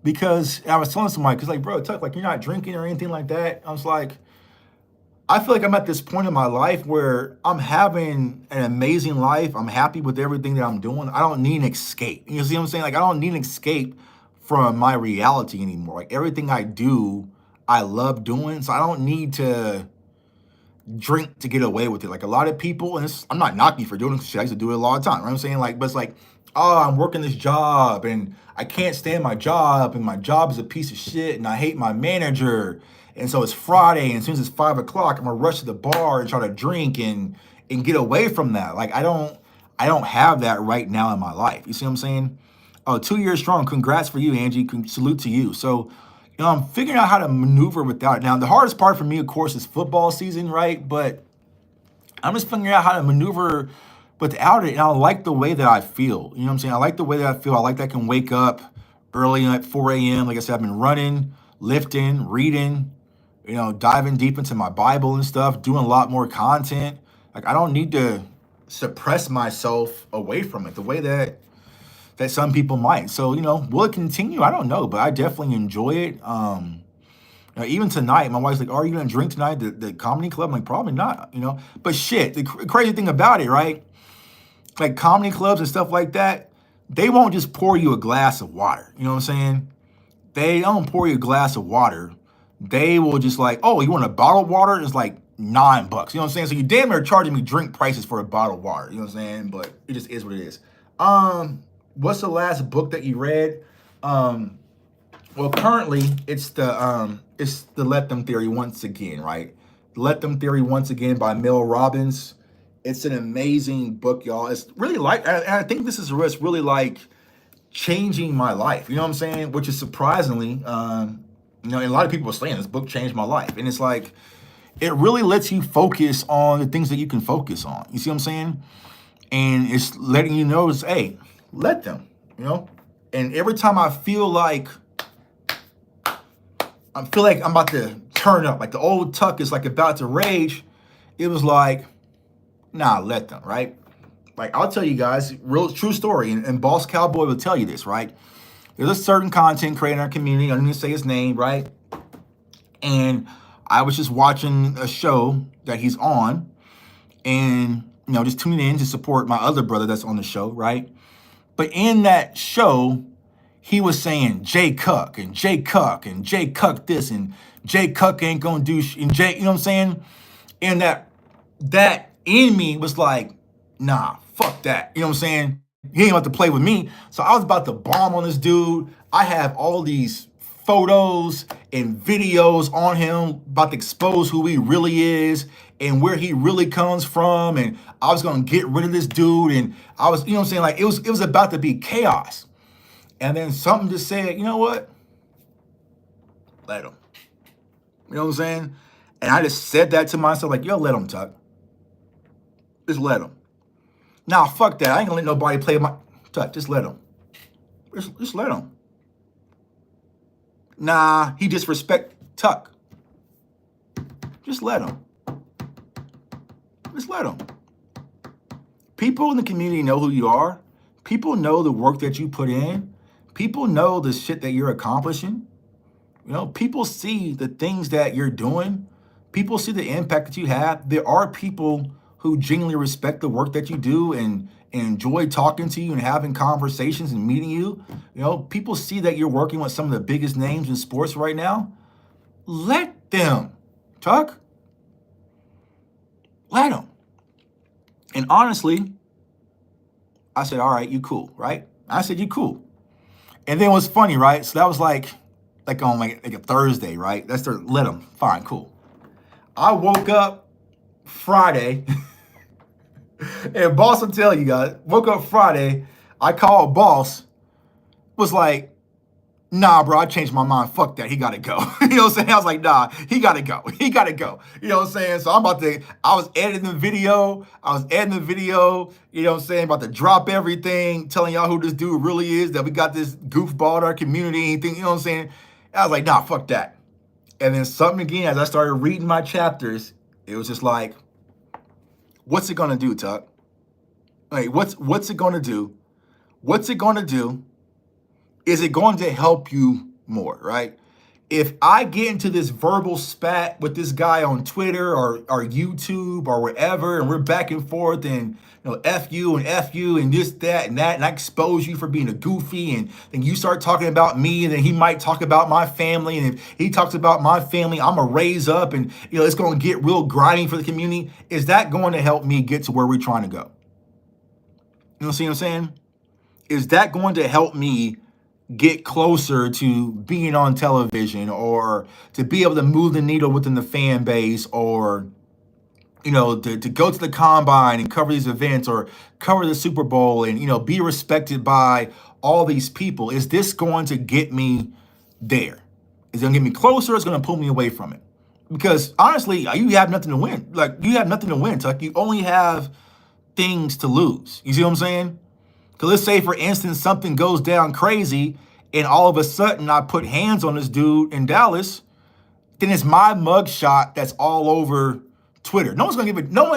Because I was telling somebody, because like, bro, Tuck, like you're not drinking or anything like that. I was like, I feel like I'm at this point in my life where I'm having an amazing life. I'm happy with everything that I'm doing. I don't need an escape. You see what I'm saying? Like I don't need an escape from my reality anymore. Like everything I do, I love doing. So I don't need to drink to get away with it. Like a lot of people, and I'm not knocking for doing this. I used to do it a lot of time. Right? I'm saying like, but it's like, oh, I'm working this job and I can't stand my job and my job is a piece of shit and I hate my manager. And so it's Friday and as soon as it's 5 o'clock, I'm gonna rush to the bar and try to drink and get away from that. Like I don't have that right now in my life. You see what I'm saying? Oh, 2 years strong. Congrats for you, Angie. Salute to you. So I'm figuring out how to maneuver without it. Now, the hardest part for me, of course, is football season, right? But I'm just figuring out how to maneuver without it. And I like the way that I feel. You know what I'm saying? I like the way that I feel. I like that I can wake up early at 4 a.m. Like I said, I've been running, lifting, reading, diving deep into my Bible and stuff, doing a lot more content. Like I don't need to suppress myself away from it the way that some people might. So, will it continue? I don't know, but I definitely enjoy it. Even tonight, my wife's like, "Are you gonna drink tonight?" The comedy club? I'm like, probably not, But shit, the crazy thing about it, right? Like comedy clubs and stuff like that, they won't just pour you a glass of water. You know what I'm saying? They don't pour you a glass of water. They will just like, oh, you want a bottle of water? It's like $9. You know what I'm saying? So you damn near charging me drink prices for a bottle of water. You know what I'm saying? But it just is what it is. What's the last book that you read? Well, currently it's the Let Them Theory once again, right? Let Them Theory once again by Mel Robbins. It's an amazing book, y'all. It's really and I think this is what's really like changing my life. You know what I'm saying? Which is surprisingly, and a lot of people are saying this book changed my life, and it's like it really lets you focus on the things that you can focus on. You see what I'm saying? And it's letting you know, hey, let them, And every time I feel like I'm about to turn up, like the old Tuck is like about to rage, it was like, nah, let them, right? Like I'll tell you guys, real true story, and Boss Cowboy will tell you this, right? There's a certain content creator in our community, I don't even say his name, right? And I was just watching a show that he's on, and just tuning in to support my other brother that's on the show, right? But in that show, he was saying Jay Cuck and Jay Cuck and Jay Cuck this and Jay Cuck ain't gonna do and Jay, you know what I'm saying? And that in me was like, nah, fuck that. You know what I'm saying? He ain't about to play with me. So I was about to bomb on this dude. I have all these photos and videos on him about to expose who he really is and where he really comes from. And I was gonna get rid of this dude. And I was, you know what I'm saying? Like it was about to be chaos. And then something just said, you know what? Let him. You know what I'm saying? And I just said that to myself, like, yo, let him, Tuck. Just let him. Nah, fuck that. I ain't gonna let nobody play Tuck, just let him. Just let him. Nah, he disrespect Tuck. Just let him. Just let him. People in the community know who you are. People know the work that you put in. People know the shit that you're accomplishing. People see the things that you're doing. People see the impact that you have. There are people who genuinely respect the work that you do and enjoy talking to you and having conversations and meeting you. People see that you're working with some of the biggest names in sports right now. Let them, Tuck. Let them. And honestly, I said, all right, you cool, right? I said, you cool. And then it was funny, right? So that was like on like a Thursday, right? That's their let them. Fine, cool. I woke up Friday, and boss will tell you guys, woke up Friday, I called boss, was like, nah, bro, I changed my mind. Fuck that. He got to go. You know what I'm saying? I was like, nah, he got to go. He got to go. You know what I'm saying? So I was editing the video. You know what I'm saying? About to drop everything, telling y'all who this dude really is, that we got this goofball in our community. You know what I'm saying? I was like, nah, fuck that. And then something again, as I started reading my chapters, it was just like, what's it going to do, Tuck? Like, what's it going to do? What's it going to do? Is it going to help you more, right? If I get into this verbal spat with this guy on Twitter or YouTube or wherever, and we're back and forth and, F you and this, that, and that, and I expose you for being a goofy, and then you start talking about me, and then he might talk about my family, and if he talks about my family, I'm going to raise up, and, it's going to get real grinding for the community. Is that going to help me get to where we're trying to go? See what I'm saying? Is that going to help me get closer to being on television, or to be able to move the needle within the fan base, or to go to the combine and cover these events, or cover the Super Bowl and be respected by all these people? Is this going to get me there? Is it going to get me closer, or is it going to pull me away from it? Because honestly, you have nothing to win. Like, you have nothing to win, Tuck. You only have things to lose. You see what I'm saying? Because let's say, for instance, something goes down crazy and all of a sudden I put hands on this dude in Dallas, then it's my mugshot that's all over Twitter. No one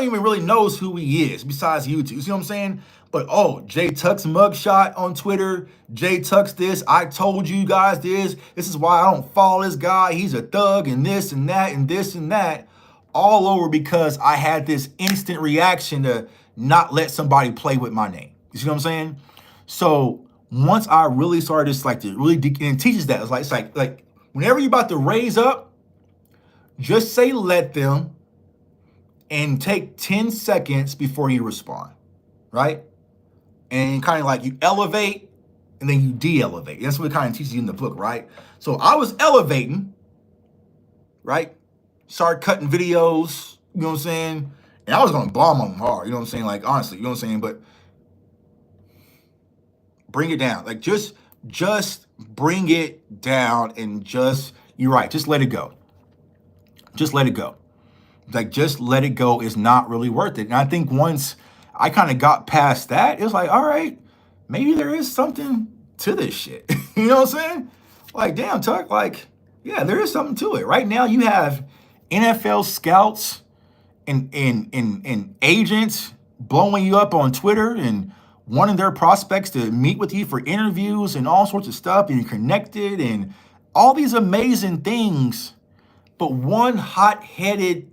even really knows who he is besides YouTube. You see what I'm saying? But, Jay Tuck's mugshot on Twitter, Jay Tuck's this, I told you guys this is why I don't follow this guy, he's a thug, and this and that and this and that, all over because I had this instant reaction to not let somebody play with my name. You see what I'm saying? So once I really started to really and it teaches that, it's like whenever you're about to raise up, just say let them and take 10 seconds before you respond, right? And kind of like you elevate and then you de-elevate. That's what it kind of teaches you in the book, right? So I was elevating, right? Started cutting videos, you know what I'm saying? And I was going to bomb them hard, you know what I'm saying? Like, honestly, you know what I'm saying? But bring it down. Like, just bring it down and you're right, just let it go. Just let it go. Like, just let it go is not really worth it. And I think once I kind of got past that, it was like, all right, maybe there is something to this shit. You know what I'm saying? Like, damn, Tuck, like, yeah, there is something to it. Right now, you have NFL scouts and agents blowing you up on Twitter and wanting their prospects to meet with you for interviews and all sorts of stuff, and you're connected and all these amazing things. But one hot-headed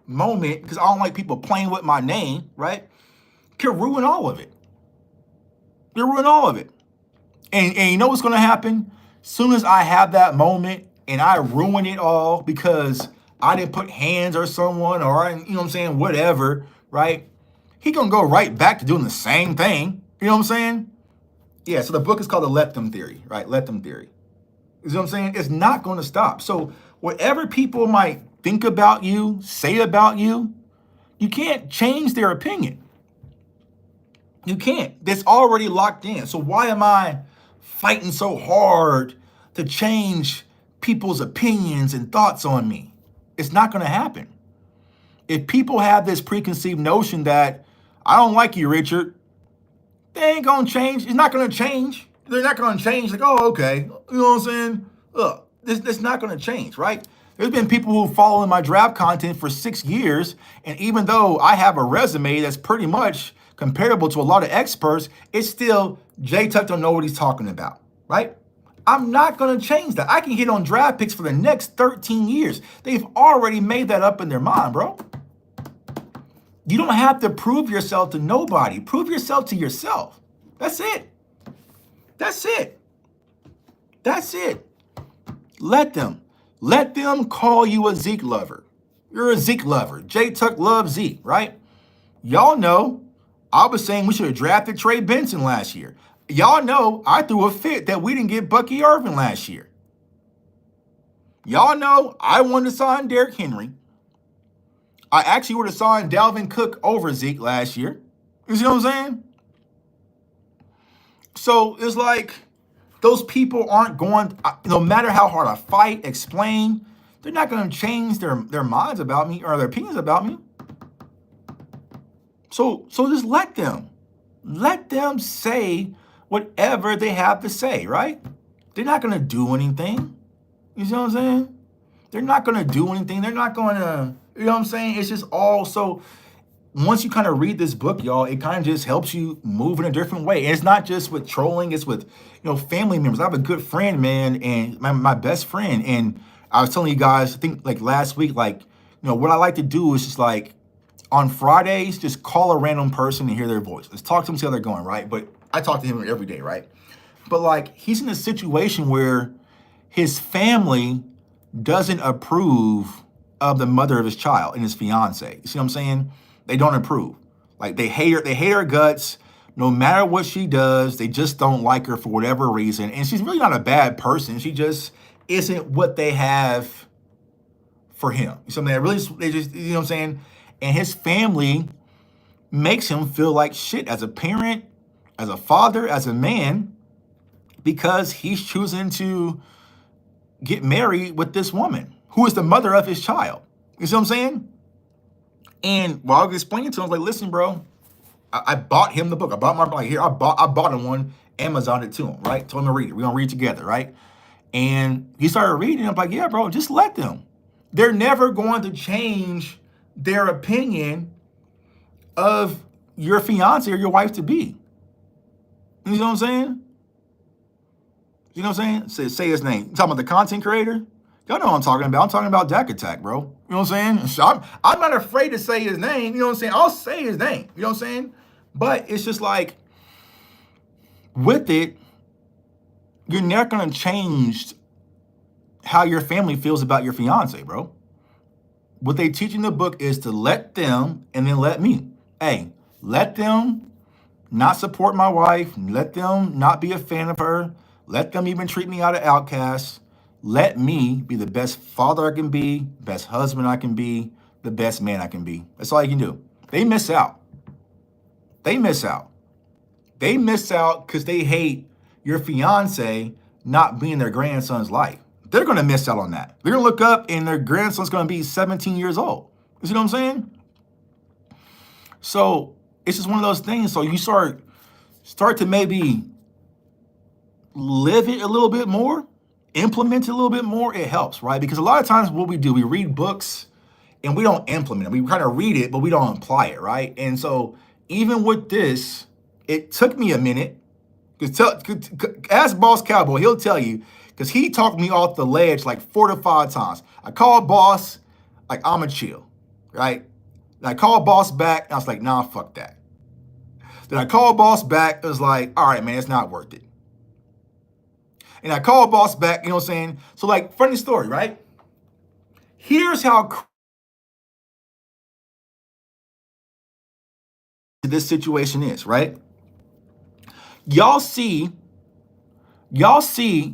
moment, because I don't like people playing with my name, right, can ruin all of it. Can ruin all of it. And you know what's going to happen? Soon as I have that moment and I ruin it all because I didn't put hands on someone, or, you know what I'm saying, whatever, right? He going to go right back to doing the same thing. You know what I'm saying? Yeah, so the book is called The Let Them Theory, right? Let Them Theory. You know what I'm saying? It's not going to stop. So whatever people might think about you, say about you, you can't change their opinion. You can't. That's already locked in. So why am I fighting so hard to change people's opinions and thoughts on me? It's not going to happen. If people have this preconceived notion that I don't like you, Richard, They ain't gonna change. It's not gonna change. They're not gonna change. Like, oh, okay. You know what I'm saying? Look, this not gonna change, right? There's been people who follow in my draft content for 6 years, and even though I have a resume that's pretty much comparable to a lot of experts, it's still Jay Tuck don't know what he's talking about, right? I'm not gonna change that. I can hit on draft picks for the next 13 years. They've already made that up in their mind, bro. You don't have to prove yourself to nobody. Prove yourself to yourself. That's it. That's it. That's it. Let them. Let them call you a Zeke lover. You're a Zeke lover. Jay Tuck loves Zeke, right? Y'all know I was saying we should have drafted Trey Benson last year. Y'all know I threw a fit that we didn't get Bucky Irvin last year. Y'all know I wanted to sign Derrick Henry. I actually would have signed Dalvin Cook over Zeke last year. You see what I'm saying? So it's like those people aren't going, no matter how hard I fight, explain, they're not going to change their minds about me or their opinions about me. So just let them. Let them say whatever they have to say, right? They're not going to do anything. You see what I'm saying? They're not going to do anything. They're not going to, you know what I'm saying? It's just all so. Once you kind of read this book, y'all, it kind of just helps you move in a different way. And it's not just with trolling, it's with, family members. I have a good friend, man, and my best friend. And I was telling you guys, I think like last week, like, what I like to do is just like on Fridays, just call a random person and hear their voice. Let's talk to them, see how they're going, right? But I talk to him every day, right? But like, he's in a situation where his family doesn't approve of the mother of his child and his fiance. You see what I'm saying? They don't approve. Like they hate her. They hate her guts. No matter what she does, they just don't like her for whatever reason. And she's really not a bad person. She just isn't what they have for him. Something that really, they just, you know what I'm saying? And his family makes him feel like shit as a parent, as a father, as a man, because he's choosing to get married with this woman who is the mother of his child. You see what I'm saying? And while I was explaining to him, I was like, listen, bro, I bought him the book. I bought my, like, here, I bought him one, Amazon it to him, right? Told him to read it. We're gonna read together, right? And he started reading. I'm like, yeah, bro, just let them. They're never going to change their opinion of your fiance or your wife to be. You know what I'm saying? You know what I'm saying? Say his name. You talking about the content creator? Y'all know what I'm talking about. I'm talking about Dak Attack, bro. You know what I'm saying? So I'm not afraid to say his name. You know what I'm saying? I'll say his name. You know what I'm saying? But it's just like, with it, you're not going to change how your family feels about your fiance, bro. What they teach in the book is to let them and then let me. Hey, let them not support my wife. Let them not be a fan of her. Let them even treat me out of outcasts. Let me be the best father I can be, best husband I can be, the best man I can be. That's all you can do. They miss out. They miss out. They miss out because they hate your fiance not being their grandson's life. They're going to miss out on that. They're going to look up and their grandson's going to be 17 years old. You see what I'm saying? So it's just one of those things. So you start to maybe live it a little bit more, implement it a little bit more, it helps, right? Because a lot of times what we do, we read books and we don't implement it. We kind of read it, but we don't apply it, right? And so even with this, it took me a minute. Ask Boss Cowboy, he'll tell you, because he talked me off the ledge like 4 to 5 times. I called Boss, like, I'm a chill, right? And I called Boss back, and I was like, nah, fuck that. Then I called Boss back, it was like, all right, man, it's not worth it. And I called Boss back, you know what I'm saying? So, like, funny story, right? Here's how this situation is, right? Y'all see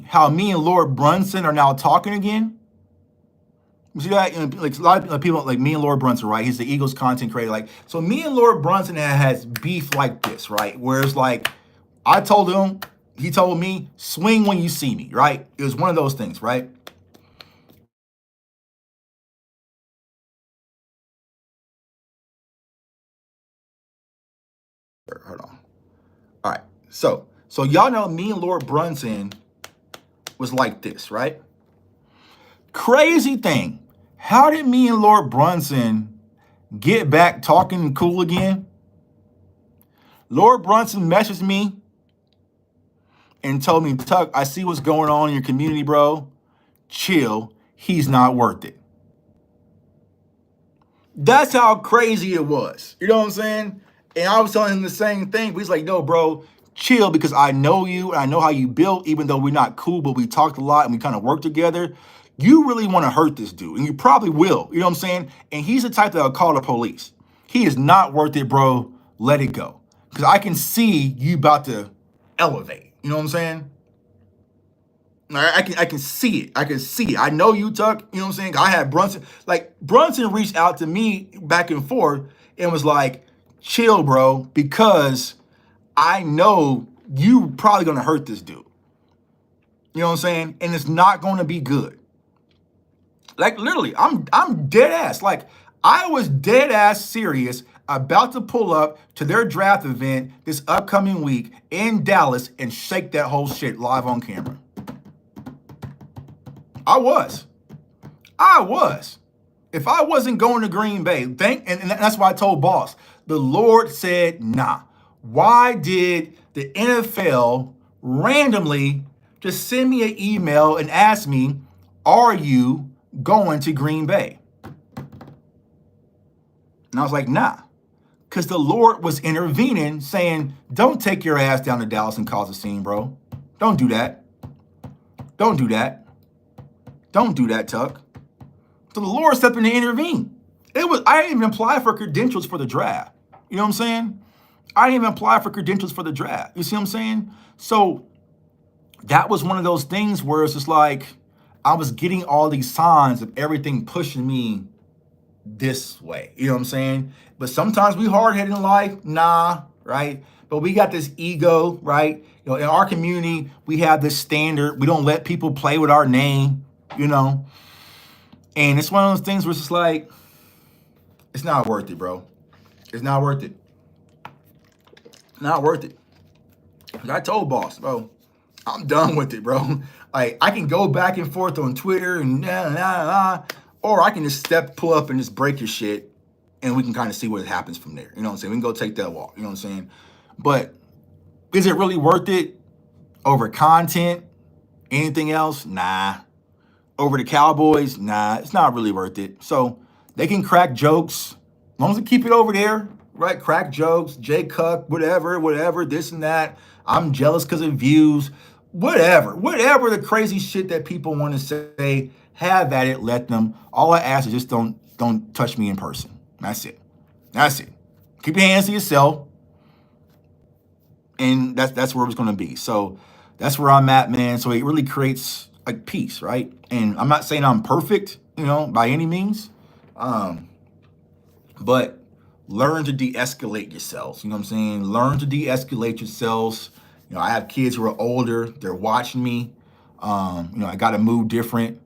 how me and Lord Brunson are now talking again? You see that? Like a lot of people, like me and Lord Brunson, right? He's the Eagles content creator. Like, so me and Lord Brunson has beef like this, right? Where it's like, I told him, he told me, swing when you see me, right? It was one of those things, right? Hold on. All right. So y'all know me and Lord Brunson was like this, right? Crazy thing. How did me and Lord Brunson get back talking cool again? Lord Brunson messaged me and told me, Tuck, I see what's going on in your community, bro. Chill. He's not worth it. That's how crazy it was. You know what I'm saying? And I was telling him the same thing. But he's like, no, bro, chill, because I know you and I know how you built, even though we're not cool, but we talked a lot and we kind of worked together. You really want to hurt this dude, and you probably will. You know what I'm saying? And he's the type that'll call the police. He is not worth it, bro. Let it go. Because I can see you about to elevate. You know what I'm saying? I can see it. I can see it. I know you, Tuck. You know what I'm saying? I had Brunson. Like, Brunson reached out to me back and forth and was like, chill, bro, because I know you probably gonna hurt this dude. You know what I'm saying? And it's not gonna be good. Like, literally, I'm dead ass. Like, I was dead ass serious about to pull up to their draft event this upcoming week in Dallas and shake that whole shit live on camera. I was. If I wasn't going to Green Bay, and that's why I told boss, the Lord said, nah. Why did the NFL randomly just send me an email and ask me, are you going to Green Bay? And I was like, nah. Because the Lord was intervening, saying, don't take your ass down to Dallas and cause a scene, bro. Don't do that. Don't do that. Don't do that, Tuck. So the Lord stepped in to intervene. I didn't even apply for credentials for the draft. You know what I'm saying? I didn't even apply for credentials for the draft. You see what I'm saying? So that was one of those things where it's just like I was getting all these signs of everything pushing me this way. You know what I'm saying? But sometimes we hard-headed in life, nah, right? But we got this ego, right? You know, in our community, we have this standard. We don't let people play with our name, you know? And it's one of those things where it's just like, it's not worth it, bro. It's not worth it. Not worth it. I told boss, bro, I'm done with it, bro. Like, I can go back and forth on Twitter and or I can just pull up and just break your shit, and we can kind of see what happens from there. You know what I'm saying? We can go take that walk. You know what I'm saying? But is it really worth it over content? Anything else? Nah. Over the Cowboys? Nah, it's not really worth it. So they can crack jokes, as long as they keep it over there, right? Crack jokes, Jay Cuck, whatever, this and that. I'm jealous because of views, whatever the crazy shit that people want to say, have at it, let them. All I ask is just don't touch me in person. That's it. Keep your hands to yourself. And that's where it's going to be. So that's where I'm at, man. So it really creates like peace, right? And I'm not saying I'm perfect, you know, by any means. But learn to de-escalate yourselves. You know what I'm saying? Learn to de-escalate yourselves. You know, I have kids who are older. They're watching me. You know, I got to move different.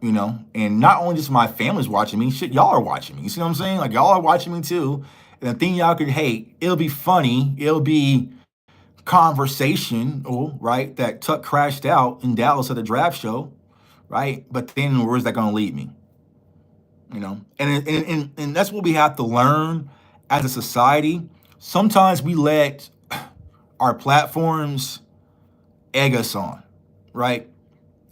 You know, and not only just my family's watching me, shit, y'all are watching me. You see what I'm saying? Like, y'all are watching me too. And the thing y'all could hate, it'll be funny. It'll be conversation, right? That Tuck crashed out in Dallas at the draft show, right? But then where's that going to lead me? You know, and that's what we have to learn as a society. Sometimes we let our platforms egg us on, right?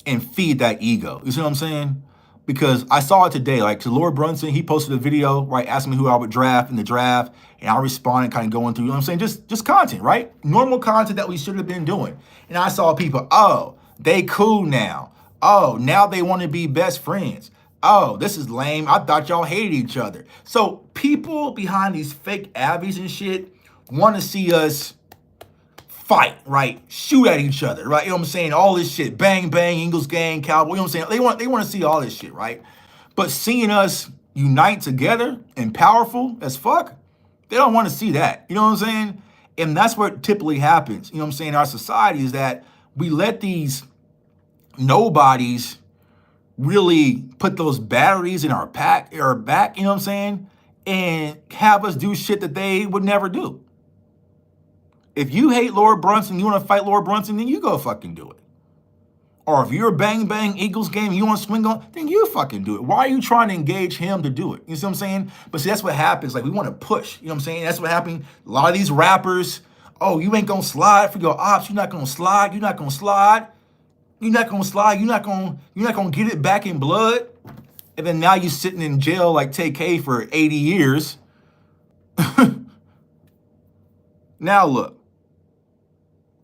And feed that ego. You see what I'm saying? Because I saw it today, like to Lord Brunson, he posted a video, right, asking me who I would draft in the draft, and I responded kind of going through, you know what I'm saying? Just content, right? Normal content that we should have been doing. And I saw people, oh, they cool now. Oh, now they want to be best friends. Oh, this is lame. I thought y'all hated each other. So people behind these fake abbeys and shit want to see us fight, right? Shoot at each other, right? You know what I'm saying? All this shit, bang, bang, Eagles gang, Cowboys, you know what I'm saying? They want to see all this shit, right? But seeing us unite together and powerful as fuck, they don't want to see that. You know what I'm saying? And that's what typically happens, you know what I'm saying, in our society, is that we let these nobodies really put those batteries in our back, you know what I'm saying? And have us do shit that they would never do. If you hate Lord Brunson, you want to fight Lord Brunson, then you go fucking do it. Or if you're a bang bang Eagles game, you want to swing on, then you fucking do it. Why are you trying to engage him to do it? You see what I'm saying? But see, that's what happens. Like, we want to push. You know what I'm saying? That's what happened. A lot of these rappers, oh, you ain't gonna slide for your ops. You're not gonna slide. You're not gonna slide. You're not gonna slide. You're not gonna get it back in blood. And then now you're sitting in jail like TK for 80 years. Now look.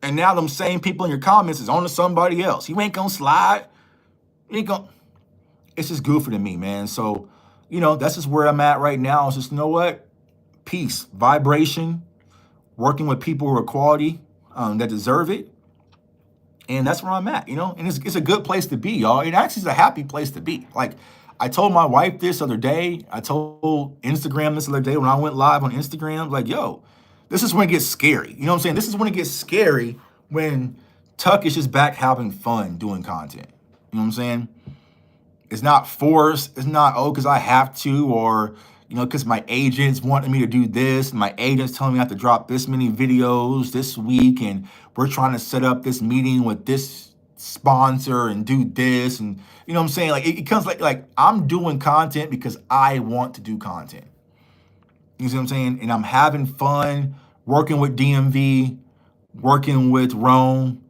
And now them same people in your comments is on to somebody else. You ain't gonna slide. You ain't gonna. It's just goofy to me, man. So, that's just where I'm at right now. It's just, you know what? Peace, vibration, working with people who are quality, that deserve it. And that's where I'm at, And it's a good place to be, y'all. It actually is a happy place to be. Like, I told my wife this other day. I told Instagram this other day when I went live on Instagram. Like, yo, this is when it gets scary. You know what I'm saying? This is when it gets scary when Tuck is just back having fun doing content. You know what I'm saying? It's not forced. It's not, because I have to, or, because my agents wanted me to do this. My agent's telling me I have to drop this many videos this week, and we're trying to set up this meeting with this sponsor and do this. And, you know what I'm saying? Like, it comes like I'm doing content because I want to do content. You see what I'm saying? And I'm having fun working with DMV, working with Rome.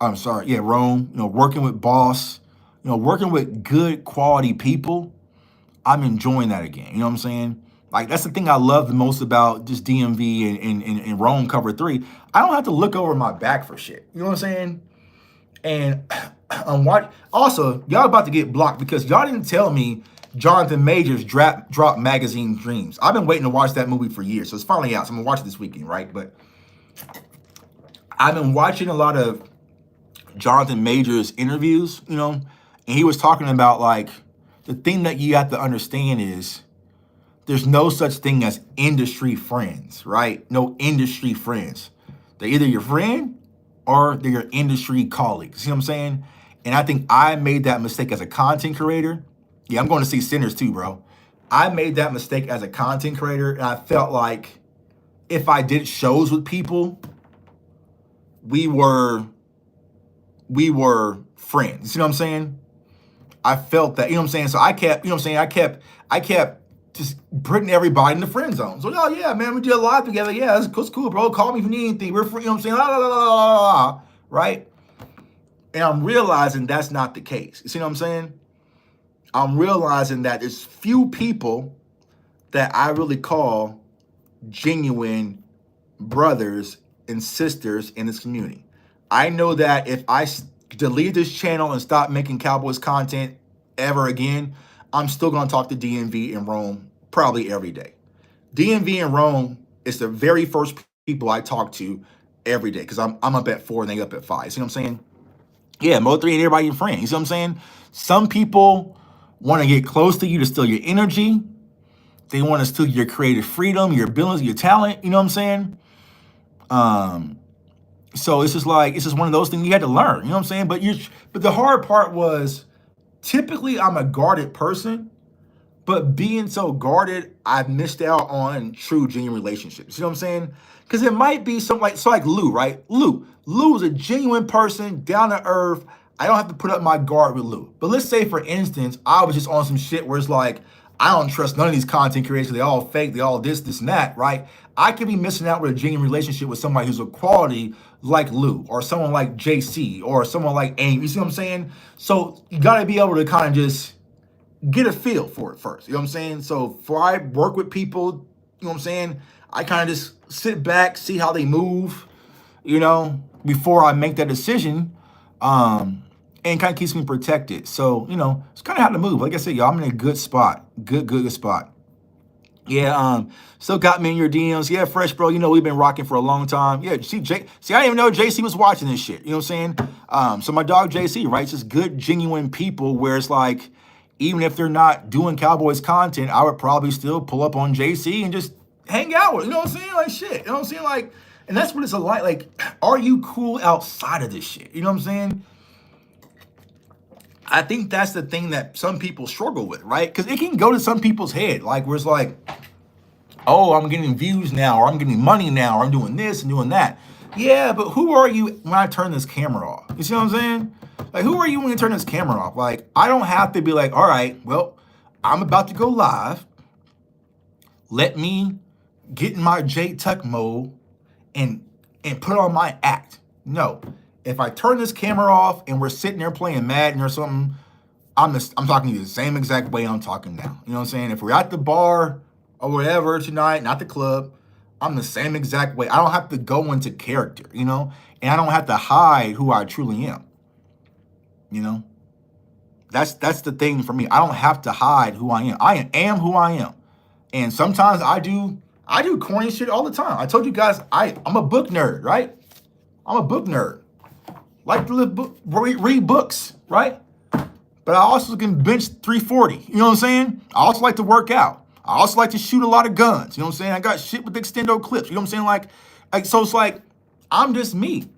Rome, working with Boss, working with good quality people. I'm enjoying that again. You know what I'm saying? Like, that's the thing I love the most about just DMV and Rome Cover 3. I don't have to look over my back for shit. You know what I'm saying? And also, y'all about to get blocked because y'all didn't tell me Jonathan Majors dropped Magazine Dreams. I've been waiting to watch that movie for years, so it's finally out. So I'm gonna watch it this weekend, right? But I've been watching a lot of Jonathan Majors interviews, and he was talking about, like, the thing that you have to understand is there's no such thing as industry friends, right? No industry friends. They're either your friend or they're your industry colleagues. See what I'm saying? And I think I made that mistake as a content creator. Yeah, I'm going to see Sinners too, bro. I made that mistake as a content creator, and I felt like if I did shows with people, we were friends. You see what I'm saying? I felt that, you know what I'm saying? So I kept, I kept just putting everybody in the friend zone. So, oh yeah, man, we did a live together. Yeah, that's cool, bro. Call me if you need anything. We're free, you know what I'm saying? La, la, la, la, la, la, right? And I'm realizing that's not the case. You see what I'm saying? I'm realizing that there's few people that I really call genuine brothers and sisters in this community. I know that if I delete this channel and stop making Cowboys content ever again, I'm still going to talk to DMV and Rome probably every day. DMV and Rome is the very first people I talk to every day because I'm up at 4 and they up at 5. See what I'm saying? Yeah, Mo3 and everybody your friend. You see what I'm saying? Some people want to get close to you to steal your energy. They want to steal your creative freedom, your ability, your talent. You know what I'm saying? So it's just one of those things you had to learn. You know what I'm saying? But the hard part was typically I'm a guarded person, but being so guarded, I've missed out on true, genuine relationships. You know what I'm saying? Because it might be something like Lou, right? Lou is a genuine person, down to earth. I don't have to put up my guard with Lou. But let's say, for instance, I was just on some shit where it's like, I don't trust none of these content creators. They all fake. They all this, and that, right? I could be missing out with a genuine relationship with somebody who's a quality like Lou, or someone like JC, or someone like Amy. You see what I'm saying? So you got to be able to kind of just get a feel for it first. You know what I'm saying? So before I work with people, you know what I'm saying, I kind of just sit back, see how they move, before I make that decision. And kind of keeps me protected. So, it's kind of how to move. Like I said, y'all, I'm in a good spot. Good spot. Yeah, still got me in your DMs. Yeah, Fresh, bro, we've been rocking for a long time. Yeah, see, I didn't even know JC was watching this shit. You know what I'm saying? So my dog JC, right? It's just good, genuine people where it's like, even if they're not doing Cowboys content, I would probably still pull up on JC and just hang out with, you know what I'm saying? Like, shit, you know what I'm saying? Like, and that's what it's like, are you cool outside of this shit? You know what I'm saying? I think that's the thing that some people struggle with, right? Because it can go to some people's head, like, where it's like, oh, I'm getting views now, or I'm getting money now, or I'm doing this and doing that. Yeah, but who are you when I turn this camera off? You see what I'm saying? Like, who are you when you turn this camera off? Like, I don't have to be like, all right, well, I'm about to go live. Let me get in my J Tuck mode and put on my act. No. If I turn this camera off and we're sitting there playing Madden or something, I'm talking to you the same exact way I'm talking now. You know what I'm saying? If we're at the bar or whatever tonight, not the club, I'm the same exact way. I don't have to go into character, you know? And I don't have to hide who I truly am. You know? That's the thing for me. I don't have to hide who I am. I am who I am. And sometimes I do corny shit all the time. I told you guys I'm a book nerd, right? I'm a book nerd. Like to read books, right? But I also can bench 340. You know what I'm saying? I also like to work out. I also like to shoot a lot of guns. You know what I'm saying? I got shit with extendo clips. You know what I'm saying? Like so it's like, I'm just me.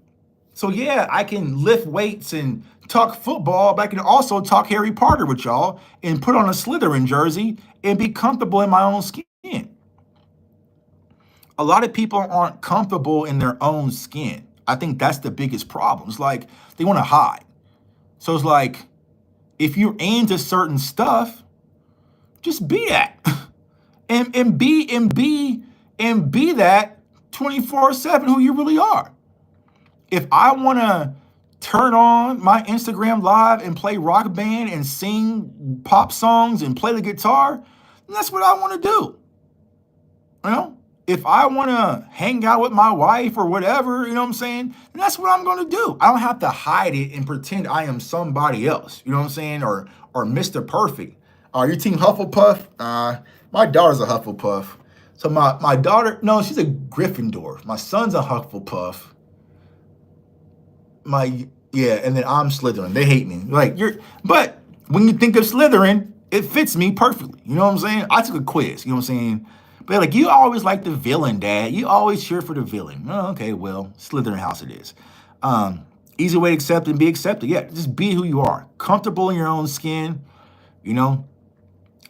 So yeah, I can lift weights and talk football, but I can also talk Harry Potter with y'all and put on a Slytherin jersey and be comfortable in my own skin. A lot of people aren't comfortable in their own skin. I think that's the biggest problem. It's like they want to hide. So it's like, if you're into certain stuff, just be that. and be that 24/7 who you really are. If I want to turn on my Instagram live and play Rock Band and sing pop songs and play the guitar, then that's what I want to do. You know? If I want to hang out with my wife or whatever, you know what I'm saying? Then that's what I'm going to do. I don't have to hide it and pretend I am somebody else. You know what I'm saying? Or Mr. Perfect. Are you team Hufflepuff? My daughter's a Hufflepuff. So my daughter, no, she's a Gryffindor. My son's a Hufflepuff. And then I'm Slytherin. They hate me. But when you think of Slytherin, it fits me perfectly. You know what I'm saying? I took a quiz. You know what I'm saying? But like, you always like the villain, Dad. You always cheer for the villain. Oh, okay, well, Slytherin house it is. Easy way to accept and be accepted. Yeah, just be who you are. Comfortable in your own skin. You know,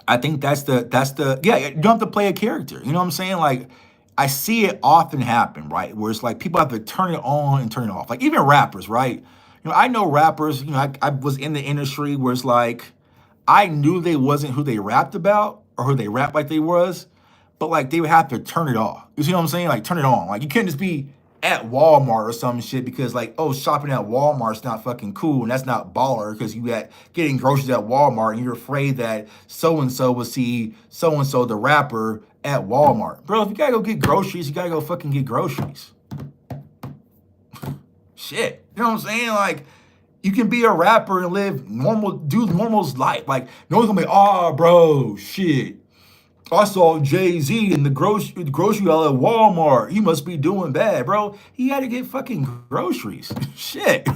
I think that's the yeah, you don't have to play a character. You know what I'm saying? Like, I see it often happen, right? Where it's like people have to turn it on and turn it off. Like even rappers, right? You know, I know rappers, you know, I was in the industry where it's like, I knew they wasn't who they rapped about or who they rap like they was, but like they would have to turn it off. You see what I'm saying? Like turn it on. Like you can't just be at Walmart or some shit because like, oh, shopping at Walmart's not fucking cool and that's not baller because you at getting groceries at Walmart and you're afraid that so-and-so will see so-and-so the rapper at Walmart. Bro, if you gotta go get groceries, you gotta go fucking get groceries. Shit. You know what I'm saying? Like, you can be a rapper and live normal, do normal's life. Like, no one's gonna be, oh, bro, shit. I saw Jay-Z in the grocery aisle at Walmart. He must be doing bad, bro. He had to get fucking groceries. Shit.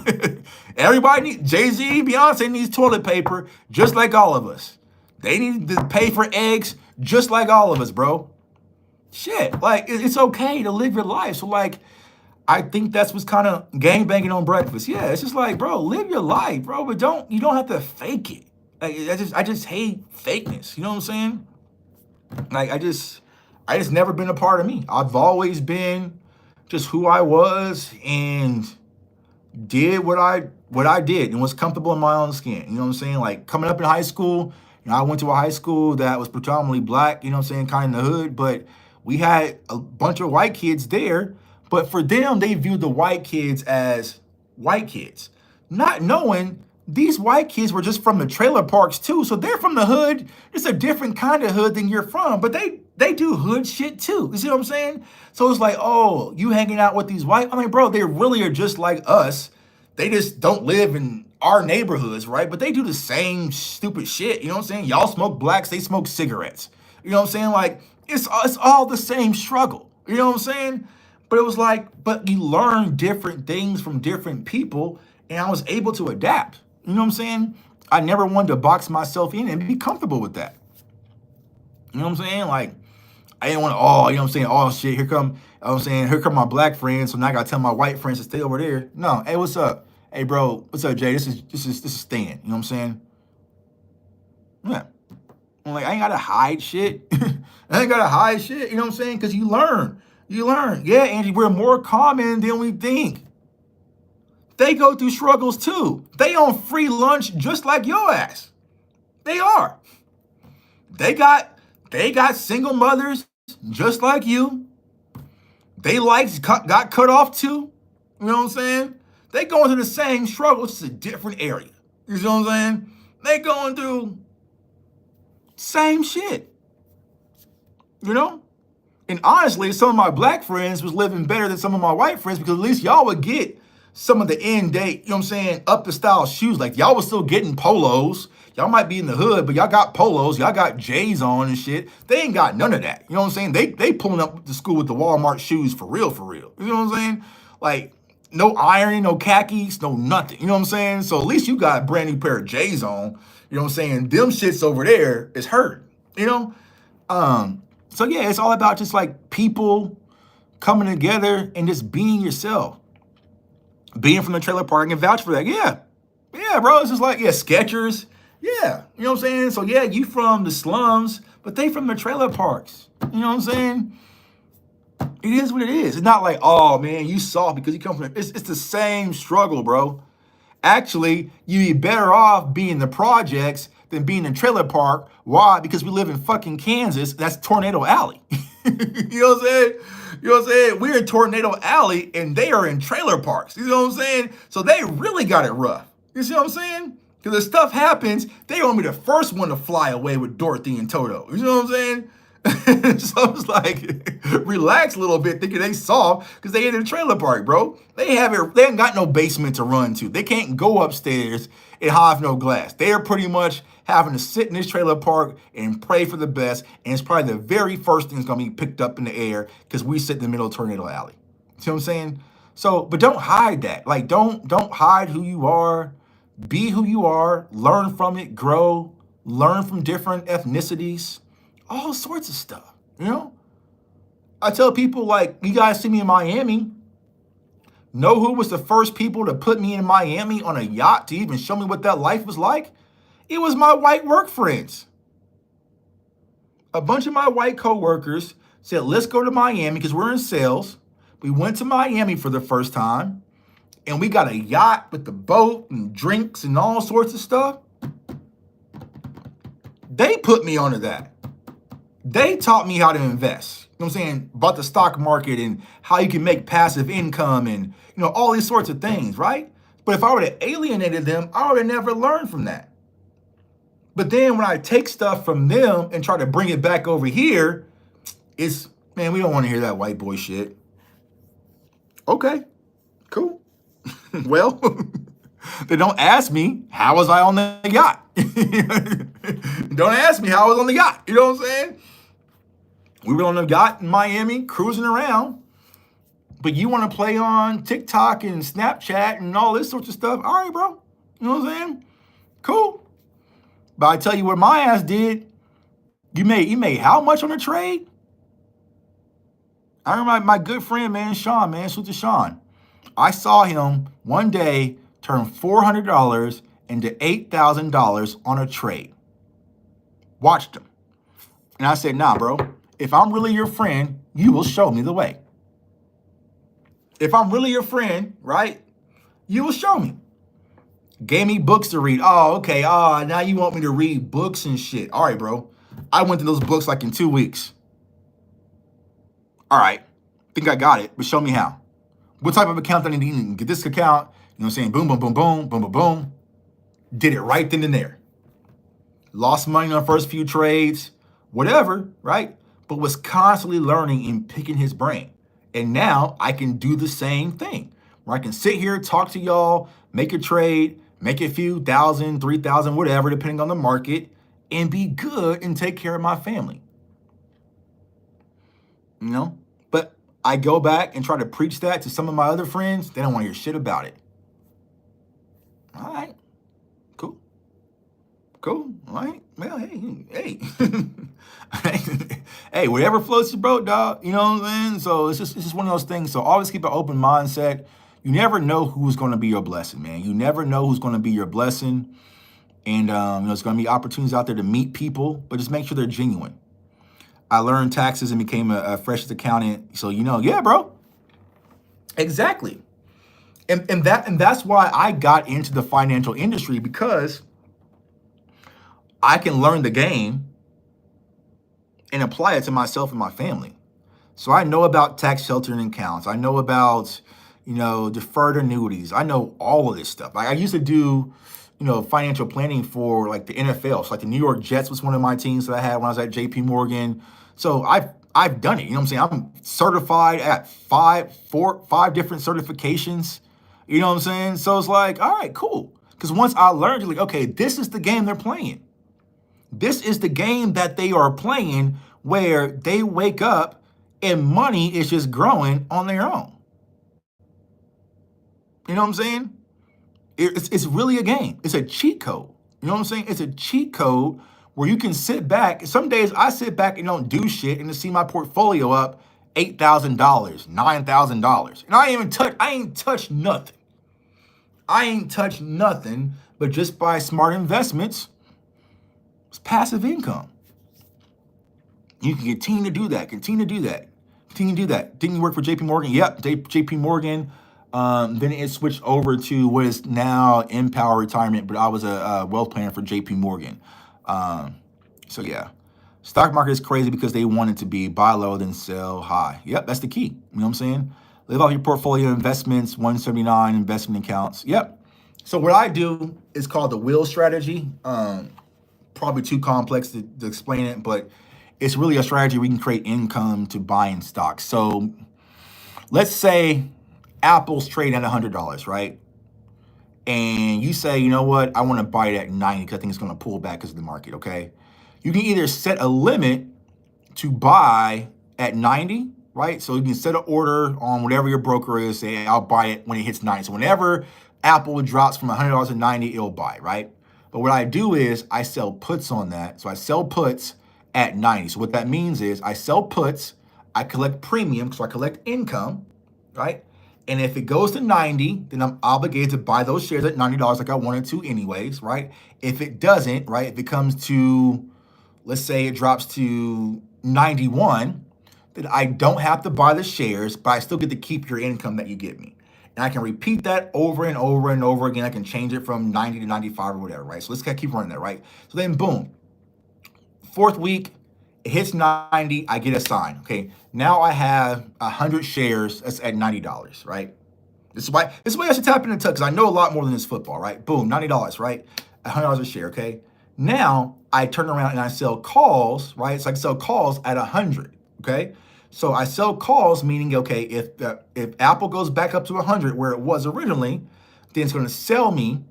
Everybody needs, Jay-Z, Beyonce needs toilet paper just like all of us. They need to pay for eggs just like all of us, bro. Shit. Like, it's okay to live your life. So, like, I think that's what's kind of gangbanging on breakfast. Yeah, it's just like, bro, live your life, bro, but you don't have to fake it. Like, I just hate fakeness. You know what I'm saying? Like, I just never been a part of me. I've always been just who I was and did what I did and was comfortable in my own skin. You know what I'm saying? Like coming up in high school, you know, I went to a high school that was predominantly black, you know what I'm saying, kind of in the hood, but we had a bunch of white kids there. But for them, they viewed the white kids as white kids, not knowing these white kids were just from the trailer parks too. So they're from the hood. It's a different kind of hood than you're from, but they do hood shit too. You see what I'm saying? So it's like, oh, you hanging out with these white, I mean, bro, they really are just like us. They just don't live in our neighborhoods, right? But they do the same stupid shit. You know what I'm saying? Y'all smoke blacks, they smoke cigarettes. You know what I'm saying? Like, it's all the same struggle. You know what I'm saying? But it was like, but you learn different things from different people, and I was able to adapt. You know what I'm saying? I never wanted to box myself in and be comfortable with that. You know what I'm saying? Like, I didn't want to, oh, you know what I'm saying? Oh, shit, here come my black friends, so now I got to tell my white friends to stay over there. No, hey, what's up? Hey, bro, what's up, Jay? This is Stan. You know what I'm saying? Yeah. I'm like, I ain't got to hide shit. I ain't gotta hide shit. You know what I'm saying? Because you learn. You learn. Yeah, Angie, we're more common than we think. They go through struggles too. They on free lunch just like your ass. They are. They got single mothers just like you. They got cut off too. You know what I'm saying? They going through the same struggle. It's a different area. You know what I'm saying? They going through same shit. You know? And honestly, some of my black friends was living better than some of my white friends because at least y'all would get some of the end date, you know what I'm saying, up the style shoes. Like y'all was still getting polos. Y'all might be in the hood, but y'all got polos. Y'all got J's on and shit. They ain't got none of that. You know what I'm saying? They pulling up to school with the Walmart shoes for real, for real. You know what I'm saying? Like no ironing, no khakis, no nothing. You know what I'm saying? So at least you got a brand new pair of J's on. You know what I'm saying? Them shits over there is hurt. You know? So yeah, it's all about just like people coming together and just being yourself. Being from the trailer park and vouch for that. Yeah. Yeah, bro. It's just like, yeah, Skechers. Yeah. You know what I'm saying? So yeah, you from the slums, but they from the trailer parks. You know what I'm saying? It is what it is. It's not like, oh man, you soft because you come from it's the same struggle, bro. Actually, you'd be better off being in the projects than being in trailer park. Why? Because we live in fucking Kansas. That's Tornado Alley. You know what I'm saying? You know what I'm saying? We're in Tornado Alley and they are in trailer parks. You know what I'm saying? So they really got it rough. You see what I'm saying? Because if stuff happens, they want me the first one to fly away with Dorothy and Toto. You know what I'm saying? So it's like, relax a little bit, thinking they soft because they in a trailer park, bro. They ain't got no basement to run to. They can't go upstairs and have no glass. They are pretty much having to sit in this trailer park and pray for the best. And it's probably the very first thing that's gonna be picked up in the air because we sit in the middle of Tornado Alley. See what I'm saying? So, but don't hide that. Like, don't hide who you are. Be who you are. Learn from it. Grow. Learn from different ethnicities. All sorts of stuff, you know? I tell people, like, you guys see me in Miami. Know who was the first people to put me in Miami on a yacht to even show me what that life was like? It was my white work friends. A bunch of my white coworkers said, let's go to Miami because we're in sales. We went to Miami for the first time, and we got a yacht with the boat and drinks and all sorts of stuff. They put me onto that. They taught me how to invest. You know what I'm saying? About the stock market and how you can make passive income and, you know, all these sorts of things, right? But if I would have alienated them, I would have never learned from that. But then when I take stuff from them and try to bring it back over here, it's, man, we don't want to hear that white boy shit. Okay, cool. Well, they don't ask me, how was I on the yacht? Don't ask me how I was on the yacht. You know what I'm saying? We were on the yacht in Miami, cruising around. But you want to play on TikTok and Snapchat and all this sorts of stuff. All right, bro. You know what I'm saying? Cool. But I tell you what my ass did. You made how much on the trade? I remember my good friend, man, Sean, man, salute to Sean. I saw him one day turn $400 into $8,000 on a trade. Watched him. And I said, nah, bro, if I'm really your friend, you will show me the way. If I'm really your friend, right, you will show me. Gave me books to read. Oh, okay. Oh, now you want me to read books and shit. All right, bro. I went through those books like in 2 weeks. All right. Think I got it, but show me how. What type of account do I need to get this account? You know what I'm saying? Boom, boom, boom, boom, boom, boom, boom. Did it right then and there. Lost money on the first few trades, whatever, right? But was constantly learning and picking his brain. And now I can do the same thing, where I can sit here, talk to y'all, make a trade, make a few thousand, 3,000, whatever, depending on the market, and be good and take care of my family. You know? But I go back and try to preach that to some of my other friends. They don't want to hear shit about it. All right. Cool. Cool. All right. Well, hey. Hey, whatever floats your boat, dog. You know what I'm saying? So it's just one of those things. So always keep an open mindset. You never know who's going to be your blessing, man. You never know who's going to be your blessing. And, there's going to be opportunities out there to meet people, but just make sure they're genuine. I learned taxes and became a freshest accountant. So yeah, bro, exactly. And that's why I got into the financial industry, because I can learn the game and apply it to myself and my family. So I know about tax sheltering accounts. I know about, deferred annuities. I know all of this stuff. I used to do, financial planning for like the NFL. So like the New York Jets was one of my teams that I had when I was at JP Morgan. So I've done it. You know what I'm saying? I'm certified at five different certifications. You know what I'm saying? So it's like, all right, cool. Because once I learned, you're like, okay, this is the game they're playing. This is the game that they are playing, where they wake up and money is just growing on their own. You know what I'm saying? It's really a game. It's a cheat code. You know what I'm saying? It's a cheat code where you can sit back. Some days I sit back and don't do shit, and to see my portfolio up $8,000, $9,000, and I ain't touched nothing. I ain't touched nothing, but just by smart investments, it's passive income. You can continue to do that. Continue to do that. Continue to do that. Didn't you work for JP Morgan? Yep, JP Morgan. Then it switched over to what is now Empower Retirement, but I was a wealth planner for JP Morgan. So yeah, stock market is crazy because they want it to be buy low, then sell high. Yep, that's the key. You know what I'm saying? Live off your portfolio investments, 179 investment accounts. Yep. So what I do is called the wheel strategy. Probably too complex to explain it, but it's really a strategy we can create income to buying stocks. So let's say Apple's trading at $100, right? And you say, you know what, I want to buy it at 90 because I think it's going to pull back because of the market, okay? You can either set a limit to buy at 90, right? So you can set an order on whatever your broker is, say, I'll buy it when it hits 90. So whenever Apple drops from $100 to 90, it'll buy, right? But what I do is I sell puts on that. So I sell puts at 90. So what that means is I sell puts, I collect premium, so I collect income, right? And if it goes to 90, then I'm obligated to buy those shares at $90 like I wanted to anyways, right? If it doesn't, right, if it comes to, let's say it drops to 91, then I don't have to buy the shares, but I still get to keep your income that you give me. And I can repeat that over and over and over again. I can change it from 90 to 95 or whatever, right? So let's keep running that, right? So then boom, fourth week, it hits 90, I get a sign, okay? Now I have 100 shares that's at $90, right? This is why I should tap into tech, because I know a lot more than this football, right? Boom, $90, right? $100 a share, okay? Now I turn around and I sell calls, right? So I can sell calls at 100, okay? So I sell calls, meaning, okay, if Apple goes back up to 100 where it was originally, then it's going to sell me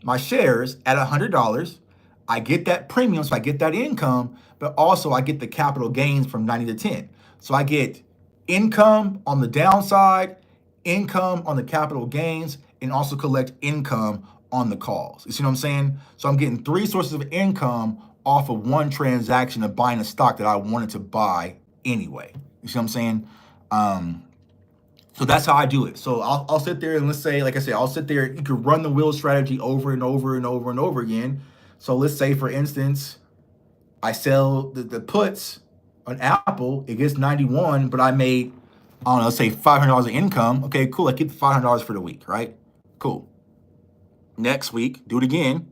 my shares at $100. I get that premium, so I get that income, but also I get the capital gains from 90 to 10. So I get income on the downside, income on the capital gains, and also collect income on the calls. You see what I'm saying? So I'm getting three sources of income off of one transaction of buying a stock that I wanted to buy anyway. You see what I'm saying? So that's how I do it. So I'll sit there and let's say, like I said, I'll sit there. You could run the wheel strategy over and over and over and over again. So let's say, for instance, I sell the puts on Apple. It gets 91, but I made, I don't know, let's say $500 of income. Okay, cool. I keep the $500 for the week, right? Cool. Next week, do it again.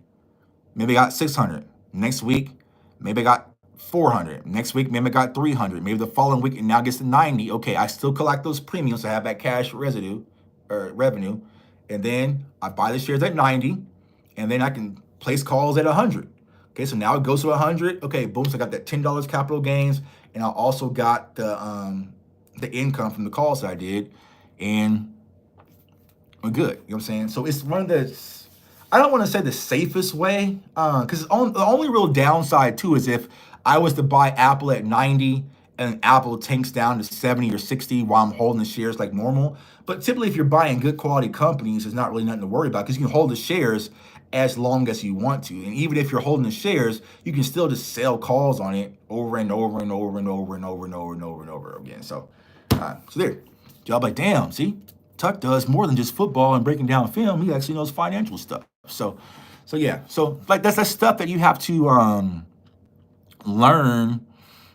Maybe I got 600. Next week, maybe I got 400. Next week, maybe I got 300. Maybe the following week, it now gets to 90. Okay, I still collect those premiums. So I have that cash residue or revenue. And then I buy the shares at 90. And then I can place calls at 100. Okay, so now it goes to 100. Okay, boom. So I got that $10 capital gains. And I also got the income from the calls that I did. And we're good. You know what I'm saying? So it's one of the, I don't want to say the safest way, because the only real downside too is if I was to buy Apple at 90 and Apple tanks down to 70 or 60 while I'm holding the shares like normal. But typically, if you're buying good quality companies, there's not really nothing to worry about, because you can hold the shares as long as you want to. And even if you're holding the shares, you can still just sell calls on it over and over and over and over and over and over and over and over again. So there. Y'all like, damn, see? Tuck does more than just football and breaking down film. He actually knows financial stuff. So yeah. So like that's stuff that you have to learn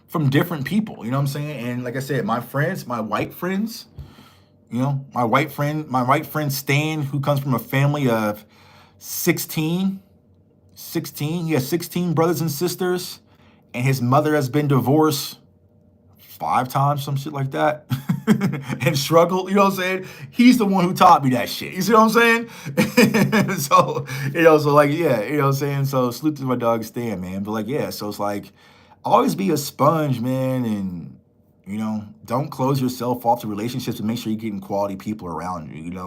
from different people. You know what I'm saying? And like I said, my friends, my white friends, my white friend Stan, who comes from a family of 16, 16. He has 16 brothers and sisters, and his mother has been divorced 5 times, some shit like that, and struggled. You know what I'm saying? He's the one who taught me that shit. You see what I'm saying? So, so like, yeah, you know what I'm saying? So salute to my dog Stan, man. But like, yeah, so it's like, always be a sponge, man, and don't close yourself off to relationships and make sure you're getting quality people around you.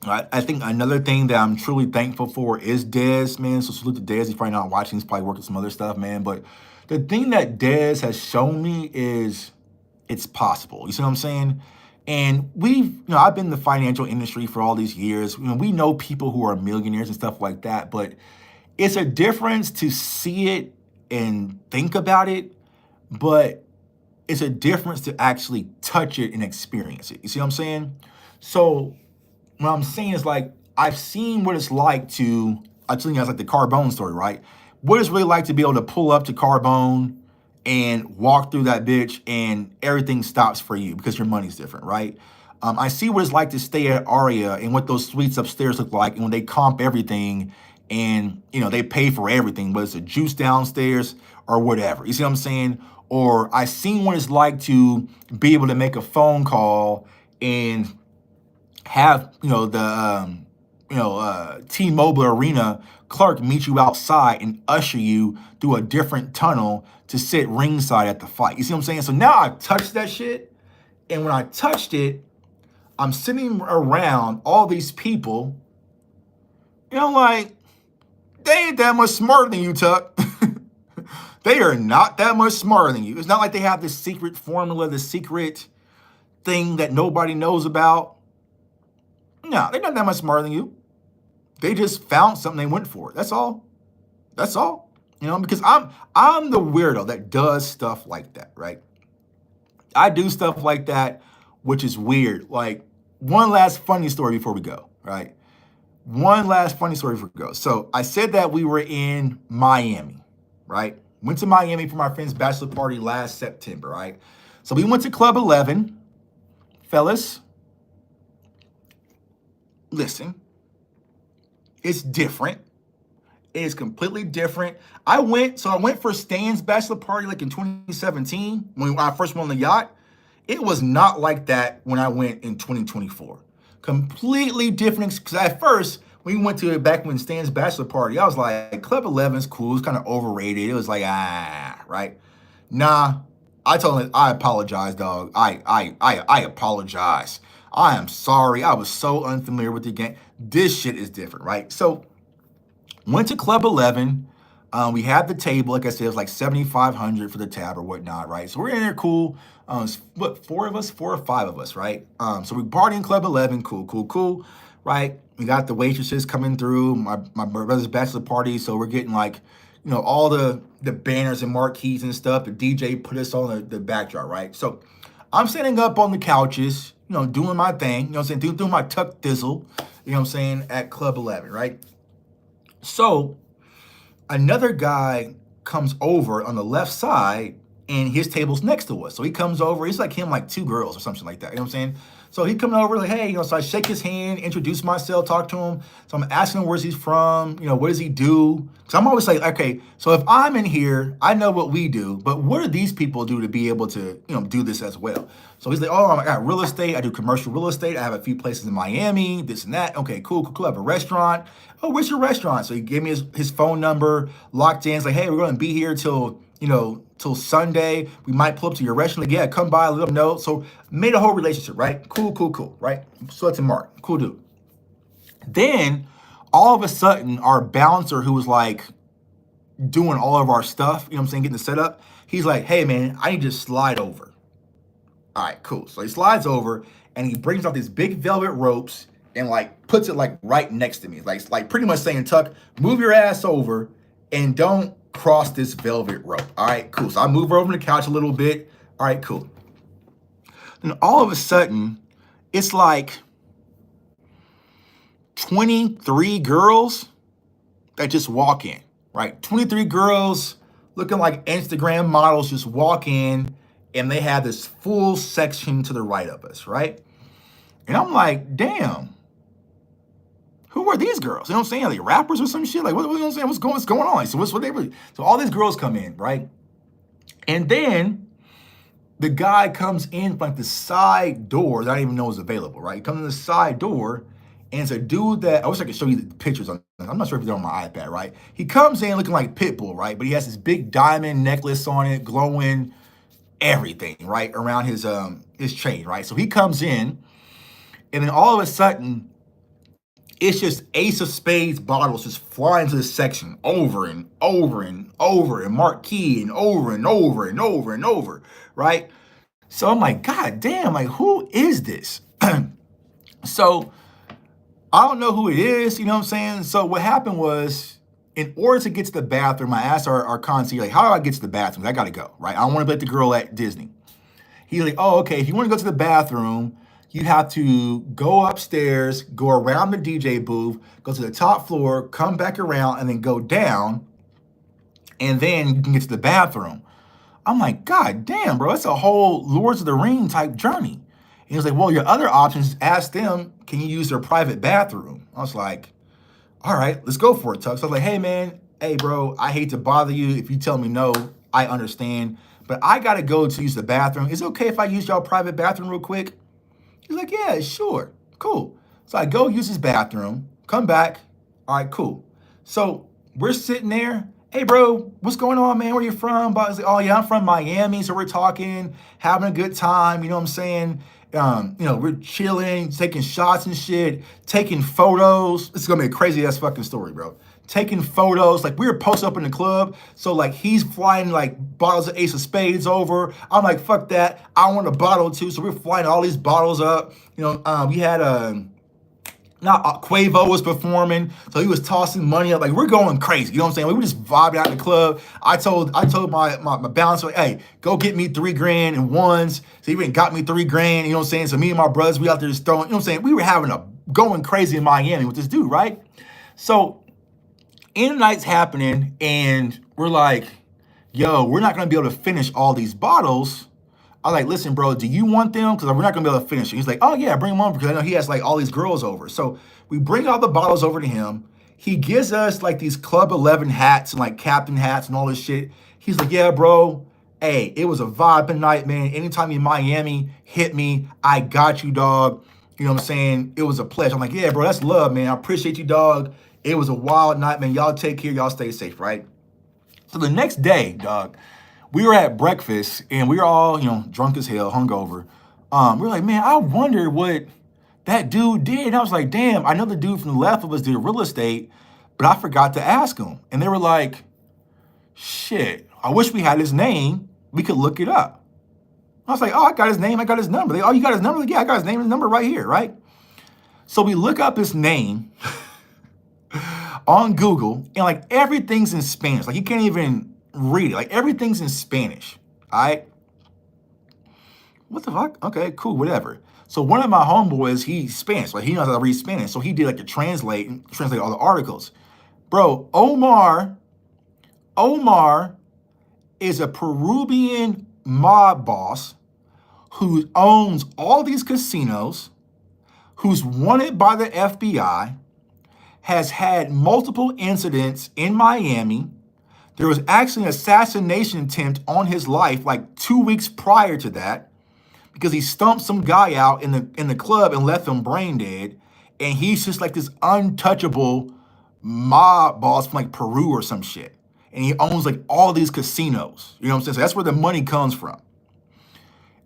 I think another thing that I'm truly thankful for is Dez, man. So salute to Dez. He's probably not watching. He's probably working some other stuff, man. But the thing that Dez has shown me is it's possible. You see what I'm saying? And I've been in the financial industry for all these years. We know people who are millionaires and stuff like that. But it's a difference to see it and think about it. But it's a difference to actually touch it and experience it. You see what I'm saying? So what I'm saying is, like, I've seen what it's like to, I'm telling you guys like the Carbone story, right? What it's really like to be able to pull up to Carbone and walk through that bitch and everything stops for you because your money's different, right? I see what it's like to stay at Aria and what those suites upstairs look like, and when they comp everything and, they pay for everything, whether it's a juice downstairs or whatever. You see what I'm saying? Or I seen what it's like to be able to make a phone call and have the T-Mobile Arena clerk meet you outside and usher you through a different tunnel to sit ringside at the fight. You see what I'm saying? So now I touched that shit, and when I touched it, I'm sitting around all these people, like, they ain't that much smarter than you, Tuck. They are not that much smarter than you. It's not like they have this secret formula, the secret thing that nobody knows about. No, they're not that much smarter than you. They just found something, they went for it. That's all. That's all. Because I'm the weirdo that does stuff like that, right? I do stuff like that, which is weird. Like, one last funny story before we go, right? One last funny story before we go. So I said that we were in Miami, right? Went to Miami for my friend's bachelor party last September, right? So we went to Club 11. Fellas, listen, it's different. It is completely different. I went for Stan's bachelor party like in 2017 when I first went on the yacht. It was not like that when I went in 2024. Completely different. Because at first, when we went to it back when Stan's bachelor party, I was like, Club 11's cool. It's kind of overrated. It was like, right? Nah, I told him, I apologize, dog. I apologize. I am sorry. I was so unfamiliar with the game. This shit is different, right? So, went to Club 11. We had the table, like I said, it was like 7,500 for the tab or whatnot, right? So we're in there, cool. Four or five of us, right? So we partying Club 11, cool, right? We got the waitresses coming through, my brother's bachelor party, so we're getting like, all the banners and marquees and stuff. The DJ put us on the backdrop, right? So I'm standing up on the couches, doing my thing, doing my tuck thizzle, at Club 11, right? So another guy comes over on the left side, and his table's next to us. So he comes over. It's like him, like two girls or something like that. You know what I'm saying? So he coming over like, hey, so I shake his hand, introduce myself, talk to him. So I'm asking him where's he's from, what does he do? So I'm always like, okay, so if I'm in here, I know what we do, but what do these people do to be able to, do this as well? So he's like, oh, I got real estate. I do commercial real estate. I have a few places in Miami, this and that. Okay, cool. I have a restaurant. Oh, where's your restaurant? So he gave me his phone number, locked in. It's like, hey, we're going to be here till Sunday. We might pull up to your restaurant. Like, yeah, come by, let them know. So made a whole relationship, right? Cool, right? So that's a Mark. Cool dude. Then all of a sudden, our bouncer who was like doing all of our stuff, getting the setup, he's like, hey man, I need to slide over. All right, cool. So he slides over and he brings out these big velvet ropes and like puts it like right next to me. Like pretty much saying, Tuck, move your ass over and don't cross this velvet rope. All right, cool. So I move over the couch a little bit. All right, cool. Then all of a sudden, it's like 23 girls that just walk in, right? 23 girls looking like Instagram models just walk in and they have this full section to the right of us, right? And I'm like, damn, who are these girls? You know what I'm saying? Are they rappers or some shit? Like, what you know what I'm saying? What's going on? Like, so what they really? So all these girls come in, right? And then the guy comes in from like the side door that I didn't even know was available, right? He comes in the side door, and it's a dude that I wish I could show you the pictures on. I'm not sure if they're on my iPad, right? He comes in looking like Pitbull, right? But he has this big diamond necklace on it, glowing everything, right? Around his chain, right? So he comes in, and then all of a sudden, it's just ace of spades bottles just flying to this section over and over and over and marquee and over and over and over and over, right? So I'm like, God damn, like who is this? So I don't know who it is, you know what I'm saying? So what happened was, in order to get to the bathroom, I asked our concierge, like, how do I get to the bathroom? I gotta go, right? I don't want to let the girl at Disney. He's like, oh, okay, if you want to go to the bathroom, you have to go upstairs, go around the DJ booth, go to the top floor, come back around, and then go down, and then you can get to the bathroom. I'm like, God damn, bro, that's a whole Lords of the Ring type journey. And he was like, well, your other options, ask them, can you use their private bathroom? I was like, all right, let's go for it, Tuck. So I was like, hey, man, hey, bro, I hate to bother you. If you tell me no, I understand. But I got to go to use the bathroom. Is it okay if I use y'all private bathroom real quick? He's like, yeah, sure. Cool. So I go use his bathroom, come back. All right, cool. So we're sitting there. Hey, bro, what's going on, man? Where you from? But I was like, oh, yeah, I'm from Miami. So we're talking, having a good time. You know what I'm saying? We're chilling, taking shots and shit, taking photos. This is going to be a crazy ass fucking story, bro. Taking photos, like we were posted up in the club. So like he's flying like bottles of Ace of Spades over. I'm like, fuck that. I want a bottle too. So we're flying all these bottles up. We had Quavo was performing, so he was tossing money up. Like we're going crazy. You know what I'm saying? We were just vibing out in the club. I told my bouncer, hey, go get me $3,000 in ones. So he even got me $3,000. You know what I'm saying? So me and my brothers, we out there just throwing. You know what I'm saying? We were having a going crazy in Miami with this dude, right? So end of the night's happening, and we're like, yo, we're not gonna be able to finish all these bottles. I'm like, listen, bro, do you want them? Because we're not gonna be able to finish it. He's like, oh yeah, bring them on, because I know he has like all these girls over. So we bring all the bottles over to him. He gives us like these Club 11 hats and like captain hats and all this shit. He's like, yeah, bro, hey, it was a vibe night, man. Anytime you're in Miami, hit me. I got you, dog. You know what I'm saying? It was a pleasure. I'm like, yeah, bro, that's love, man. I appreciate you, dog. It was a wild night, man. Y'all take care. Y'all stay safe, right? So the next day, dog, we were at breakfast and we were all, drunk as hell, hungover. We were like, man, I wonder what that dude did. And I was like, damn, I know the dude from the left of us did real estate, but I forgot to ask him. And they were like, shit, I wish we had his name. We could look it up. I was like, oh, I got his name. I got his number. Oh, you got his number? Like, yeah, I got his name and his number right here, right? So we look up his name on Google, and like everything's in Spanish. Like you can't even read it. Like everything's in Spanish. All right. What the fuck? Okay, cool, whatever. So one of my homeboys, he's Spanish. Like he knows how to read Spanish. So he did like to translate all the articles. Bro, Omar is a Peruvian mob boss who owns all these casinos, who's wanted by the FBI, has had multiple incidents in Miami. There was actually an assassination attempt on his life like 2 weeks prior to that because he stumped some guy out in the club and left him brain dead. And he's just like this untouchable mob boss from like Peru or some shit. And he owns like all these casinos. You know what I'm saying? So that's where the money comes from.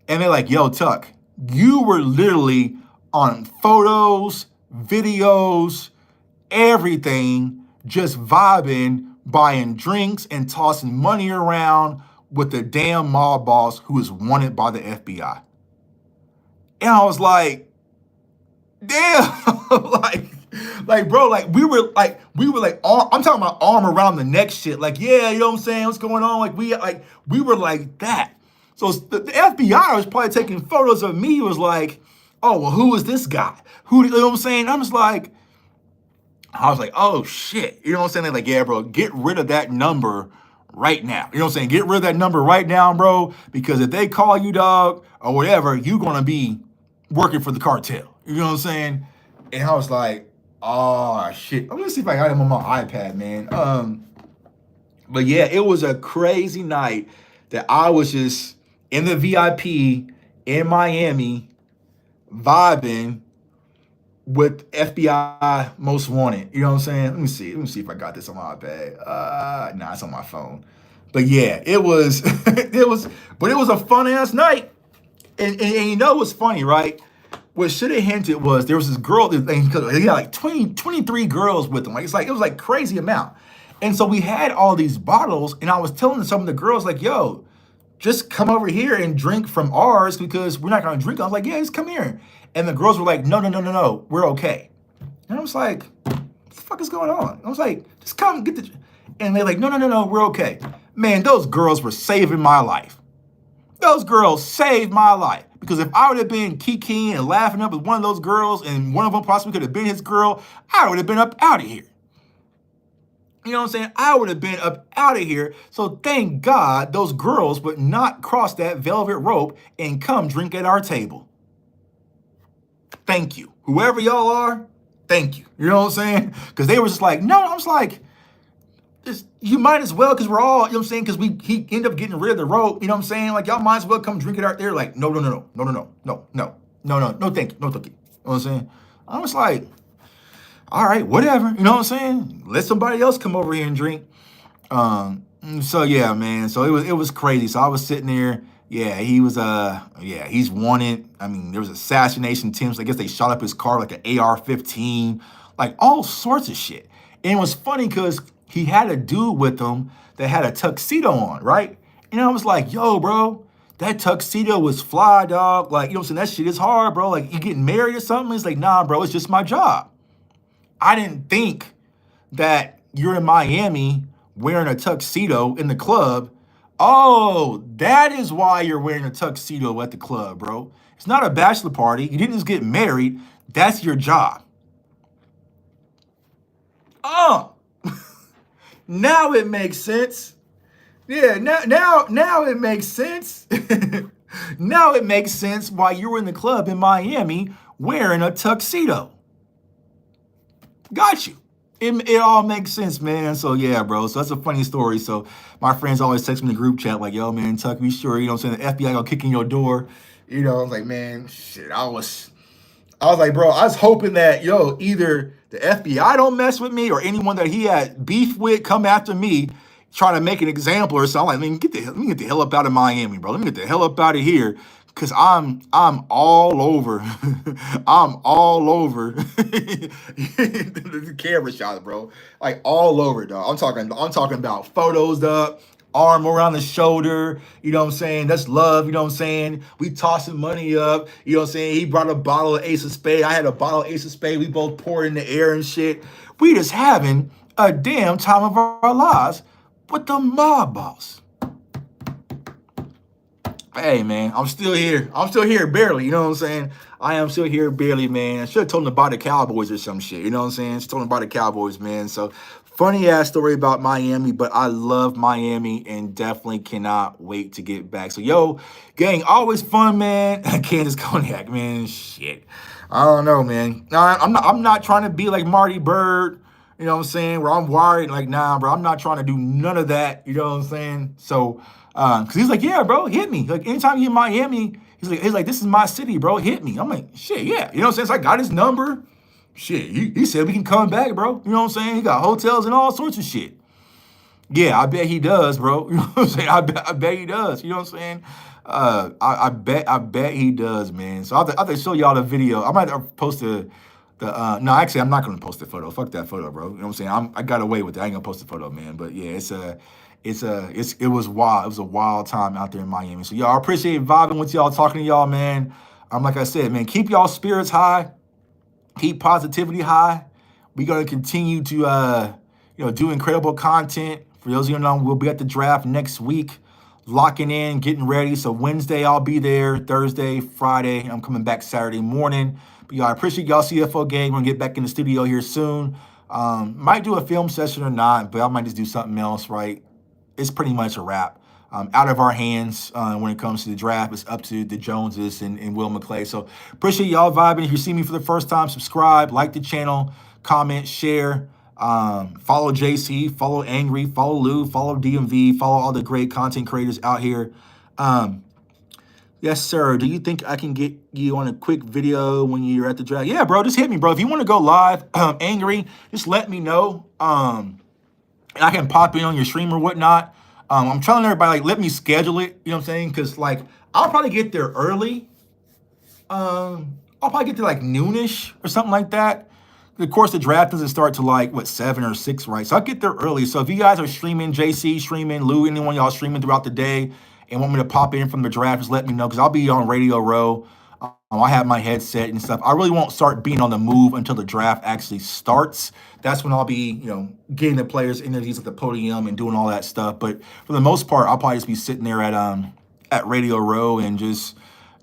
And they're like, yo, Tuck, you were literally on photos, videos, everything, just vibing, buying drinks and tossing money around with the damn mob boss who is wanted by the FBI. And I was like, damn, like, bro, like we were like, I'm talking about arm around the neck shit. Like, yeah, you know what I'm saying? What's going on? Like, we were like that. So the FBI was probably taking photos of me. Was like, oh, well, who is this guy? You know what I'm saying? I was like, oh shit. You know what I'm saying? They're like, yeah, bro, get rid of that number right now. You know what I'm saying? Get rid of that number right now, bro, because if they call you, dog, or whatever, you're going to be working for the cartel. You know what I'm saying? And I was like, oh, shit. I'm going to see if I got him on my iPad, man. But yeah, it was a crazy night that I was just in the VIP in Miami vibing with FBI Most Wanted. You know what I'm saying? Let me see if I got this on my iPad. Nah, it's on my phone. But yeah, it was but it was a fun ass night. And you know what's funny, right? What should have hinted was there was this girl, he had like 23 girls with him. Like it was like crazy amount. And so we had all these bottles, and I was telling some of the girls, like, yo, just come over here and drink from ours because we're not gonna drink. I was like, yeah, just come here. And the girls were like, no, we're okay. And I was like, what the fuck is going on? I was like, just come get the, and they're like, no, we're okay. Man, those girls were saving my life. Those girls saved my life. Because if I would have been kikiing and laughing up with one of those girls and one of them possibly could have been his girl, I would have been up out of here. You know what I'm saying? I would have been up out of here. So thank God those girls would not cross that velvet rope and come drink at our table. Thank you. Whoever y'all are, thank you. You know what I'm saying? Because they were just like, no, I was like, you might as well, because we're all, you know what I'm saying? Because he ended up getting rid of the rope. You know what I'm saying? Like, y'all might as well come drink it out there. Like, no, thank you. No, thank you. You know what I'm saying? I was like, all right, whatever. You know what I'm saying? Let somebody else come over here and drink. So yeah, man. So it was crazy. So I was sitting there. Yeah, he was he's wanted. I mean, there was assassination attempts. I guess they shot up his car like an AR-15, like all sorts of shit. And it was funny because he had a dude with him that had a tuxedo on, right? And I was like, yo, bro, that tuxedo was fly, dog. Like, you know what I'm saying? That shit is hard, bro. Like, you getting married or something? He's like, nah, bro, it's just my job. I didn't think that you're in Miami wearing a tuxedo in the club. Oh, that is why you're wearing a tuxedo at the club, bro. It's not a bachelor party. You didn't just get married. That's your job. Oh, now it makes sense. Yeah, now it makes sense. Now it makes sense why you were in the club in Miami wearing a tuxedo. Got you. It all makes sense, man. So yeah, bro. So that's a funny story. So my friends always text me in the group chat like, yo, man, Tuck, be sure, you know what I'm saying? The FBI gonna kick in your door. You know, I was like, man, shit, I was like, bro, I was hoping that, yo, either the FBI don't mess with me or anyone that he had beef with come after me trying to make an example or something. I'm like, man, let me get the hell up out of Miami, bro. Let me get the hell up out of here. Cause I'm all over. I'm all over the camera shot, bro. Like all over, dog. I'm talking about photos up, arm around the shoulder. You know what I'm saying? That's love. You know what I'm saying? We tossing money up. You know what I'm saying? He brought a bottle of Ace of Spade. I had a bottle of Ace of Spade. We both poured in the air and shit. We just having a damn time of our lives with the mob boss. Hey, man, I'm still here. I'm still here barely, you know what I'm saying? I am still here barely, man. I should have told him about the Cowboys or some shit, you know what I'm saying? Just told him about the Cowboys, man. So, funny-ass story about Miami, but I love Miami and definitely cannot wait to get back. So, yo, gang, always fun, man. Kansas Cognac, man, shit. I don't know, man. I'm not trying to be like Marty Bird, you know what I'm saying, where I'm worried, like, nah, bro, I'm not trying to do none of that, you know what I'm saying? So, cause he's like, yeah, bro, hit me. Like anytime you're in Miami, he's like, this is my city, bro, hit me. I'm like, shit, yeah. You know what I'm saying? So I got his number. Shit, he said we can come back, bro. You know what I'm saying? He got hotels and all sorts of shit. Yeah, I bet he does, bro. You know what I'm saying? I bet he does. You know what I'm saying? I bet he does, man. So I'll have to show y'all the video. I might post no, actually, I'm not gonna post the photo. Fuck that photo, bro. You know what I'm saying? I got away with it. I ain't gonna post the photo, man. But yeah, it was wild. It was a wild time out there in Miami. So y'all, I appreciate vibing with y'all, talking to y'all, man. Like I said, man, keep y'all spirits high, keep positivity high. We're gonna continue to do incredible content. For those of you who know, we'll be at the draft next week, locking in, getting ready. So Wednesday I'll be there, Thursday, Friday. I'm coming back Saturday morning. But y'all, I appreciate y'all, CFO gang. We're gonna get back in the studio here soon. Might do a film session or not, but I might just do something else, right? it's pretty much a wrap. Out of our hands when it comes to the draft. It's up to the Joneses and Will McClay. So appreciate y'all vibing. If you see me for the first time, subscribe, like the channel, comment, share. Follow JC, follow Angry, follow Lou, follow DMV, follow all the great content creators out here. Yes, sir. Do you think I can get you on a quick video when you're at the draft? Yeah, bro, just hit me, bro. If you want to go live, Angry, just let me know. And I can pop in on your stream or whatnot. I'm telling everybody, like, let me schedule it. You know what I'm saying? Because, like, I'll probably get there early. I'll probably get there, like, noonish or something like that. Of course, the draft doesn't start till, like, what, 7 or 6, right? So I'll get there early. So if you guys are streaming, JC, streaming, Lou, anyone y'all streaming throughout the day and want me to pop in from the draft, just let me know because I'll be on Radio Row. I have my headset and stuff. I really won't start being on the move until the draft actually starts. That's when I'll be, getting the players' interviews at the podium and doing all that stuff. But for the most part, I'll probably just be sitting there at Radio Row and just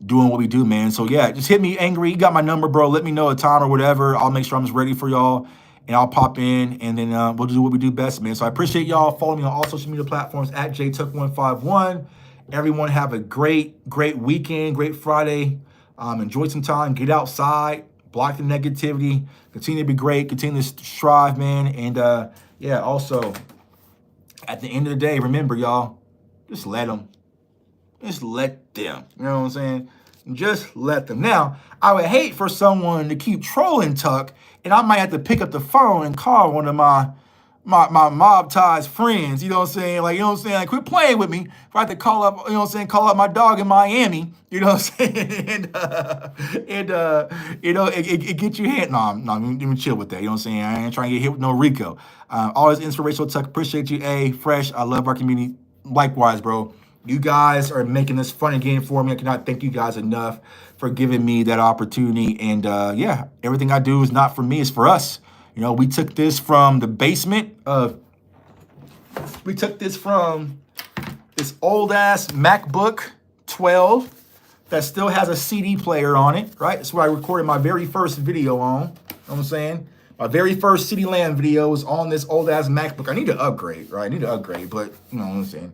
doing what we do, man. So yeah, just hit me, Angry. You got my number, bro. Let me know a time or whatever. I'll make sure I'm just ready for y'all, and I'll pop in, and then we'll do what we do best, man. So I appreciate y'all. Follow me on all social media platforms at JTuck151. Everyone have a great weekend, great Friday. Enjoy some time, get outside, block the negativity, continue to be great, continue to strive, man. And also, at the end of the day, remember, y'all, just let them. Just let them. You know what I'm saying? Just let them. Now, I would hate for someone to keep trolling Tuck, and I might have to pick up the phone and call one of my mob ties friends, you know what I'm saying? Like, you know what I'm saying? Like, quit playing with me. If I have to call up, you know what I'm saying, call up my dog in Miami, you know what I'm saying? It get you hit. No, let me chill with that. You know what I'm saying? I ain't trying to get hit with no Rico. Always inspirational, Tuck. Appreciate you, A. Fresh. I love our community. Likewise, bro. You guys are making this fun again for me. I cannot thank you guys enough for giving me that opportunity. And everything I do is not for me, it's for us. We took this from the basement of, this old ass MacBook 12 that still has a CD player on it, right? That's where I recorded my very first video on. You know what I'm saying? My very first City Land video was on this old ass MacBook. I need to upgrade, right? But you know what I'm saying?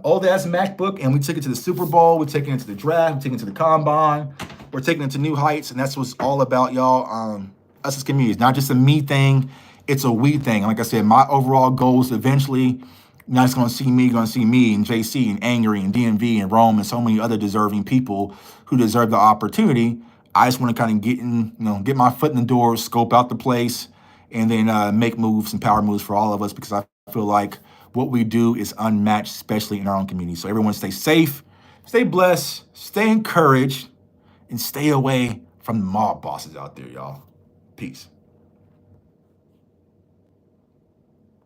Old ass MacBook, and we took it to the Super Bowl. We're taking it to the draft. We're taking it to the combine. We're taking it to new heights, and that's what's all about, y'all. Us as community. It's not just a me thing, it's a we thing. And like I said, my overall goal is eventually, you're not just going to see me, you're going to see me and JC and Angry and DMV and Rome and so many other deserving people who deserve the opportunity. I just want to kind of get my foot in the door, scope out the place, and then make moves and power moves for all of us, because I feel like what we do is unmatched, especially in our own community. So everyone stay safe, stay blessed, stay encouraged, and stay away from the mob bosses out there, y'all. Peace.